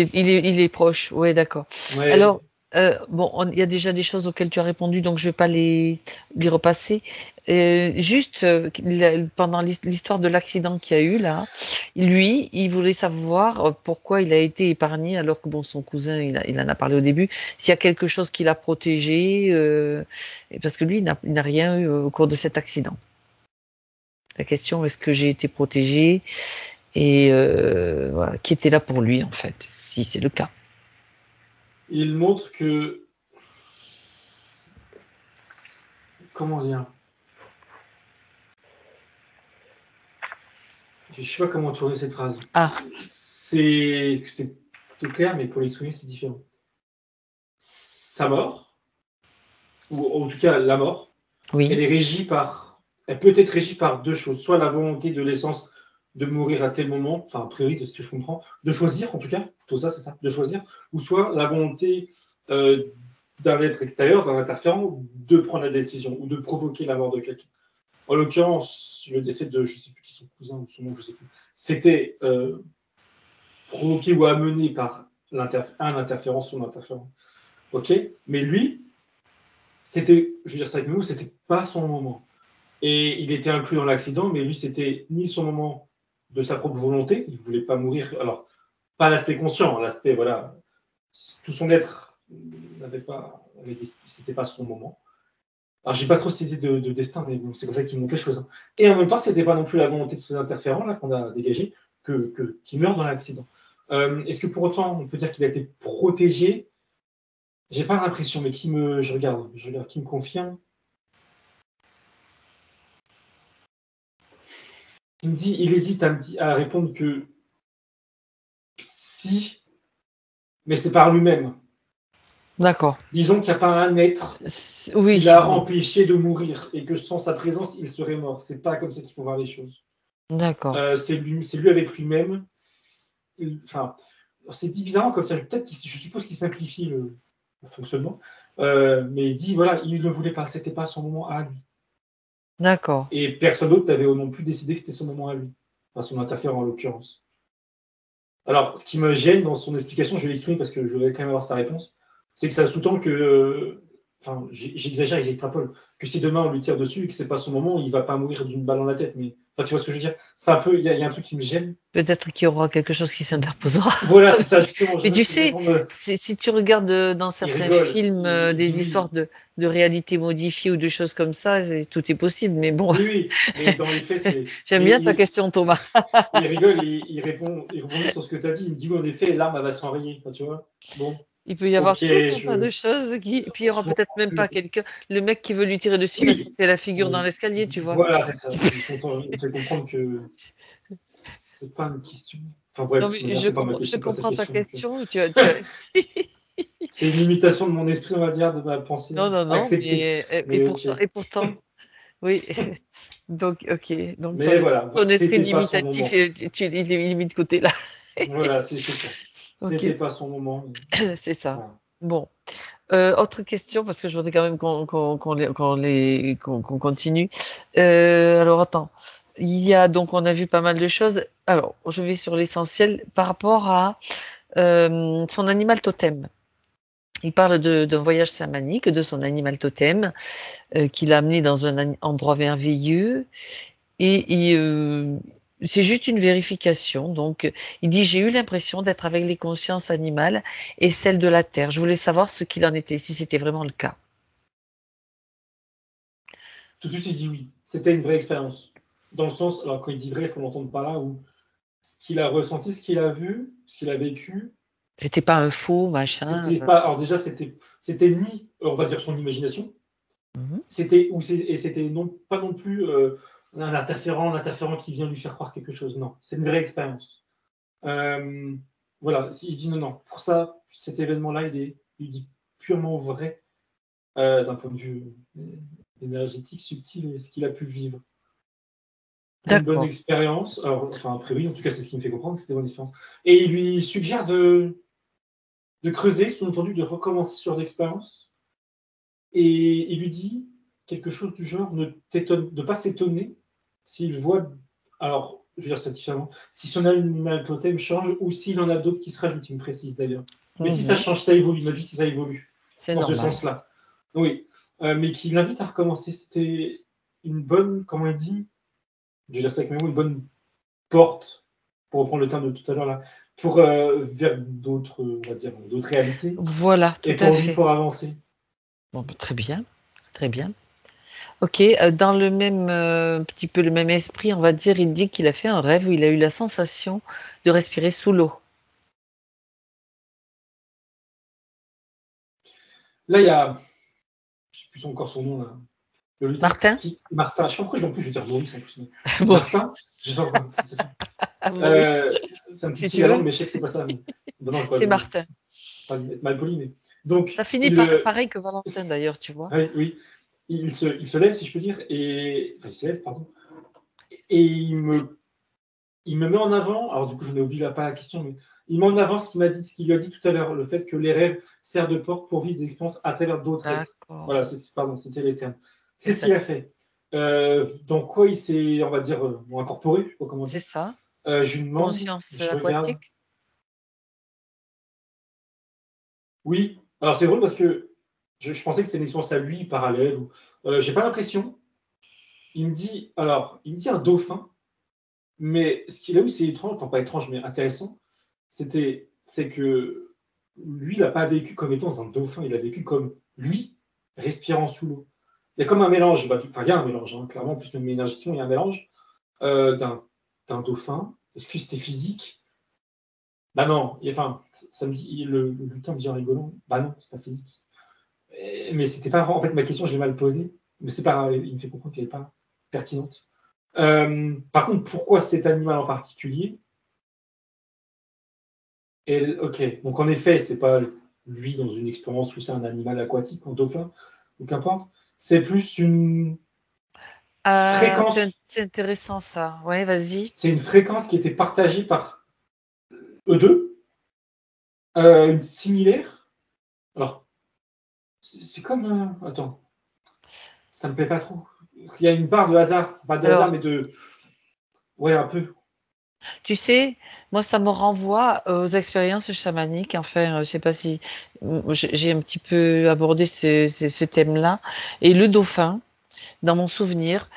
est proche, oui, d'accord. Ouais, Alors, bon, il y a déjà des choses auxquelles tu as répondu, donc je vais pas les repasser. Juste, pendant l'histoire de l'accident qu'il y a eu là, lui, il voulait savoir pourquoi il a été épargné, alors que bon, son cousin, il en a parlé au début, s'il y a quelque chose qui l'a protégé, parce que lui, il n'a rien eu au cours de cet accident. La question, est-ce que j'ai été protégé? Et voilà, qui était là pour lui, en fait, si c'est le cas. il montre que, comment dire, je sais pas comment tourner cette phrase. Ah, C'est plutôt clair, mais pour l'exprimer, c'est différent. Sa mort, ou en tout cas la mort, oui, elle peut être régie par deux choses. Soit la volonté de l'essence de mourir à tel moment, enfin, a priori, de ce que je comprends, de choisir, en tout cas, plutôt ça, c'est ça, de choisir, ou soit la volonté euh, d'un être extérieur, d'un interférent, de prendre la décision, ou de provoquer la mort de quelqu'un. En l'occurrence, le décès de, je ne sais plus qui son cousin ou son oncle, je ne sais plus, c'était provoqué ou amené par un interférent, son interférent. Ok. Mais lui, c'était, je veux dire ça avec nous, c'était pas son moment. Et il était inclus dans l'accident, mais lui, c'était ni son moment de sa propre volonté, il ne voulait pas mourir. Alors, pas l'aspect conscient, l'aspect, voilà, tout son être c'était pas son moment. Alors, j'ai pas trop cette idée de destin, mais bon, c'est comme ça qu'il montre les choses, hein. Et en même temps, c'était pas non plus la volonté de ces interférents là qu'on a dégagé qui meurt dans l'accident. Est-ce que pour autant, on peut dire qu'il a été protégé? J'ai pas l'impression, mais je regarde, qui me confirme. Il me dit, il hésite à répondre que si, mais c'est par lui-même. d'accord. Disons qu'il n'y a pas un être qui Oui, l'a bon, empêché de mourir et que sans sa présence, il serait mort. C'est pas comme ça qu'il faut voir les choses. d'accord. C'est lui avec lui-même. Enfin, c'est dit bizarrement comme ça. Je suppose qu'il simplifie le fonctionnement. Mais il dit, voilà, il ne voulait pas. C'était pas son moment à lui. D'accord. Et personne d'autre n'avait non plus décidé que c'était son moment à lui. Enfin, son interférent en l'occurrence. Alors, ce qui me gêne dans son explication, je vais l'exprimer parce que je vais quand même avoir sa réponse, c'est que ça sous-tend que enfin, j'exagère, j'extrapole, que si demain on lui tire dessus et que c'est pas son moment, il va pas mourir d'une balle dans la tête. Mais enfin, tu vois ce que je veux dire? C'est un peu, il y a un truc qui me gêne. Peut-être qu'il y aura quelque chose qui s'interposera. Voilà, c'est ça, justement. Je Mais veux tu qu'il me sais, réponde. si tu regardes dans Il certains rigole, films il dit des histoires oui. de réalité modifiée ou de choses comme ça, tout est possible. Mais bon, Oui, oui, mais dans les faits, c'est. j'aime Mais bien ta question, Thomas. il rigole et il rebondit sur ce que tu as dit. Il me dit oui, en effet, l'arme, elle va s'enrayer. Enfin, tu vois? Bon, Il peut y ok, avoir tout un tas de choses et puis il y aura peut-être même pas quelqu'un, le mec qui veut lui tirer dessus va se Oui, casser la figure dans l'escalier, tu vois. voilà, c'est ça. Il me fait comprendre que c'est pas une question. Enfin bref, Non, de toute mais manière, c'est pas ma je question, c'est pas sa comprends ta question. Donc, question. Tu as... c'est une limitation de mon esprit, on va dire, de ma pensée. Non, non, non, Acceptée. Mais ok. et pourtant, oui. Donc, ok. Donc, Mais voilà, ton esprit c'était pas son limitatif, moment. il est mis de côté là. Voilà, c'est ça. Ce Ok, n'était pas son moment. c'est ça. Voilà. Bon. Autre question, parce que je voudrais quand même qu'on continue. Alors, attends. Il y a donc, on a vu pas mal de choses. Alors, je vais sur l'essentiel par rapport à son animal totem. Il parle d'un voyage chamanique, de son animal totem, qu'il a amené dans un endroit merveilleux. Et c'est juste une vérification. Donc, il dit, j'ai eu l'impression d'être avec les consciences animales et celles de la Terre. Je voulais savoir ce qu'il en était, si c'était vraiment le cas. Tout de suite, il dit oui. C'était une vraie expérience. Dans le sens, alors quand il dit vrai, il faut l'entendre par là, où ce qu'il a ressenti, ce qu'il a vu, ce qu'il a vécu, C'était pas un faux, machin. c'était pas. Alors déjà, c'était ni, on va dire, son imagination, Mhm. et c'était non, pas non plus un interférent qui vient lui faire croire quelque chose. Non, c'est une vraie expérience. Euh, voilà, il dit non, non. Pour ça, cet événement-là, il dit purement vrai d'un point de vue énergétique, subtil, et ce qu'il a pu vivre. Une bonne D'accord. expérience. Alors, enfin, après, oui, en tout cas, c'est ce qui me fait comprendre que c'était une bonne expérience. Et il lui suggère de creuser, sous-entendu, de recommencer sur l'expérience. Et il lui dit quelque chose du genre de pas s'étonner s'il voit. Alors, je veux dire ça différemment. Si son animal totem change ou s'il en a d'autres qui se rajoutent, il me précise d'ailleurs. Mais si ça Mhm. change, ça évolue. Il m'a dit si ça évolue, C'est dans ce normal. sens-là. Oui. Mais qui l'invite à recommencer. C'était une bonne, comment il dit, je veux dire ça avec mes mots, une bonne porte, pour reprendre le terme de tout à l'heure là, pour vers d'autres, on va dire, d'autres réalités, Voilà, tout et à pour lui, fait. pour avancer. Bon, bah, très bien. Très bien. Ok, dans le même petit peu le même esprit, on va dire, il dit qu'il a fait un rêve où il a eu la sensation de respirer sous l'eau. Là, il y a, je sais plus encore son nom là, le lutteur Martin? Martin, je sais pas pourquoi en plus je vais dire Maurice en plus. Mais Bon, Martin, je sais pas pourquoi, Maurice, ça me si titille tu la veux, langue, mais je sais que c'est pas ça. Mais... Ben non, c'est Martin. pas être mal poli, mais donc Ça finit il, par pareil que Valentin d'ailleurs, tu vois. oui, oui, il se lève si je peux dire, et enfin il se lève, pardon, et il me met en avant, alors du coup je n'ai oublié pas la question, mais il met en avant ce qu'il m'a dit, ce qu'il lui a dit tout à l'heure, le fait que les rêves servent de porte pour vivre des expériences à travers d'autres êtres. D'accord, Voilà, pardon, c'était les termes. c'est C'est ce ça. qu'il a fait. Dans quoi il s'est, on va dire, incorporé, je ne sais pas comment C'est dire. ça. Je lui demande, Conscience je regarde. aquatique. Oui, alors c'est drôle parce que je pensais que c'était une expérience à lui, parallèle. Ou, j'ai pas l'impression. Il me dit un dauphin, mais ce qu'il a eu, c'est étrange, enfin pas étrange, mais intéressant. C'est que lui, il n'a pas vécu comme étant un dauphin, il a vécu comme lui, respirant sous l'eau. Il y a comme un mélange, enfin il y a un mélange, hein, clairement, en plus même énergétiquement, il y a un mélange euh, d'un d'un dauphin. Est-ce que c'était physique? Bah non, enfin, ça me dit, le lutin me dit en rigolant, bah non, c'est pas physique. Mais c'était pas, en fait, ma question, je l'ai mal posée, mais c'est pas grave, il me fait comprendre qu'elle n'est pas pertinente. Par contre, pourquoi cet animal en particulier? Ok, donc en effet, c'est pas lui dans une expérience où c'est un animal aquatique, un dauphin, ou qu'importe. C'est plus une Ah, fréquence, c'est intéressant ça. Ouais, vas-y. c'est une fréquence qui était partagée par eux deux, une similaire. Alors, c'est comme, attends, ça me plaît pas trop. Il y a une part de hasard, pas de hasard, Alors, mais de, ouais, un peu. Tu sais, moi, ça me renvoie aux expériences chamaniques. Enfin, je sais pas si j'ai un petit peu abordé ce thème-là. Et le dauphin, dans mon souvenir,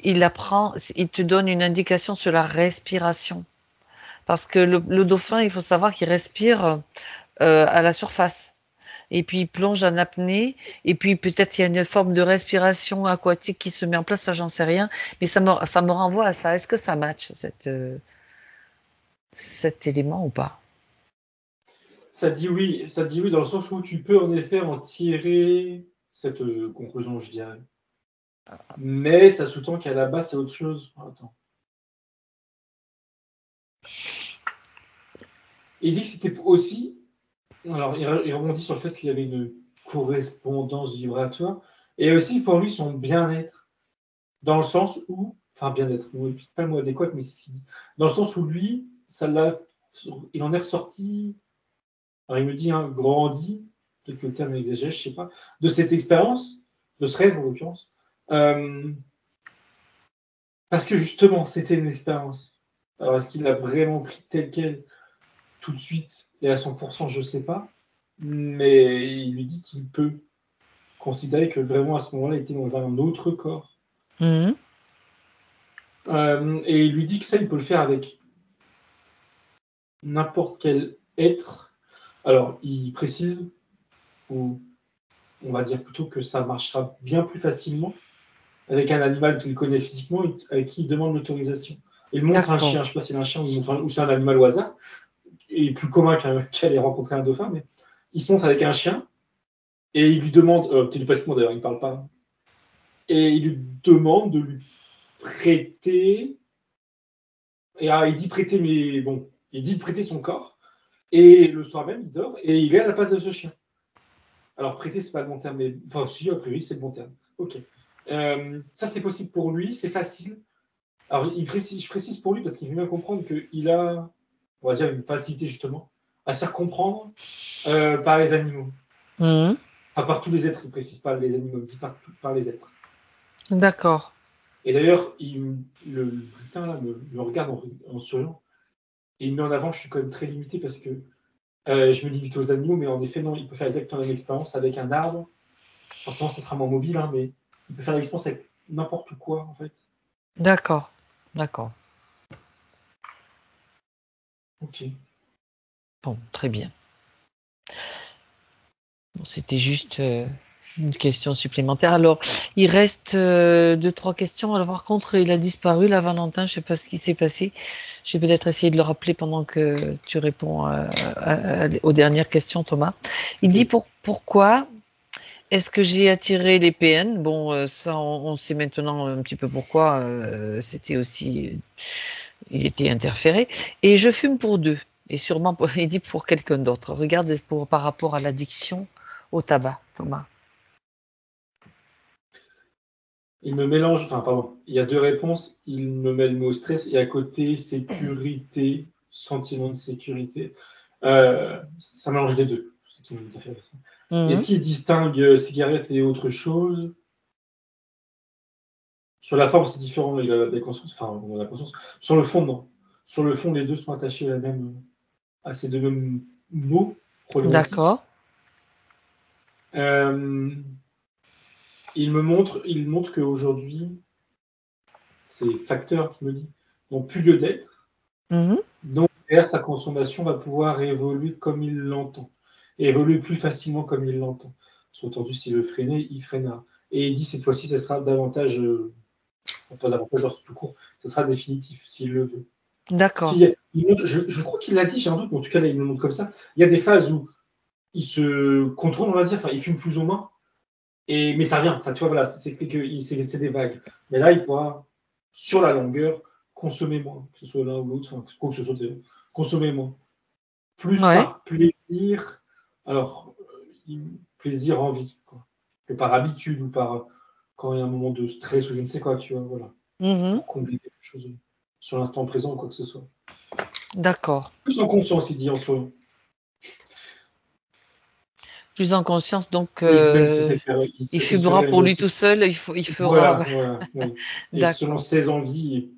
il te donne une indication sur la respiration. Parce que le dauphin, il faut savoir qu'il respire à la surface. Et puis il plonge en apnée. Et puis peut-être il y a une forme de respiration aquatique qui se met en place, ça j'en sais rien. Mais ça me renvoie à ça. Est-ce que ça match, cet élément ou pas? Ça dit oui dans le sens où tu peux en effet en tirer cette, conclusion, je dirais. Mais ça sous-tend qu'à la base, c'est autre chose. Attends. Il dit que c'était aussi alors il rebondit sur le fait qu'il y avait une correspondance vibratoire et aussi pour lui son bien-être. Dans le sens où enfin bien-être, oui, pas le mot adéquat, mais c'est ce qu'il dit. Dans le sens où lui, ça l'a il en est ressorti alors il me dit, hein, grandi, peut-être que le terme est exagéré, je sais pas, de cette expérience, de ce rêve en l'occurrence, euh, parce que justement, c'était une expérience. Alors, est-ce qu'il l'a vraiment pris tel quel tout de suite et à 100%, je sais pas, mais il lui dit qu'il peut considérer que vraiment à ce moment-là, il était dans un autre corps. Mhm. Et il lui dit que ça, il peut le faire avec n'importe quel être. Alors, il précise, ou on va dire plutôt que ça marchera bien plus facilement avec un animal qu'il connaît physiquement et avec qui il demande l'autorisation. Il montre un D'accord. chien, je ne sais pas si c'est un chien ou c'est un animal au hasard, et plus commun qu'aller rencontrer un dauphin, mais il se montre avec un chien et il lui demande, télépathiquement d'ailleurs, il ne parle pas, et il lui demande de lui prêter, et il dit prêter, mais bon, il dit prêter son corps, et le soir même, il dort, et il est à la place de ce chien. Alors prêter, c'est pas le bon terme, mais enfin, si, a priori, c'est le bon terme. Ok. Ça, c'est possible pour lui, c'est facile. Alors, je précise pour lui parce qu'il veut bien comprendre qu'il a, on va dire, une facilité justement à se faire comprendre par les animaux. Mhm. Enfin, par tous les êtres, il ne précise pas les animaux, il dit par les êtres. D'accord. Et d'ailleurs, le bulletin là, me regarde en souriant et il met en avant, je suis quand même très limité parce que je me limite aux animaux, mais en effet, non, il peut faire exactement la même expérience avec un arbre. Forcément, ça sera moins mobile, hein, mais il peut faire l'expérience avec n'importe quoi, en fait. D'accord. D'accord. Ok. Bon, très bien. Bon, c'était juste une question supplémentaire. Alors, il reste deux, trois questions. Alors, par contre, il a disparu, là, Valentin. Je ne sais pas ce qui s'est passé. Je vais peut-être essayer de le rappeler pendant que tu réponds aux dernières questions, Thomas. Il dit Ok. pourquoi est-ce que j'ai attiré les PN? Bon, ça, on sait maintenant un petit peu pourquoi. C'était aussi, il était interféré. Et je fume pour deux. Et sûrement, il dit pour quelqu'un d'autre. Regarde par rapport à l'addiction au tabac, Thomas. Il me mélange, enfin, pardon, il y a deux réponses. Il me met le mot stress et à côté, sécurité, sentiment de sécurité. Ça mélange les deux, ce qui me dit faire ça. Est-ce Mhm. qu'il distingue cigarette et autre chose? Sur la forme, c'est différent, il a la conscience, enfin, on a la conscience. Sur le fond, non. Sur le fond, les deux sont attachés à ces deux mêmes mots problématiques. D'accord. Euh, il montre qu'aujourd'hui, ces facteurs qui me dit n'ont plus lieu d'être. Mhm. Donc, derrière, sa consommation va pouvoir évoluer comme il l'entend, et évoluer plus facilement comme il l'entend. Sous-entendu, s'il veut freiner, il freinera. Et il dit cette fois-ci, ça sera davantage, pas davantage, genre tout court, ça sera définitif, s'il le veut. Parce D'accord. je crois qu'il l'a dit, j'ai un doute, mais en tout cas, là, il me le montre comme ça. Il y a des phases où il se contrôle, on va dire, enfin, il fume plus ou moins, mais ça revient. Enfin, tu vois, voilà, c'est des vagues. Mais là, il pourra, sur la longueur, consommer moins, que ce soit l'un ou l'autre, enfin, quoi que ce soit, consommer moins. Plus Ouais. par plaisir, alors, plaisir envie, quoi, que par habitude ou par quand il y a un moment de stress ou je ne sais quoi, tu vois, voilà, Mhm. pour combler quelque chose sur l'instant présent ou quoi que ce soit. D'accord. Plus en conscience, il dit en soi. Plus en conscience, donc Oui, même si il il se fumera réveille pour lui tout aussi. seul. Il fera. Voilà, voilà, oui. Et selon D'accord. ses envies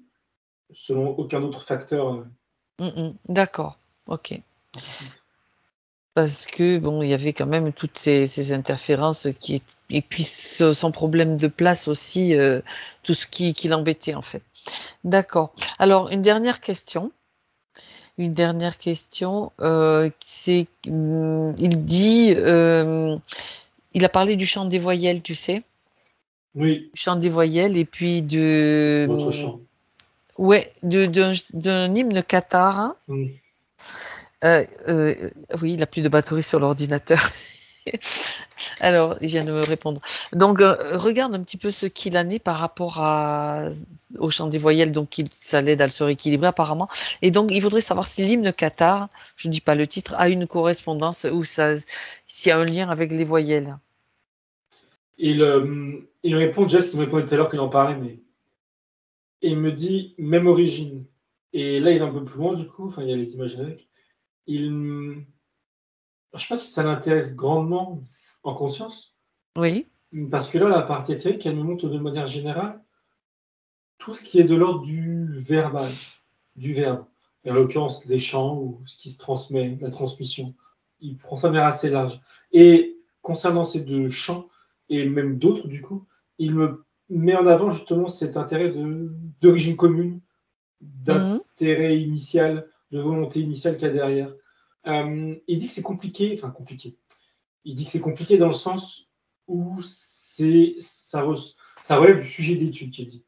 selon aucun autre facteur. D'accord, ok. Parce que bon, il y avait quand même toutes ces interférences et puis son problème de place aussi, tout ce qui l'embêtait en fait. D'accord. Alors une dernière question. C'est, il dit, il a parlé du chant des voyelles, tu sais? Oui, Du chant des voyelles et puis notre chant. ouais, d'un hymne cathare. Hein. Oui, il a plus de batterie sur l'ordinateur. Alors, il vient de me répondre. Donc, regarde un petit peu ce qu'il en est par rapport au chant des voyelles. Donc, ça l'aide à se rééquilibrer apparemment. Et donc, il faudrait savoir si l'hymne Qatar, je ne dis pas le titre, a une correspondance ou s'il y a un lien avec les voyelles. Il répond déjà ce qu'il me répondait tout à l'heure qu'il en parlait, mais et il me dit même origine. Et là, il est un peu plus loin du coup. Enfin, il y a les images avec. Je sais pas si ça l'intéresse grandement en conscience, Oui. parce que là, la partie éthérique, elle nous montre de manière générale tout ce qui est de l'ordre du verbal, du verbe. Et en l'occurrence, les chants ou ce qui se transmet, la transmission. Il prend ça de manière assez large. Et concernant ces deux chants, et même d'autres du coup, il me met en avant justement cet intérêt d'origine commune, Mhm. d'intérêt initial, de volonté initiale qu'il y a derrière. Il dit que c'est compliqué, enfin compliqué. Il dit que c'est compliqué dans le sens où ça relève du sujet d'étude qu'il dit.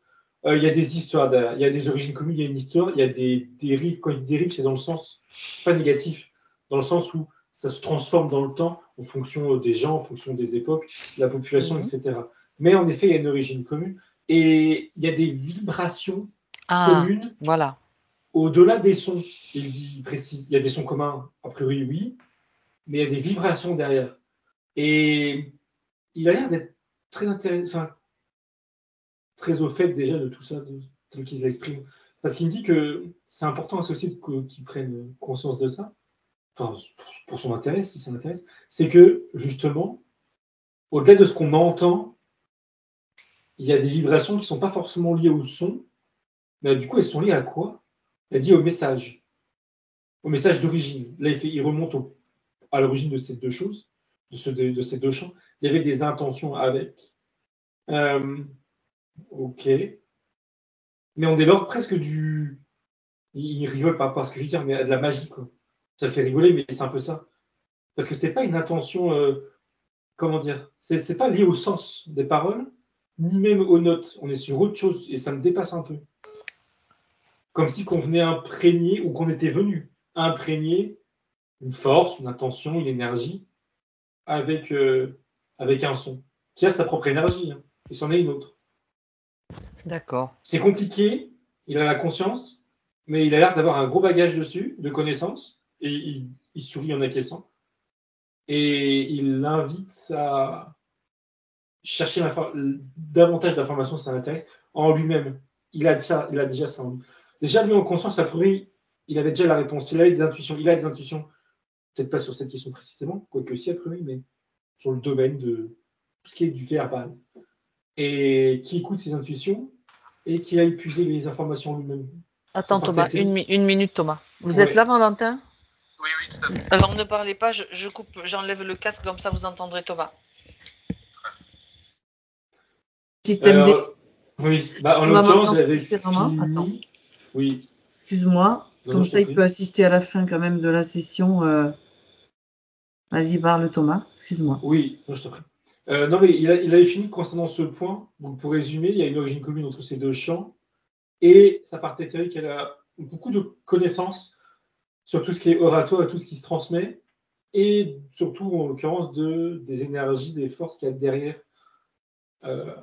Il y a des histoires derrière, il y a des origines communes, il y a une histoire, il y a des dérives. Quand il dit dérive, c'est dans le sens pas négatif, dans le sens où ça se transforme dans le temps en fonction des gens, en fonction des époques, de la population, Mhm. etc. Mais en effet, il y a une origine commune et il y a des vibrations Ah, communes voilà. au-delà des sons. Il précise, il y a des sons communs, a priori oui, mais il y a des vibrations derrière. Et il a l'air d'être très intéressant, enfin, très au fait déjà de tout ça, tel qu'il l'exprime. Parce qu'il me dit que c'est important aussi qu'il prenne conscience de ça, enfin, pour son intérêt, si ça l'intéresse, c'est que, justement, au-delà de ce qu'on entend, il y a des vibrations qui ne sont pas forcément liées au son, mais du coup, elles sont liées à quoi? Elle dit au message d'origine. Là, il remonte à l'origine de ces deux choses, de ces deux champs. Il y avait des intentions avec. Euh, ok. Mais on délorde presque du. Il rigole par rapport à ce que je veux dire, mais de la magie, quoi. Ça le fait rigoler, mais c'est un peu ça. Parce que c'est pas une intention, comment dire, c'est pas lié au sens des paroles, ni même aux notes. On est sur autre chose et ça me dépasse un peu. Comme si qu'on venait imprégner ou qu'on était venu imprégner une force, une intention, une énergie avec, avec un son qui a sa propre énergie, hein, et c'en est une autre. D'accord. C'est compliqué, il a la conscience, mais il a l'air d'avoir un gros bagage dessus, de connaissances, et il sourit en acquiesçant. Et il l'invite à chercher davantage d'informations si ça l'intéresse, en lui-même. Il a déjà ça en lui. Déjà, lui, en conscience, a priori, il avait déjà la réponse. Il avait des intuitions. Il a des intuitions, peut-être pas sur cette question précisément, quoique aussi, a priori, mais sur le domaine de tout ce qui est du verbal. Et qui écoute ses intuitions et qui a épuisé les informations lui-même. Ça Attends, part Thomas, têter. une minute, Thomas. Vous êtes là, Ouais. Valentin? Oui, oui, tout à fait. Alors ne parlez pas, je coupe, j'enlève le casque, comme ça vous entendrez Thomas. Système D. Alors, oui. Bah, en On va l'occurrence, m'entendre j'avais différemment. Attends, fini. Oui. excuse-moi. Non, non, Comme je t'en ça, il peut prie. assister à la fin quand même de la session. Vas-y, parle Thomas. Excuse-moi. Oui, non, je t'en prie. Non, mais il avait fini concernant ce point. Donc, pour résumer, il y a une origine commune entre ces deux champs. Et sa partie théorique, elle a beaucoup de connaissances sur tout ce qui est oratoire et tout ce qui se transmet. Et surtout, en l'occurrence, des énergies, des forces qu'il y a derrière euh,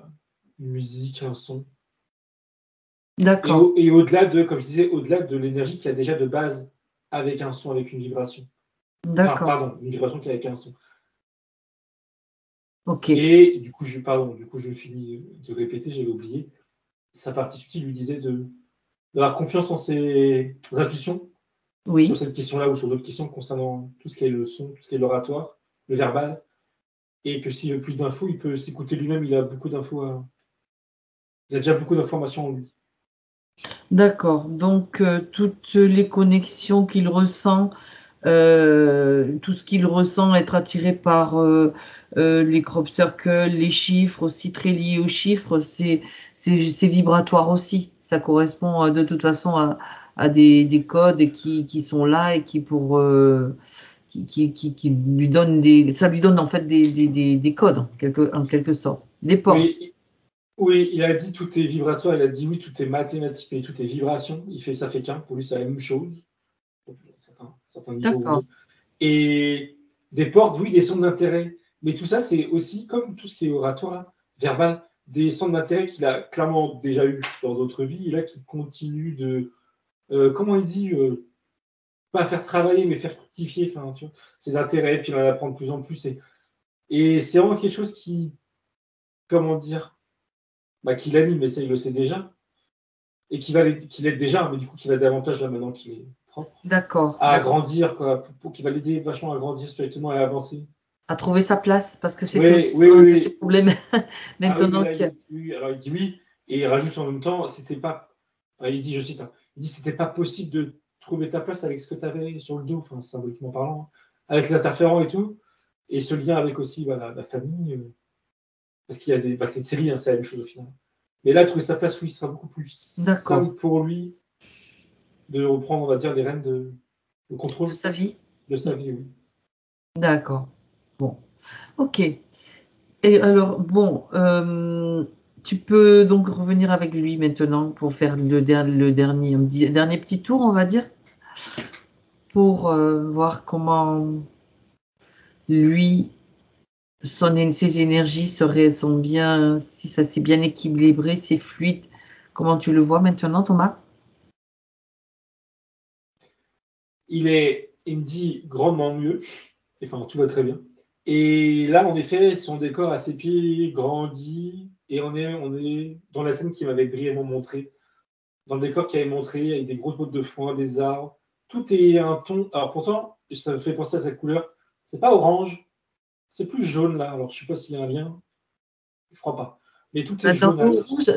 une musique, un son. D'accord, Et au-delà de, comme je disais, au-delà de l'énergie qu'il y a déjà de base avec un son, avec une vibration. Enfin, d'accord. pardon, une vibration qui est avec un son. Ok. Et du coup, je finis de répéter, j'avais oublié. Sa partie subtile lui disait d'avoir confiance en ses intuitions sur Oui. cette question-là ou sur d'autres questions concernant tout ce qui est le son, tout ce qui est l'oratoire, le verbal, et que s'il veut plus d'infos, il peut s'écouter lui-même, il a déjà beaucoup d'informations en lui. D'accord. Donc, toutes les connexions qu'il ressent, tout ce qu'il ressent, être attiré par les crop circles, les chiffres aussi très liés aux chiffres, c'est vibratoire aussi. Ça correspond de toute façon à des codes qui sont là et qui pour qui lui donnent ça lui donne en fait des codes en quelque sorte, des portes. Oui, oui, il a dit tout est vibratoire, il a dit oui, tout est mathématique, mais tout est vibration. Il fait ça fait qu'un, pour lui, c'est la même chose, donc, certains niveaux ou D'accord, d'autres. Et des portes, oui, des centres d'intérêt. Mais tout ça, c'est aussi, comme tout ce qui est oratoire, là, verbal, des centres d'intérêt qu'il a clairement déjà eu dans d'autres vies, et là, qui continue de, comment il dit, pas faire travailler, mais faire fructifier, enfin, tu vois, ses intérêts, puis il en apprend de plus en plus. Et c'est vraiment quelque chose qui, comment dire, bah, qui l'anime, mais ça, il le sait déjà, et qui l'aide déjà, mais du coup, qui va davantage là maintenant qu'il est propre, d'accord, à d'accord. grandir, quoi, qui va l'aider vachement à grandir spirituellement et à avancer. À trouver sa place, parce que c'était Oui, aussi oui, un oui, de ses oui. problèmes Ah oui, mais maintenant là, qu'il y a. oui, alors il dit oui, et il rajoute en même temps, c'était pas, il dit, je cite, hein, il dit, c'était pas possible de trouver ta place avec ce que tu avais sur le dos, enfin, symboliquement parlant, hein, avec l'interférent et tout, et ce lien avec aussi bah, la famille, parce qu'il y a des, bah, cette série, hein, c'est la même chose au final. Mais là, trouver sa place, oui, ce sera beaucoup plus D'accord. simple pour lui de reprendre, on va dire, les rênes le De contrôle sa vie? de Mm. sa vie, oui. D'accord. Bon. Ok. Et alors, bon, tu peux donc revenir avec lui maintenant pour faire le dernier, dernier petit tour, on va dire, pour voir comment lui, ses énergies sont bien, si ça s'est bien équilibré, c'est fluide. Comment tu le vois maintenant, Thomas? Il me dit grandement mieux, enfin, tout va très bien. Et là, en effet, son décor à ses pieds grandit, et on est dans la scène qui m'avait brièvement montré, dans le décor qui avait montré, avec des grosses bottes de foin, des arbres. Tout est un ton. Alors pourtant, ça me fait penser à sa couleur. C'est pas orange, c'est plus jaune là. Alors je sais pas s'il y a un lien, je crois pas. Mais tout est jaune.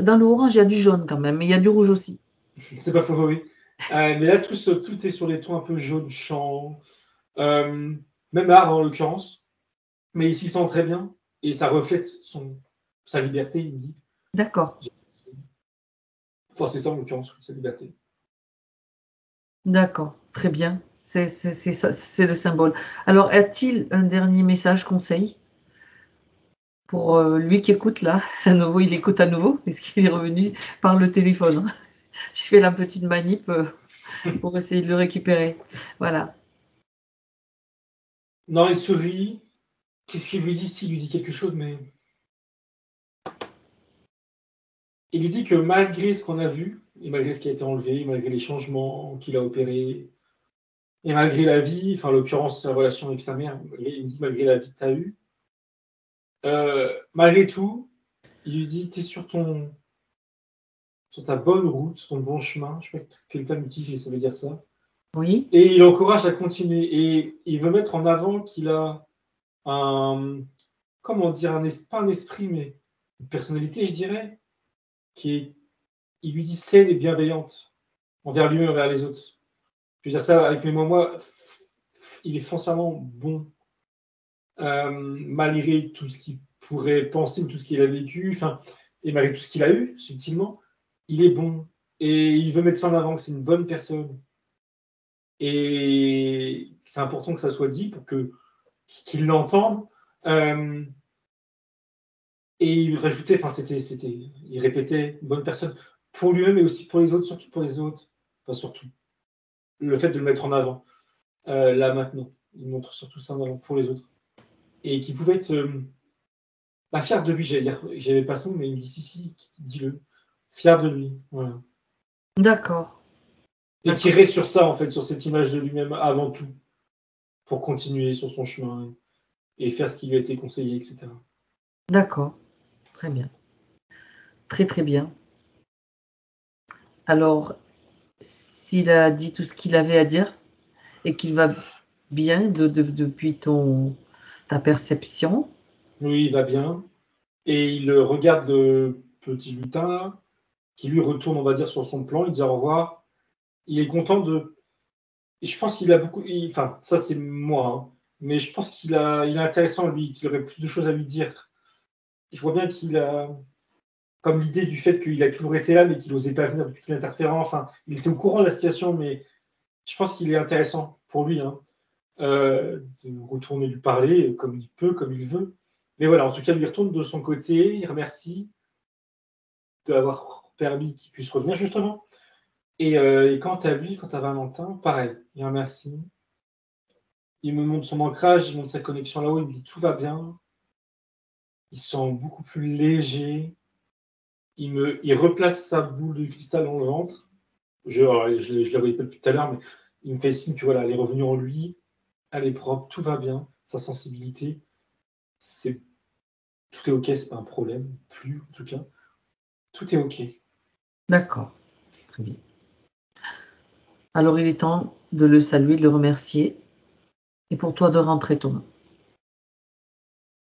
Dans l'orange, il y a du jaune quand même, mais il y a du rouge aussi. C'est pas faux, oui. Mais là, tout est sur les tons un peu jaune champ. Euh, Même l'arbre en l'occurrence. Mais il s'y sent très bien et ça reflète sa liberté, il me dit. D'accord, Enfin, c'est ça en l'occurrence, sa liberté. d'accord, très bien. C'est ça, c'est le symbole. Alors, a-t-il un dernier message, conseil pour lui qui écoute là? À nouveau, il écoute à nouveau, puisqu'il est revenu par le téléphone, hein. J'ai fait la petite manip pour essayer de le récupérer. Voilà. Non, il sourit. Qu'est-ce qu'il lui dit? S'il lui dit quelque chose, mais il lui dit que malgré ce qu'on a vu, et malgré ce qui a été enlevé, malgré les changements qu'il a opérés, et malgré la vie, enfin, en l'occurrence, sa relation avec sa mère, il me dit malgré la vie que tu as eue, malgré tout, il lui dit, tu es sur ta bonne route, ton bon chemin. Je sais pas quel terme il utilise, mais ça veut dire ça. Oui, Et il encourage à continuer. Et il veut mettre en avant qu'il a un, comment dire, pas un esprit, mais une personnalité, je dirais, qui est, il lui dit saine et bienveillante envers lui-même et envers les autres. Je veux dire ça avec mes mots, moi, il est foncièrement bon, malgré tout ce qu'il pourrait penser ou tout ce qu'il a vécu, enfin, et malgré tout ce qu'il a eu, subtilement, il est bon. Et il veut mettre ça en avant, que c'est une bonne personne. Et c'est important que ça soit dit pour qu'ils l'entendent. Euh, Et il rajoutait, enfin, il répétait, une bonne personne pour lui-même et aussi pour les autres, surtout pour les autres. Enfin, surtout, le fait de le mettre en avant, là, maintenant. Il montre surtout ça en avant pour les autres. Et qui pouvait être bah, fier de lui, j'allais dire, j'avais pas ce mot, mais il me dit si, dis-le. Fier de lui, voilà. d'accord, Et qui d'accord, reste sur ça, en fait, sur cette image de lui-même avant tout, pour continuer sur son chemin et faire ce qui lui a été conseillé, etc. d'accord. Très bien. Très, très bien. Alors, s'il a dit tout ce qu'il avait à dire et qu'il va bien depuis ta perception, Oui, il va bien. Et il regarde le petit lutin, là. qui lui retourne, on va dire, sur son plan, il dit au revoir. Il est content de... Et je pense qu'il a beaucoup... Enfin, ça c'est moi, hein, mais je pense il est intéressant, lui, qu'il aurait plus de choses à lui dire. Je vois bien qu'il a... Comme l'idée du fait qu'il a toujours été là, mais qu'il n'osait pas venir depuis qu'il est interférent. Enfin, il était au courant de la situation, mais je pense qu'il est intéressant pour lui, hein, de retourner lui parler comme il peut, comme il veut. Mais voilà, en tout cas, lui retourne de son côté, il remercie d'avoir permis qu'il puisse revenir, justement. Et quant à lui, quant à Valentin, pareil, il remercie. Il me montre son ancrage, il montre sa connexion là-haut, il me dit tout va bien. Il se sent beaucoup plus léger. Il replace sa boule de cristal dans le ventre. Je la voyais pas depuis tout à l'heure, mais il me fait signe que voilà, elle est revenue en lui, elle est propre, tout va bien, sa sensibilité, c'est tout est ok, c'est pas un problème, plus en tout cas, tout est ok. D'accord, très bien. Alors il est temps de le saluer, de le remercier et pour toi de rentrer, Thomas.